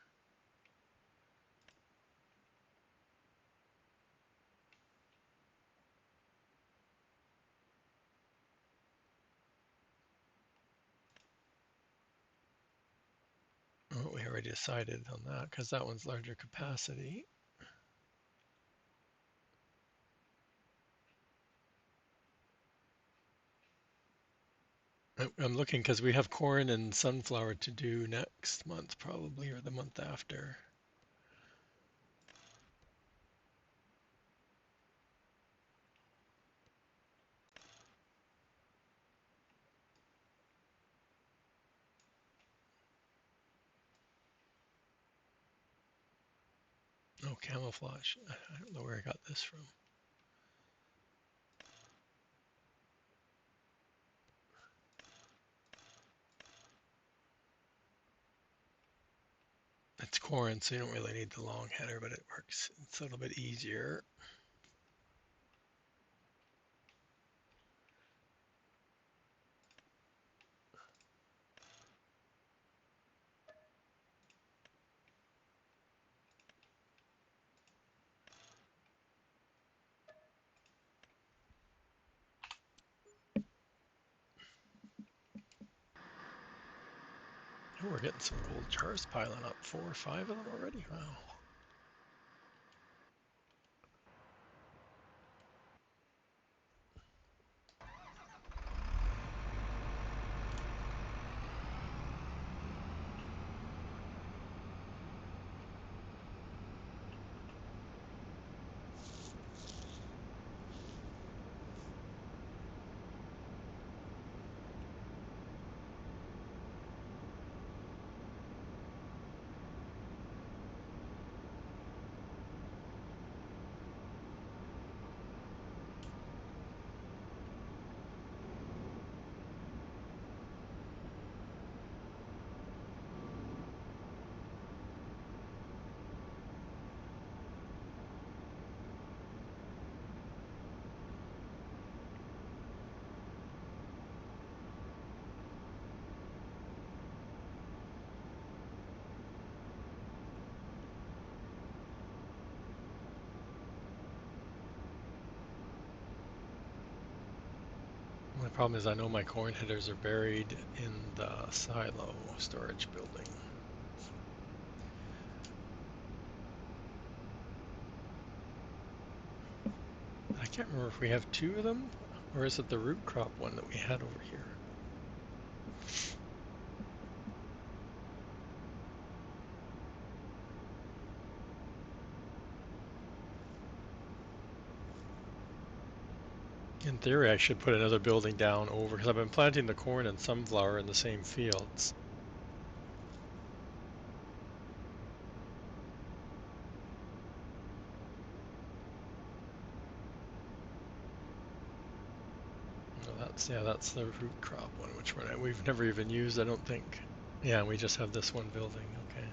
Oh, we already decided on that because that one's larger capacity. I'm looking because we have corn and sunflower to do next month, probably, or the month after. Oh, camouflage. I don't know where I got this from. It's corn, so you don't really need the long header, but it works. It's a little bit easier. Oh, we're getting some gold jars piling up. 4 or 5 of them already? Wow. The problem is I know my corn headers are buried in the silo storage building. I can't remember if we have 2 of them, or is it the root crop one that we had over here? In theory, I should put another building down over, because I've been planting the corn and sunflower in the same fields. No, that's the root crop one, which we've never even used, I don't think. Yeah, we just have this one building. Okay.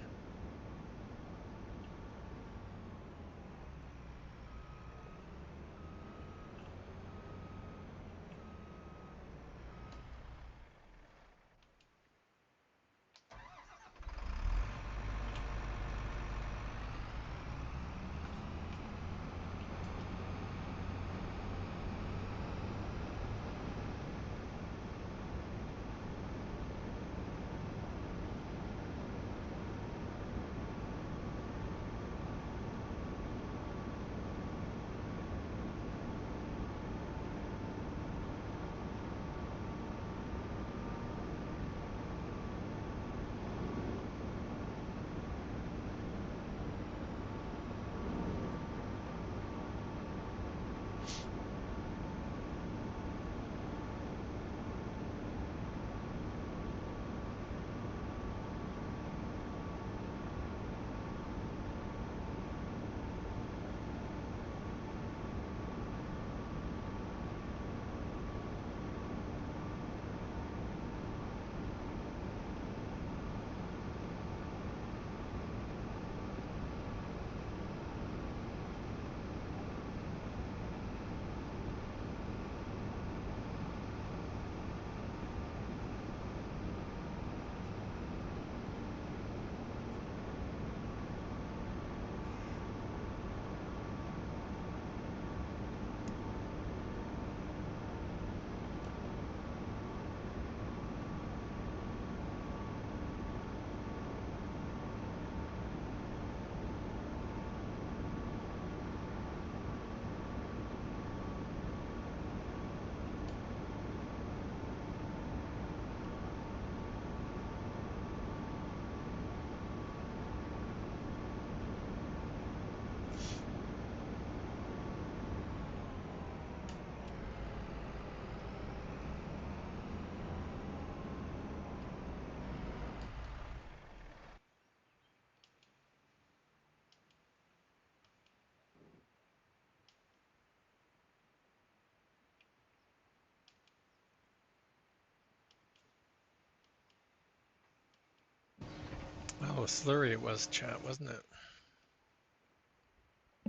Oh, Slurry it was, chat, wasn't it?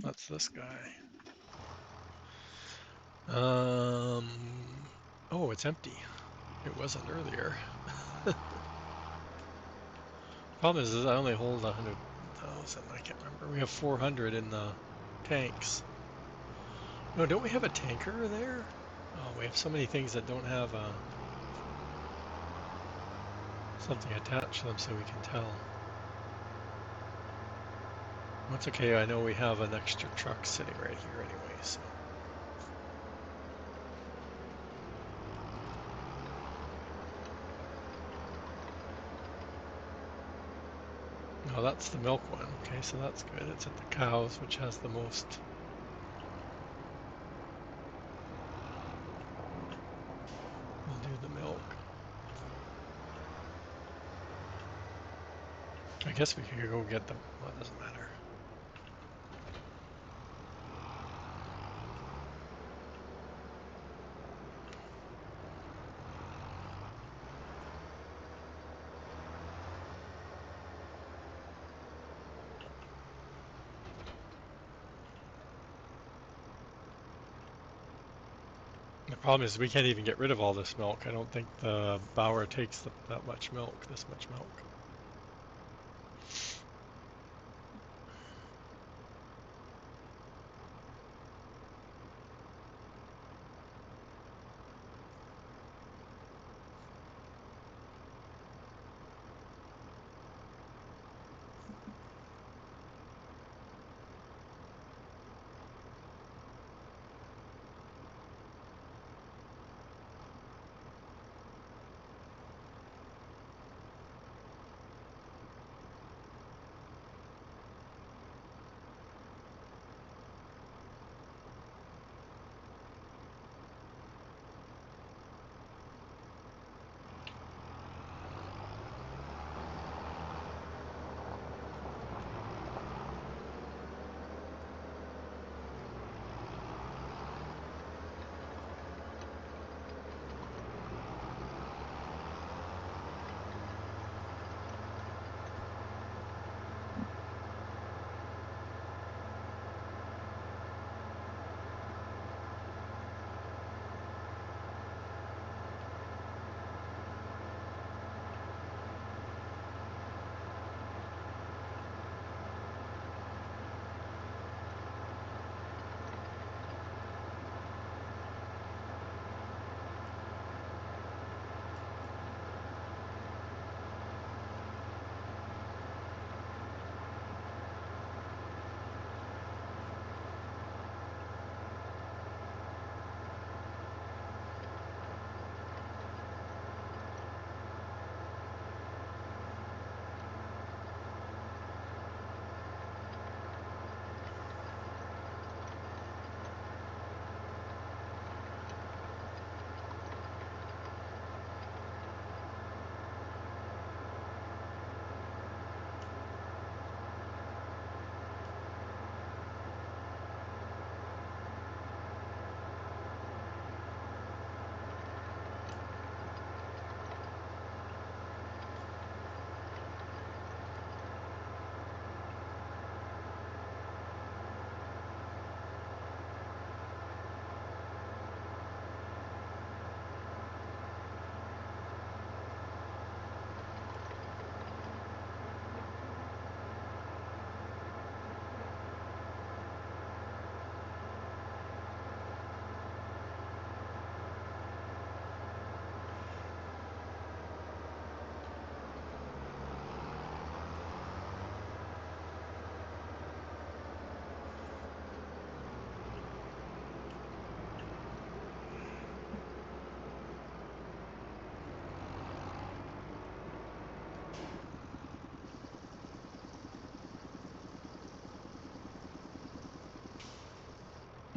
That's this guy. Um, oh, it's empty. It wasn't earlier. Problem is I only hold 100,000. I can't remember. We have 400 in the tanks. No, don't we have a tanker there? Oh, we have so many things that don't have something attached to them so we can tell. That's okay. I know we have an extra truck sitting right here anyway, so. Oh, that's the milk one. Okay, so that's good. It's at the cows, which has the most. We'll do the milk. I guess we could go get them. Well, it doesn't matter. The problem is we can't even get rid of all this milk. I don't think the Bower takes that much milk, this much milk.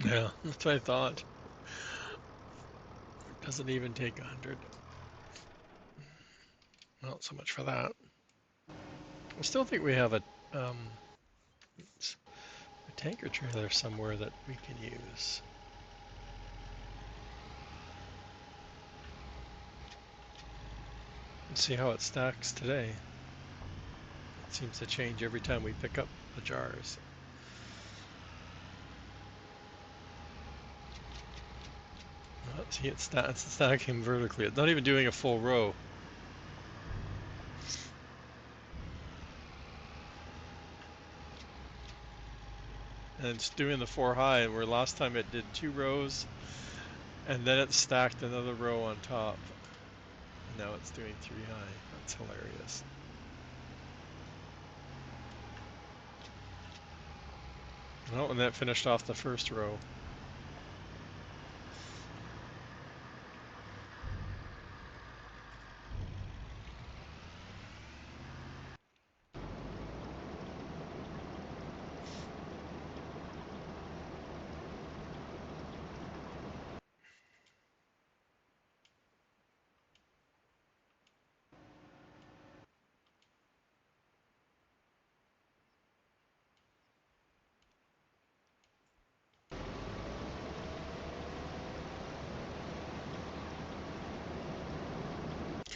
Yeah, that's what I thought. It doesn't even take 100. Well, so much for that. I still think we have um, a tanker trailer somewhere that we can use. Let's see how it stacks today. seems to change every time we pick up the jars. Oh, see, it's stacking vertically. It's not even doing a full row. And it's doing the 4 high, where last time it did 2 rows, and then it stacked another row on top. And now it's doing 3 high. That's hilarious. Oh, and that finished off the first row.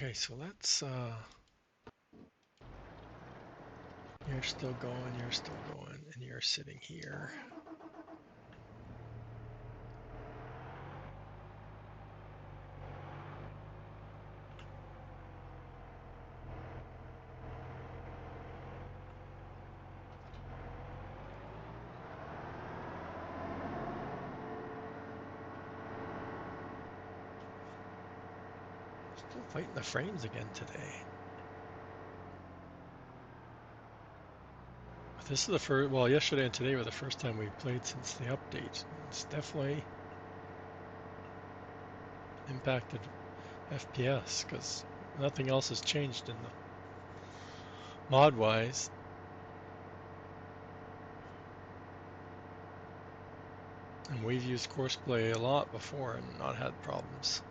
Okay, so let's, you're still going, and you're sitting here. Still fighting the frames again today. This is the first, well, yesterday and today were the first time we played since the update. It's definitely impacted FPS because nothing else has changed in the mod wise. And we've used Courseplay a lot before and not had problems.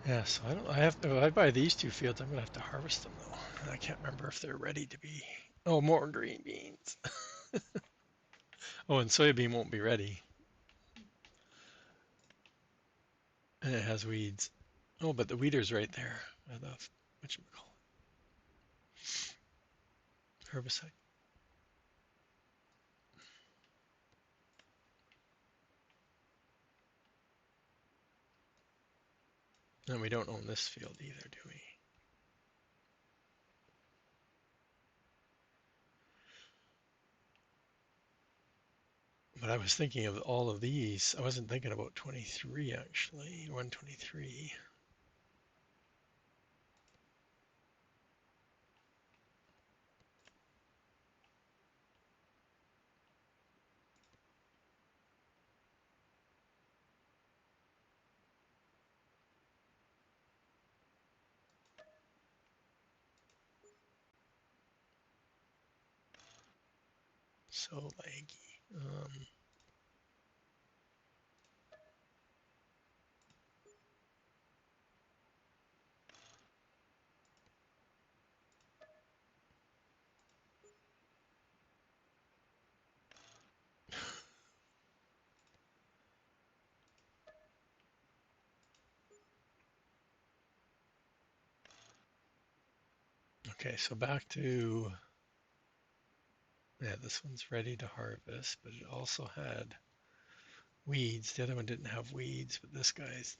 Yeah, so if I buy these 2 fields, I'm gonna have to harvest them though. And I can't remember if they're ready to be. Oh, more green beans. Oh, and soybean won't be ready. And it has weeds. Oh, but the weeder's right there. The whatchamacallit, herbicide. And we don't own this field either, do we? But I was thinking of all of these. I wasn't thinking about 23 actually. 123. So laggy. Okay, so back to, yeah, this one's ready to harvest, but it also had weeds. The other one didn't have weeds, but this guy's,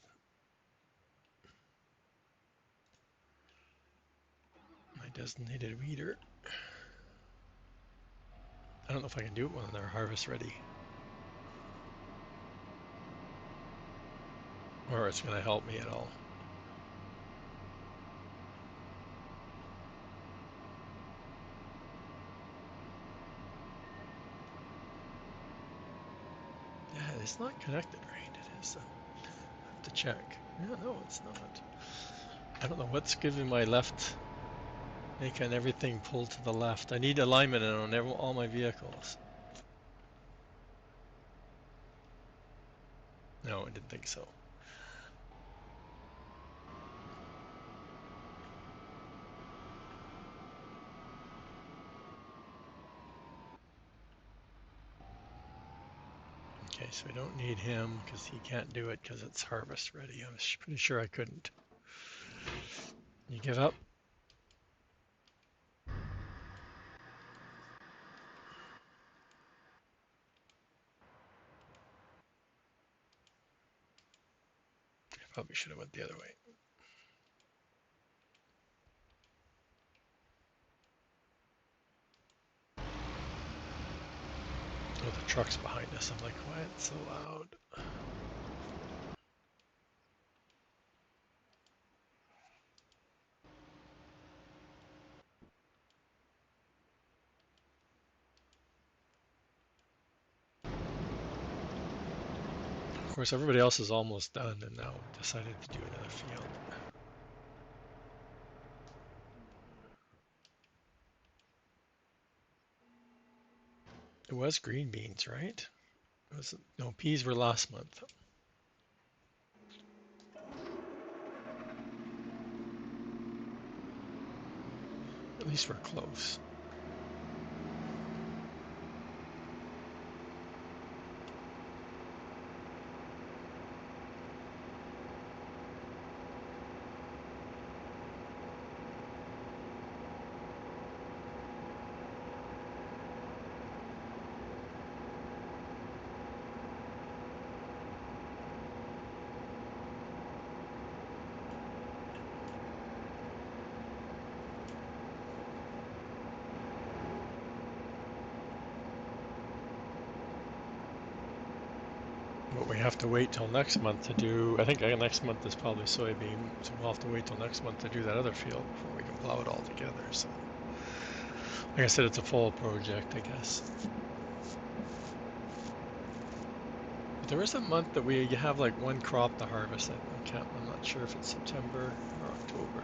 my designated weeder. I don't know if I can do it when they're harvest ready, or it's going to help me at all. it's not connected right. It is. I have to check. Yeah, no, it's not. I don't know what's giving my left, making everything pull to the left. I need alignment on all my vehicles. No, I didn't think so. Okay, so we don't need him because he can't do it because it's harvest ready. I was pretty sure I couldn't. You give up? Probably should have went the other way. Oh, the truck's behind us. I'm like, why it's so loud? Of course, everybody else is almost done and now decided to do another field. It was green beans, right? It was, no, peas were last month. At least we're close. But we have to wait till next month to do, I think next month is probably soybean, so we'll have to wait till next month to do that other field before we can plow it all together. So, like I said, it's a fall project, I guess. But there is a month that we have like one crop to harvest. I'm not sure if it's September or October.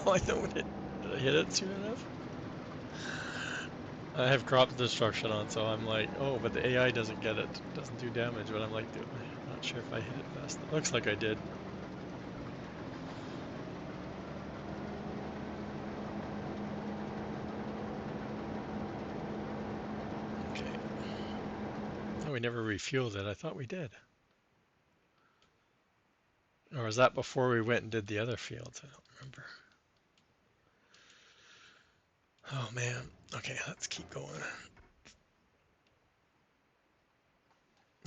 Oh, I know it. Did I hit it soon enough? I have crop destruction on, so I'm like, oh, but the AI doesn't get it. Doesn't do damage, but I'm like, I'm not sure if I hit it fast. It looks like I did. Okay. Oh, we never refueled it. I thought we did. Or was that before we went and did the other fields? I don't remember. Oh man. Okay, let's keep going.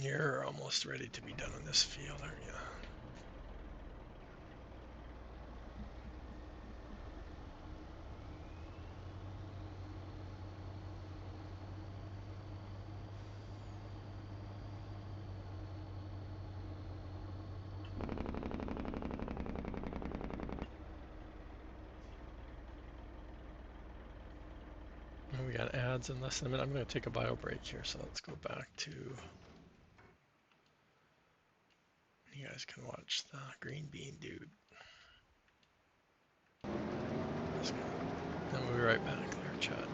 You're almost ready to be done on this field, aren't you? Oh, we got ads in less than a minute. I'm going to take a bio break here, so let's go back to. You guys can watch the green bean dude. Then we'll be right back there, chat.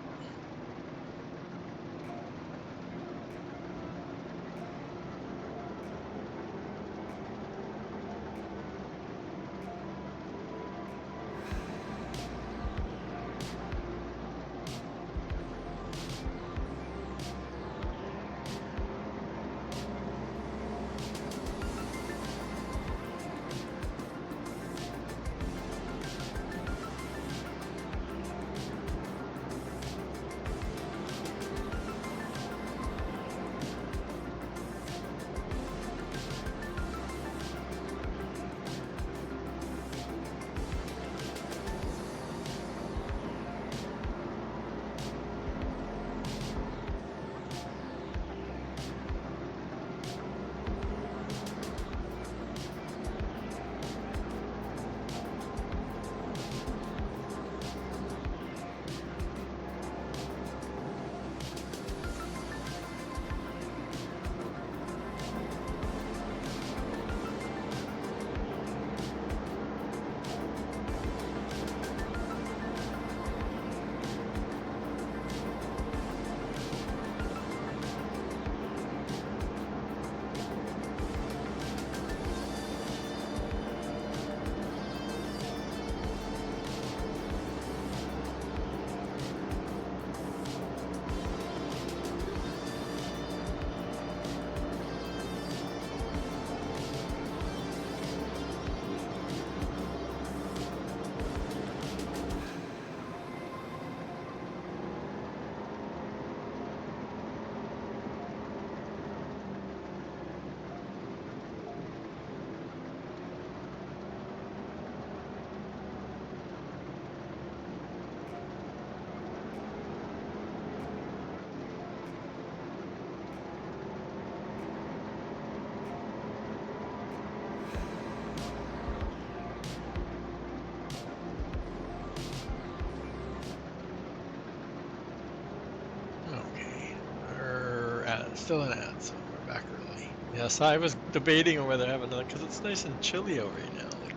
still an ad, so we're back early. Yes, I was debating on whether I have another because it's nice and chilly out right now. Like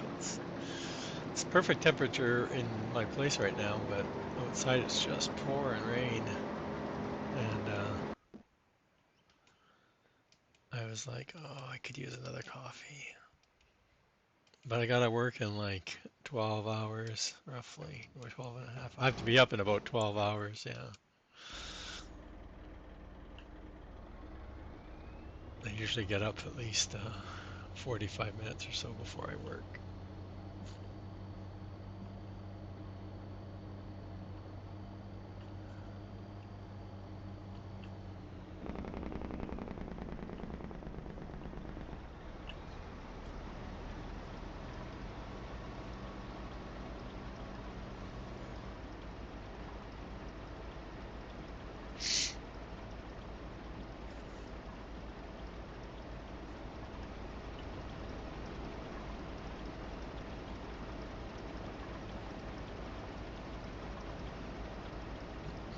it's perfect temperature in my place right now, but outside it's just pouring rain. And I was like, oh, I could use another coffee. But I gotta work in like 12 hours, roughly, or 12 and a half. I have to be up in about 12 hours, yeah. I usually get up at least 45 minutes or so before I work.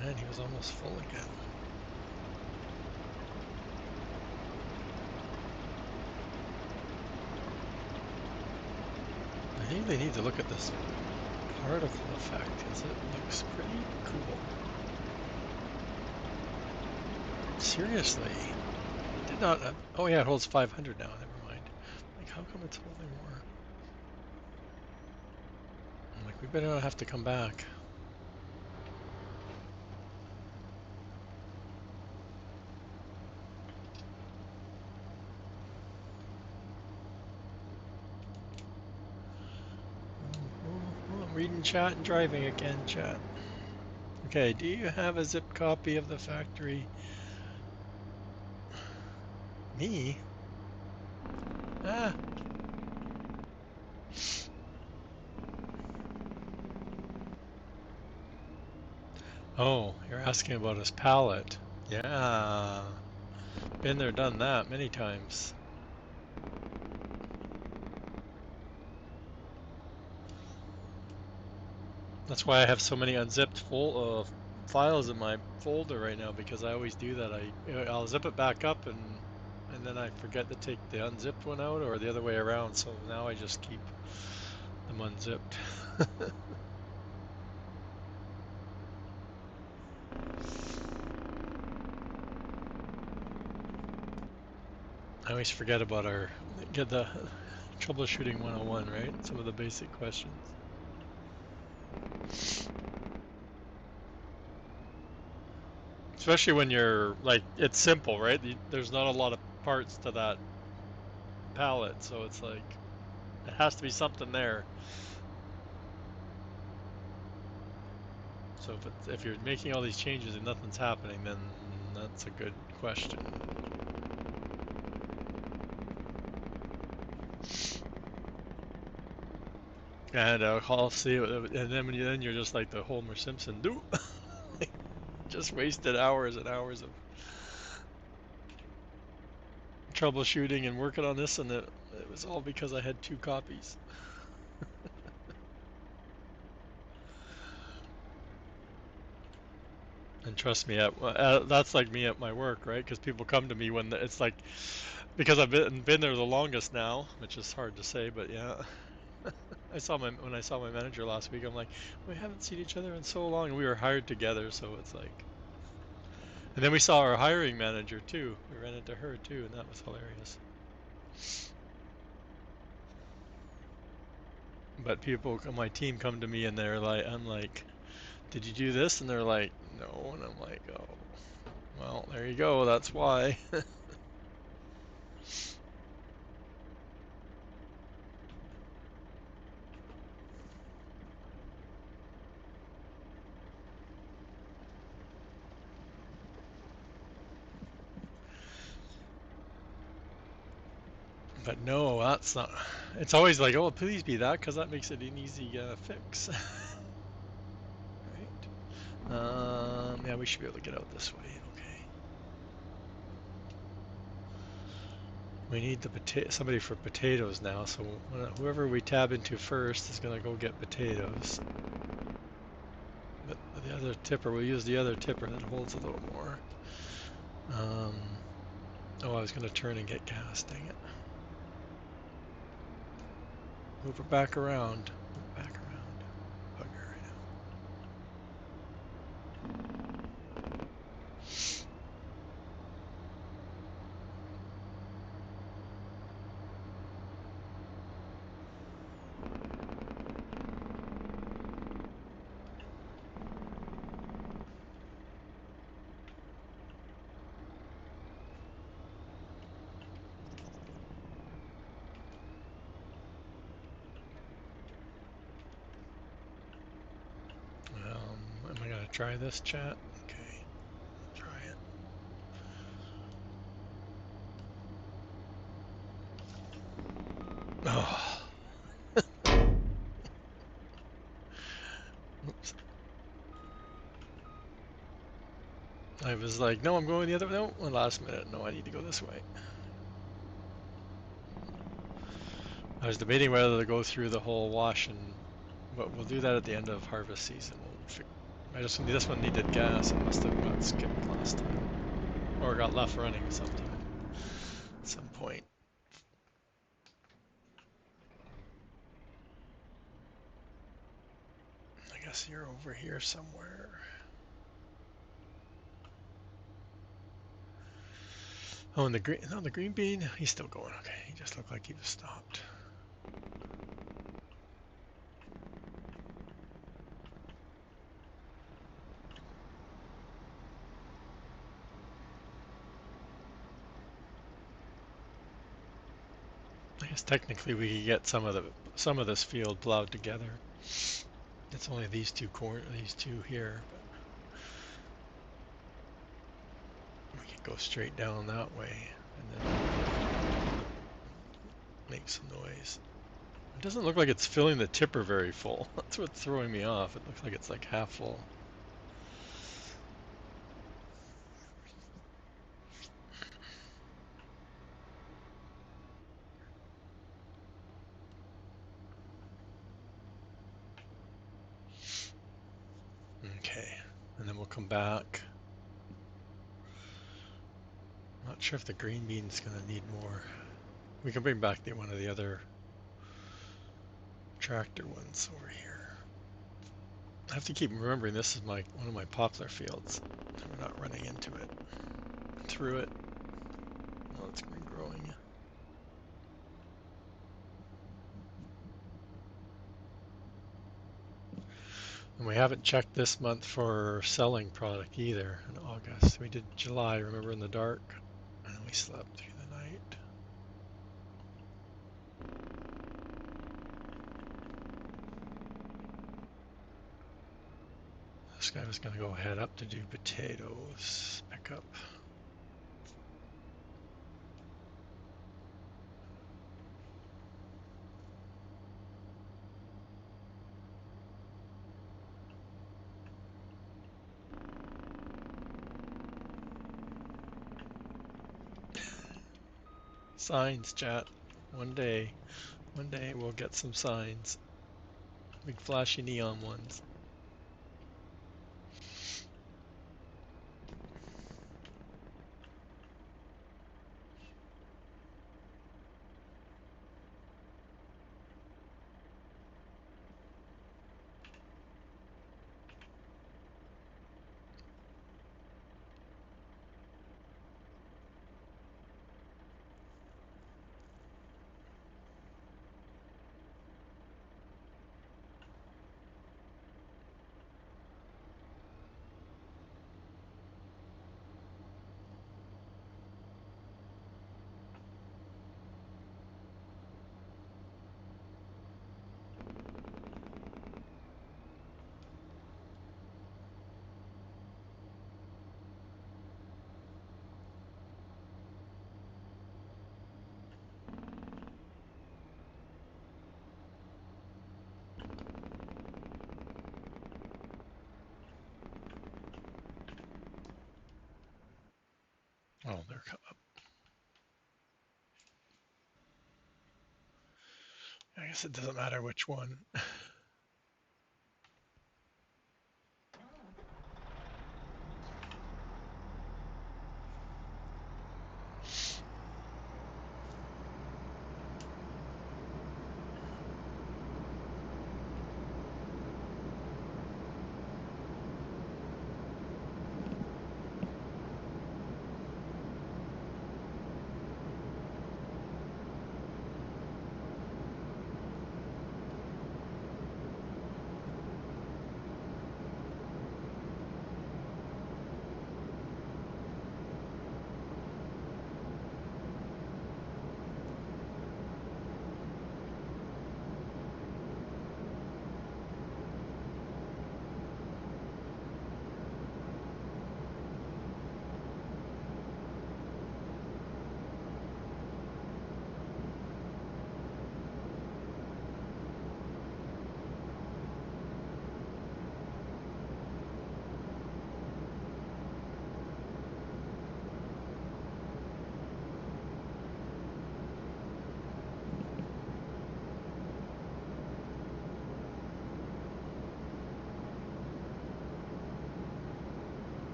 Man, he was almost full again. I think they need to look at this particle effect because it looks pretty cool. Seriously, it did not. Oh yeah, it holds 500 now. Never mind. Like, how come it's holding more? I'm like, we better not have to come back. I'm reading chat and driving again, chat. Okay, do you have a zip copy of the factory? Me? Ah. Oh, you're asking about his palette. Yeah. Been there, done that many times. That's why I have so many unzipped files in my folder right now because I always do that. I'll zip it back up and then I forget to take the unzipped one out or the other way around. So now I just keep them unzipped. I always forget about get the troubleshooting 101, right? Some of the basic questions. Especially when you're like, it's simple, right? There's not a lot of parts to that palette, so it's like, it has to be something there. So if you're making all these changes and nothing's happening, then that's a good question. And I'll see, and then then you're just like the Homer Simpson, do just wasted hours and hours of troubleshooting and working on this, and it was all because I had two copies. And trust me, that's like me at my work, right? Because people come to me when it's like, because I've been there the longest now, which is hard to say, but yeah. When I saw my manager last week, I'm like, we haven't seen each other in so long, and we were hired together, so it's like. And then we saw our hiring manager too. We ran into her too, and that was hilarious. But people on my team come to me and they're like, I'm like, did you do this? And they're like, no, and I'm like, oh, well, there you go. That's why. But no, that's not. It's always like, oh, please be that, because that makes it an easy fix, right? Yeah, we should be able to get out this way. Okay. We need somebody for potatoes now, so whoever we tab into first is gonna go get potatoes. But the other tipper, we'll use the other tipper that holds a little more. Um, Oh, I was going to turn and get gas. Dang it. Move it back around. Move it back around. Bugger. Am I going to try this, chat? Okay, try it. Oh, oops. I was like, no, I'm going the other way. No, last minute. No, I need to go this way. I was debating whether to go through the whole wash but we'll do that at the end of harvest season. This one needed gas. It must have got skipped last time. Or got left running sometime at some point. I guess you're over here somewhere. Oh, and the green bean, he's still going. Okay, he just looked like he was stopped. I guess technically we could get some of this field plowed together. It's only these two here, but we could go straight down that way and then make some noise. It doesn't look like it's filling the tipper very full. That's what's throwing me off. It looks like it's like half full. Okay, and then we'll come back. Not sure if the green bean's gonna need more. We can bring back one of the other tractor ones over here. I have to keep remembering this is one of my poplar fields. We're not running into it, through it. Oh, it's regrowing. And we haven't checked this month for selling product either in August. We did July, remember, in the dark, and then we slept through the night. This guy was going to go head up to do potatoes pickup. Signs, chat. One day, one day we'll get some signs. Big flashy neon ones. Oh, they're up. I guess it doesn't matter which one.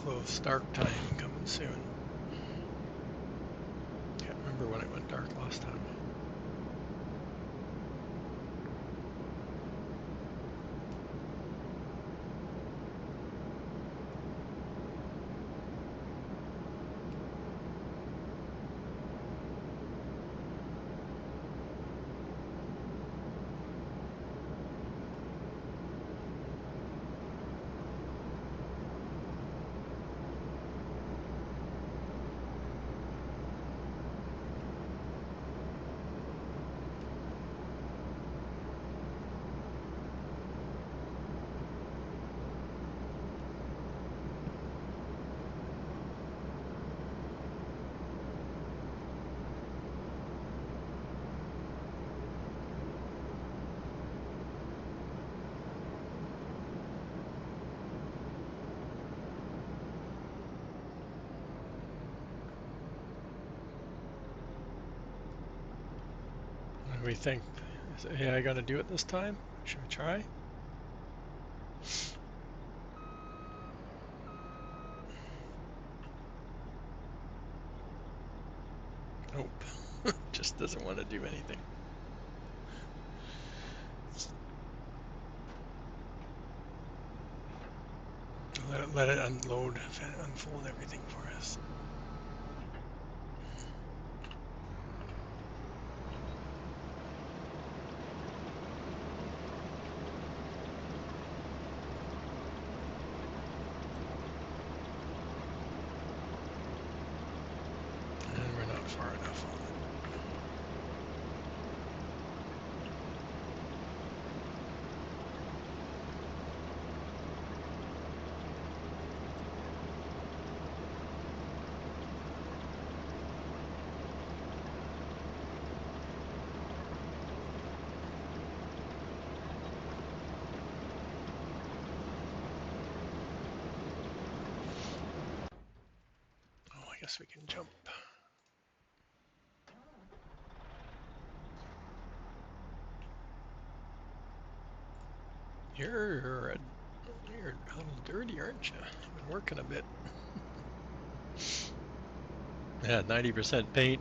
close. Dark time coming soon. Can't remember when it went dark last time. What do we think? Is AI gonna do it this time? Should we try? Nope. Just doesn't want to do anything. Let it unfold everything for us. And we're not far enough on it. Oh, I guess we can jump. You're a little dirty, aren't you? You've been working a bit. Yeah, 90% paint.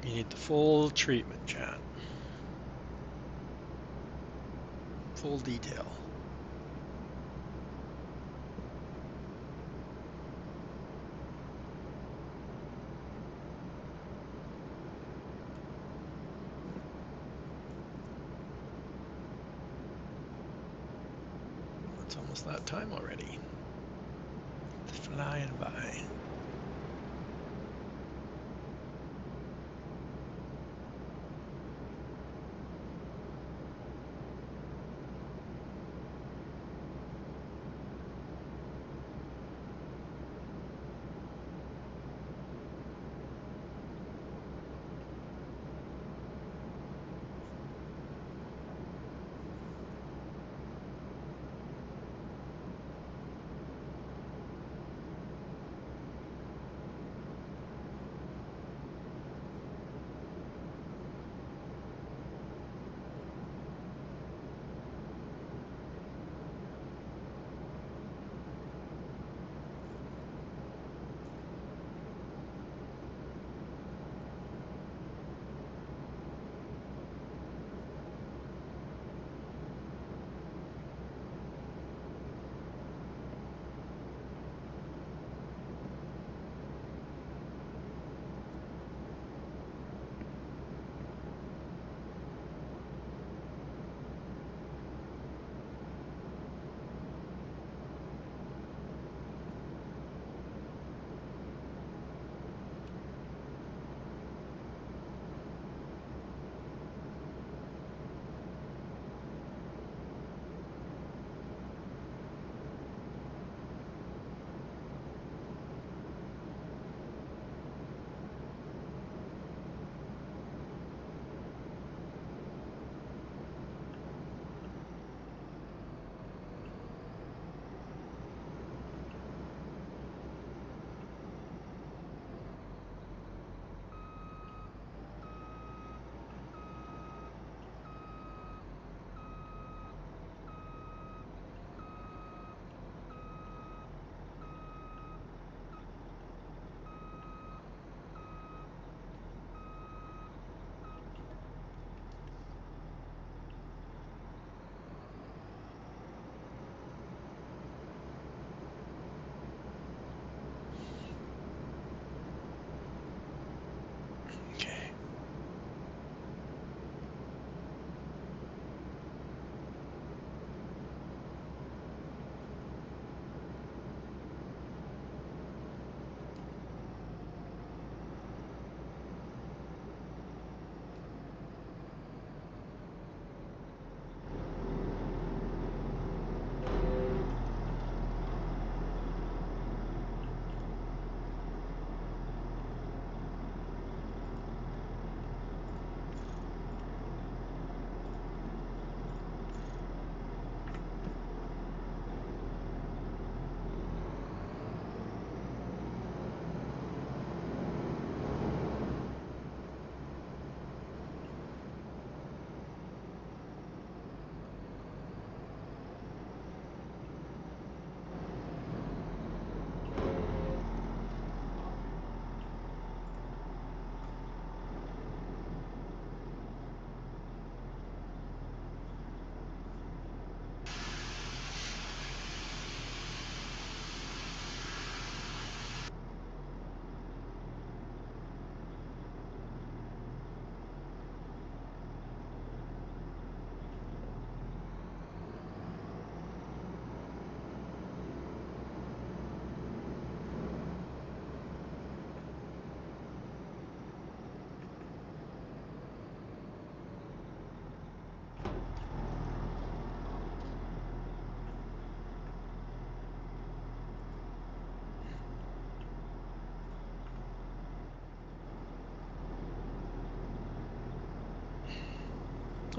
You need the full treatment, chat. Full detail. It's almost that time already. It's flying by.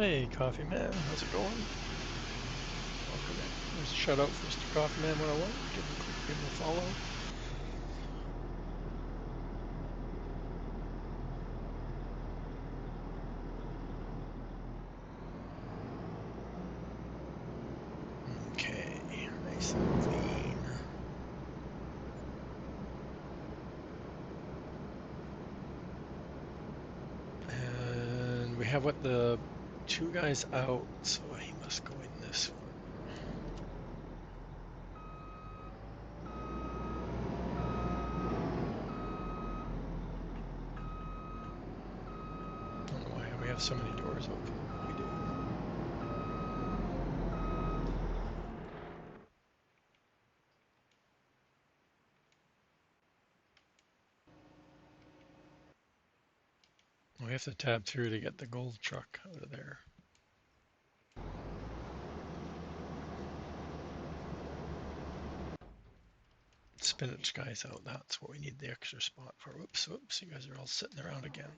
Hey, Coffee Man, how's it going? Welcome in. There's a shout out for Mr. Coffee Man 101. Give him a follow. Okay, nice and clean. And we have what the two guys out, so he must go in this one. I don't know why we have so many doors open. We do. We have to tab through to get the gold truck out of there. Spinach guys out. That's what we need the extra spot for. Whoops, whoops. You guys are all sitting around again.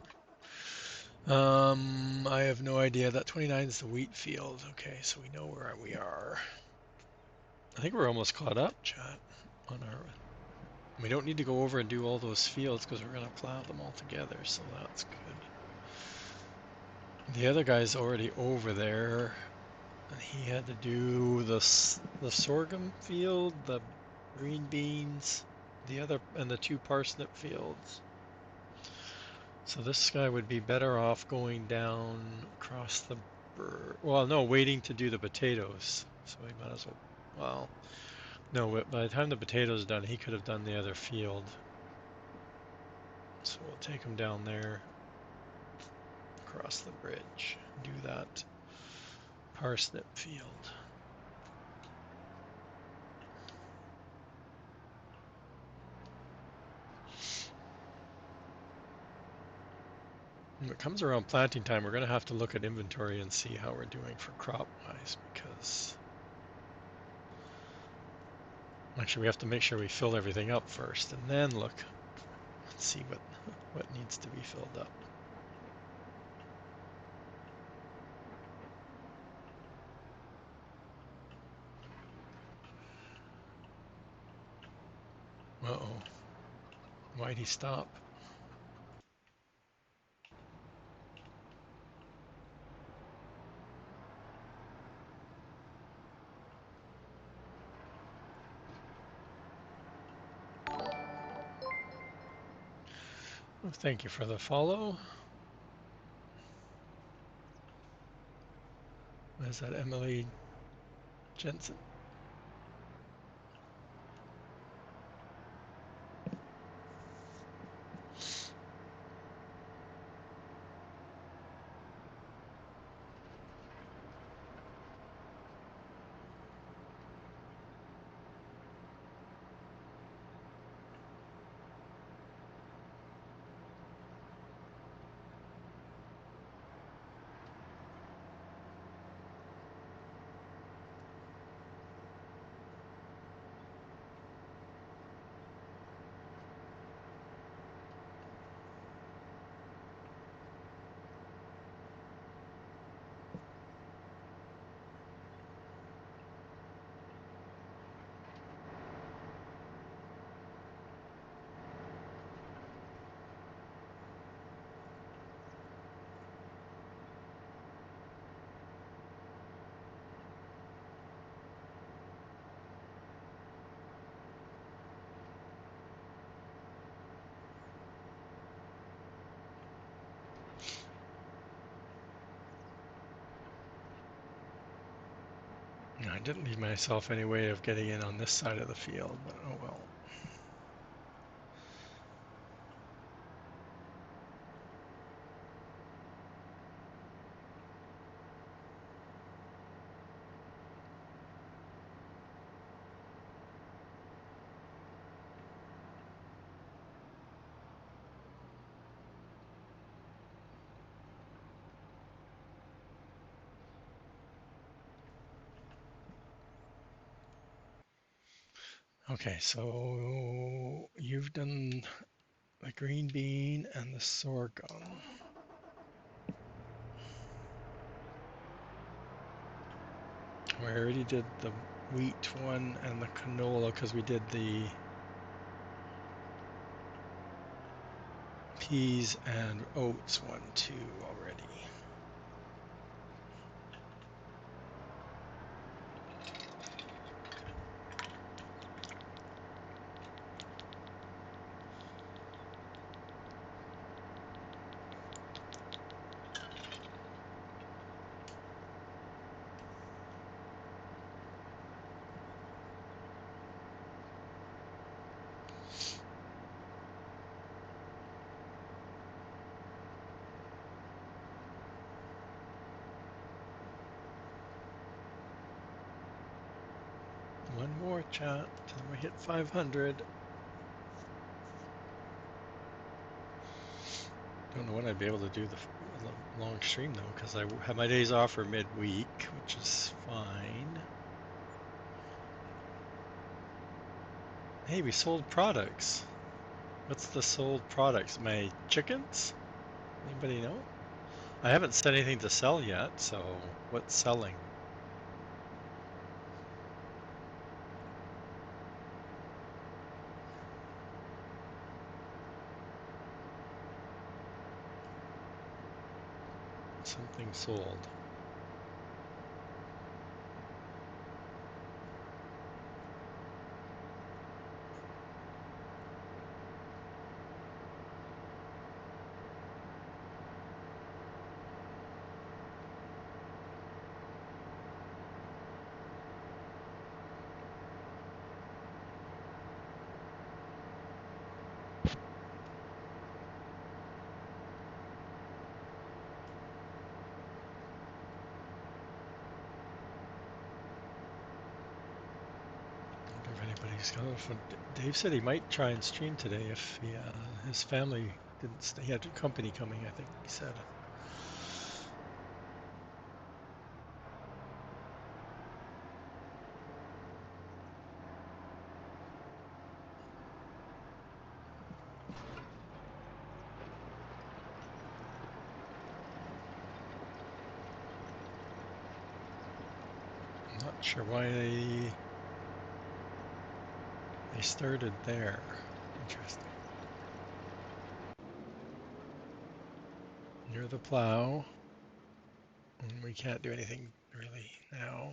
I have no idea. That 29 is the wheat field. Okay, so we know where we are. I think we're almost caught up, chat, on our. We don't need to go over and do all those fields because we're going to plow them all together, so that's good. The other guy's already over there, and he had to do the sorghum field, the green beans, and the two parsnip fields. So this guy would be better off going down across the well, no, waiting to do the potatoes. So he might as well, well, no, by the time the potatoes done, he could have done the other field. So we'll take him down there, across the bridge, do that parsnip field. When it comes around planting time, we're going to have to look at inventory and see how we're doing for crop-wise, because actually we have to make sure we fill everything up first, and then look and see what needs to be filled up. Uh-oh, why'd he stop? Well, thank you for the follow. Is that Emily Jensen? I didn't leave myself any way of getting in on this side of the field, but oh well. Okay, so you've done the green bean and the sorghum. We already did the wheat one and the canola because we did the peas and oats one too already. One more chat till we hit 500. Don't know when I'd be able to do the long stream though, because I have my days off for midweek, which is fine. Hey, we sold products. What's the sold products? My chickens? Anybody know? I haven't said anything to sell yet, so what's selling? Something sold. If anybody's got Dave said he might try and stream today if his family didn't stay. He had a company coming, I think he said. I'm not sure why they started there. Interesting. Near the plow. And we can't do anything really now.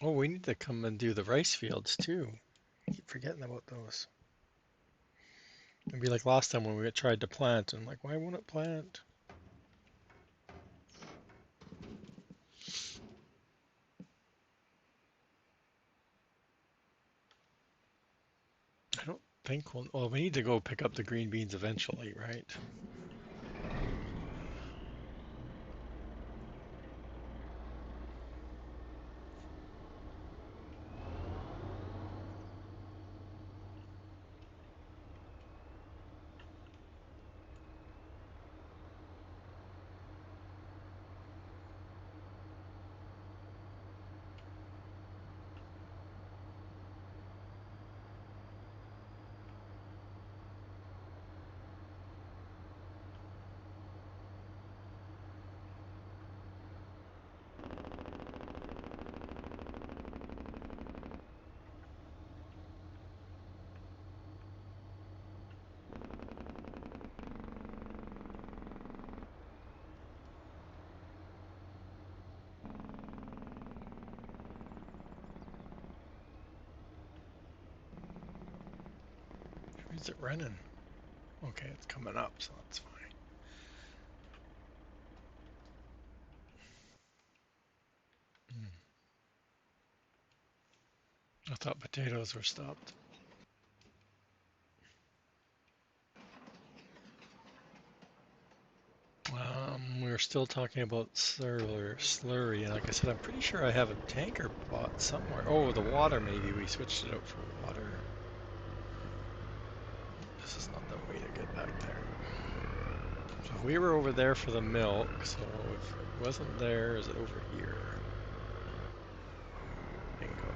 Oh, we need to come and do the rice fields too. I keep forgetting about those. It'd be like last time when we tried to plant and I'm like, why won't it plant? I don't think we'll, well, we need to go pick up the green beans eventually, right? Is it running? Okay, it's coming up, so that's fine. Hmm. I thought potatoes were stopped. We were still talking about slurry, and like I said, I'm pretty sure I have a tanker bought somewhere. Oh, the water maybe. We switched it out for water. This is not the way to get back there. So we were over there for the milk, so if it wasn't there, is it over here? Bingo.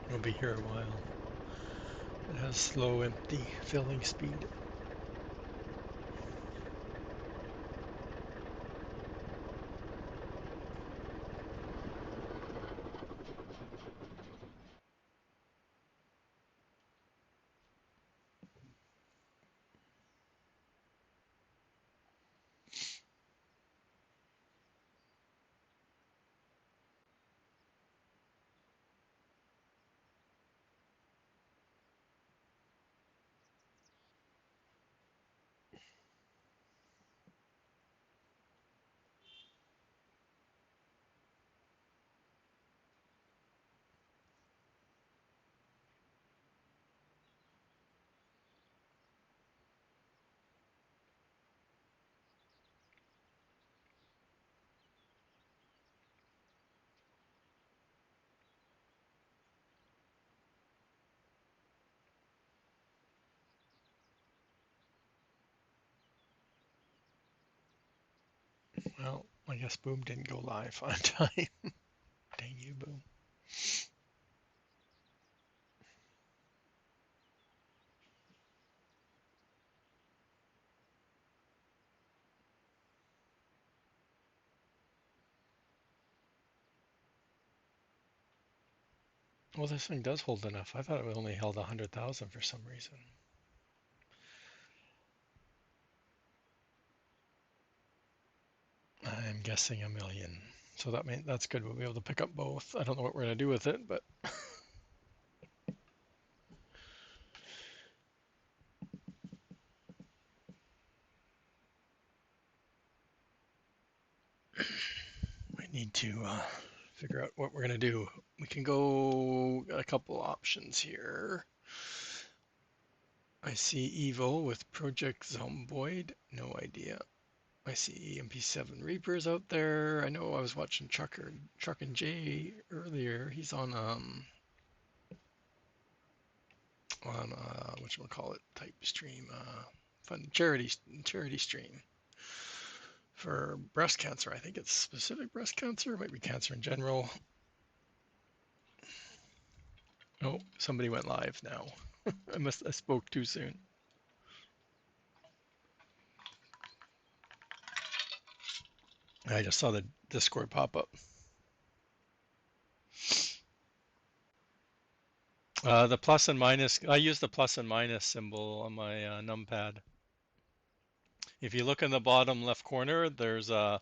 It'll be here a while. It has slow, empty filling speed. Well, I guess Boom didn't go live on time. Dang you, Boom. Well, this thing does hold enough. I thought it only held 100,000 for some reason. I'm guessing a million. So that's good. We'll be able to pick up both. I don't know what we're gonna do with it, but we need to figure out what we're gonna do. We can go got a couple options here. I see Evo with Project Zomboid. No idea. I see MP7 Reapers out there. I know I was watching Truck and Jay earlier. He's on whatchamacallit type stream, fun charity stream for breast cancer. I think it's specific breast cancer. It might be cancer in general. Oh, somebody went live now. I spoke too soon. I just saw the Discord pop up. The plus and minus. I use the plus and minus symbol on my numpad. If you look in the bottom left corner, there's a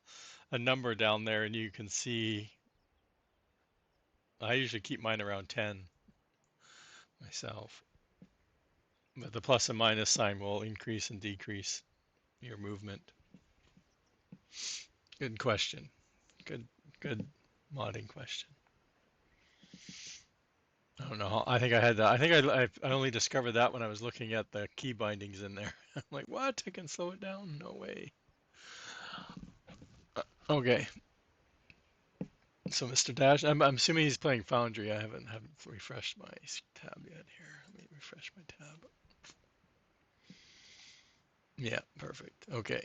number down there, and you can see. I usually keep mine around 10 myself, but the plus and minus sign will increase and decrease your movement. Good question. Good, good modding question. I don't know. I think I had that. I think I only discovered that when I was looking at the key bindings in there. I'm like, what? I can slow it down? No way. Okay. So Mr. Dash, I'm assuming he's playing Foundry. I haven't refreshed my tab yet here. Let me refresh my tab. Yeah, perfect. Okay.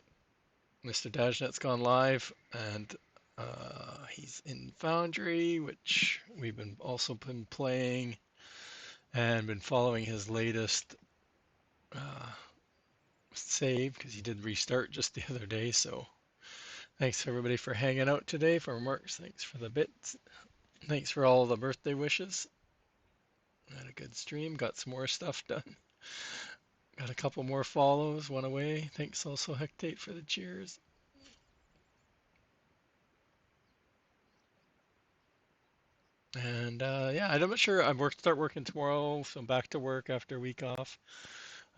Mr. Dajnet's gone live, and he's in Foundry, which we've been playing and been following his latest uh, save because he did restart just the other day. So thanks everybody for hanging out today. For Marks, thanks for the bits. Thanks for all the birthday wishes. Had a good stream. Got some more stuff done. Got a couple more follows. One away. Thanks also Hectate for the cheers. And yeah, I'm not sure. Start working tomorrow, so I'm back to work after a week off.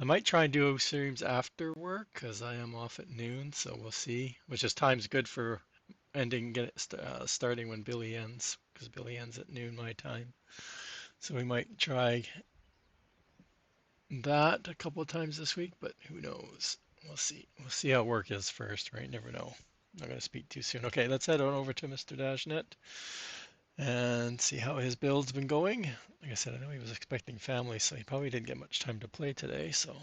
I might try and do streams after work because I am off at noon, so we'll see. Which is time's good for starting when Billy ends, because Billy ends at noon my time. So we might try that a couple of times this week, but who knows? We'll see. We'll see how work is first, right? Never know. I'm not going to speak too soon. Okay, let's head on over to Mr. Dashnet and see how his build's been going. Like I said, I know he was expecting family, so he probably didn't get much time to play today, so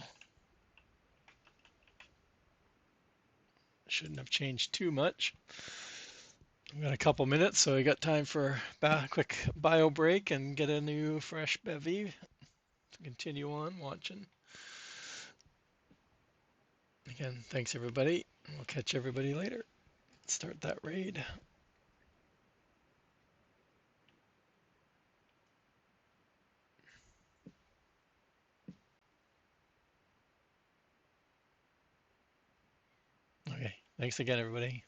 shouldn't have changed too much. We got a couple minutes, so we got time for a quick bio break and get a new fresh bevy to continue on watching. Again, thanks everybody. We'll catch everybody later. Start that raid. Okay, thanks again, everybody.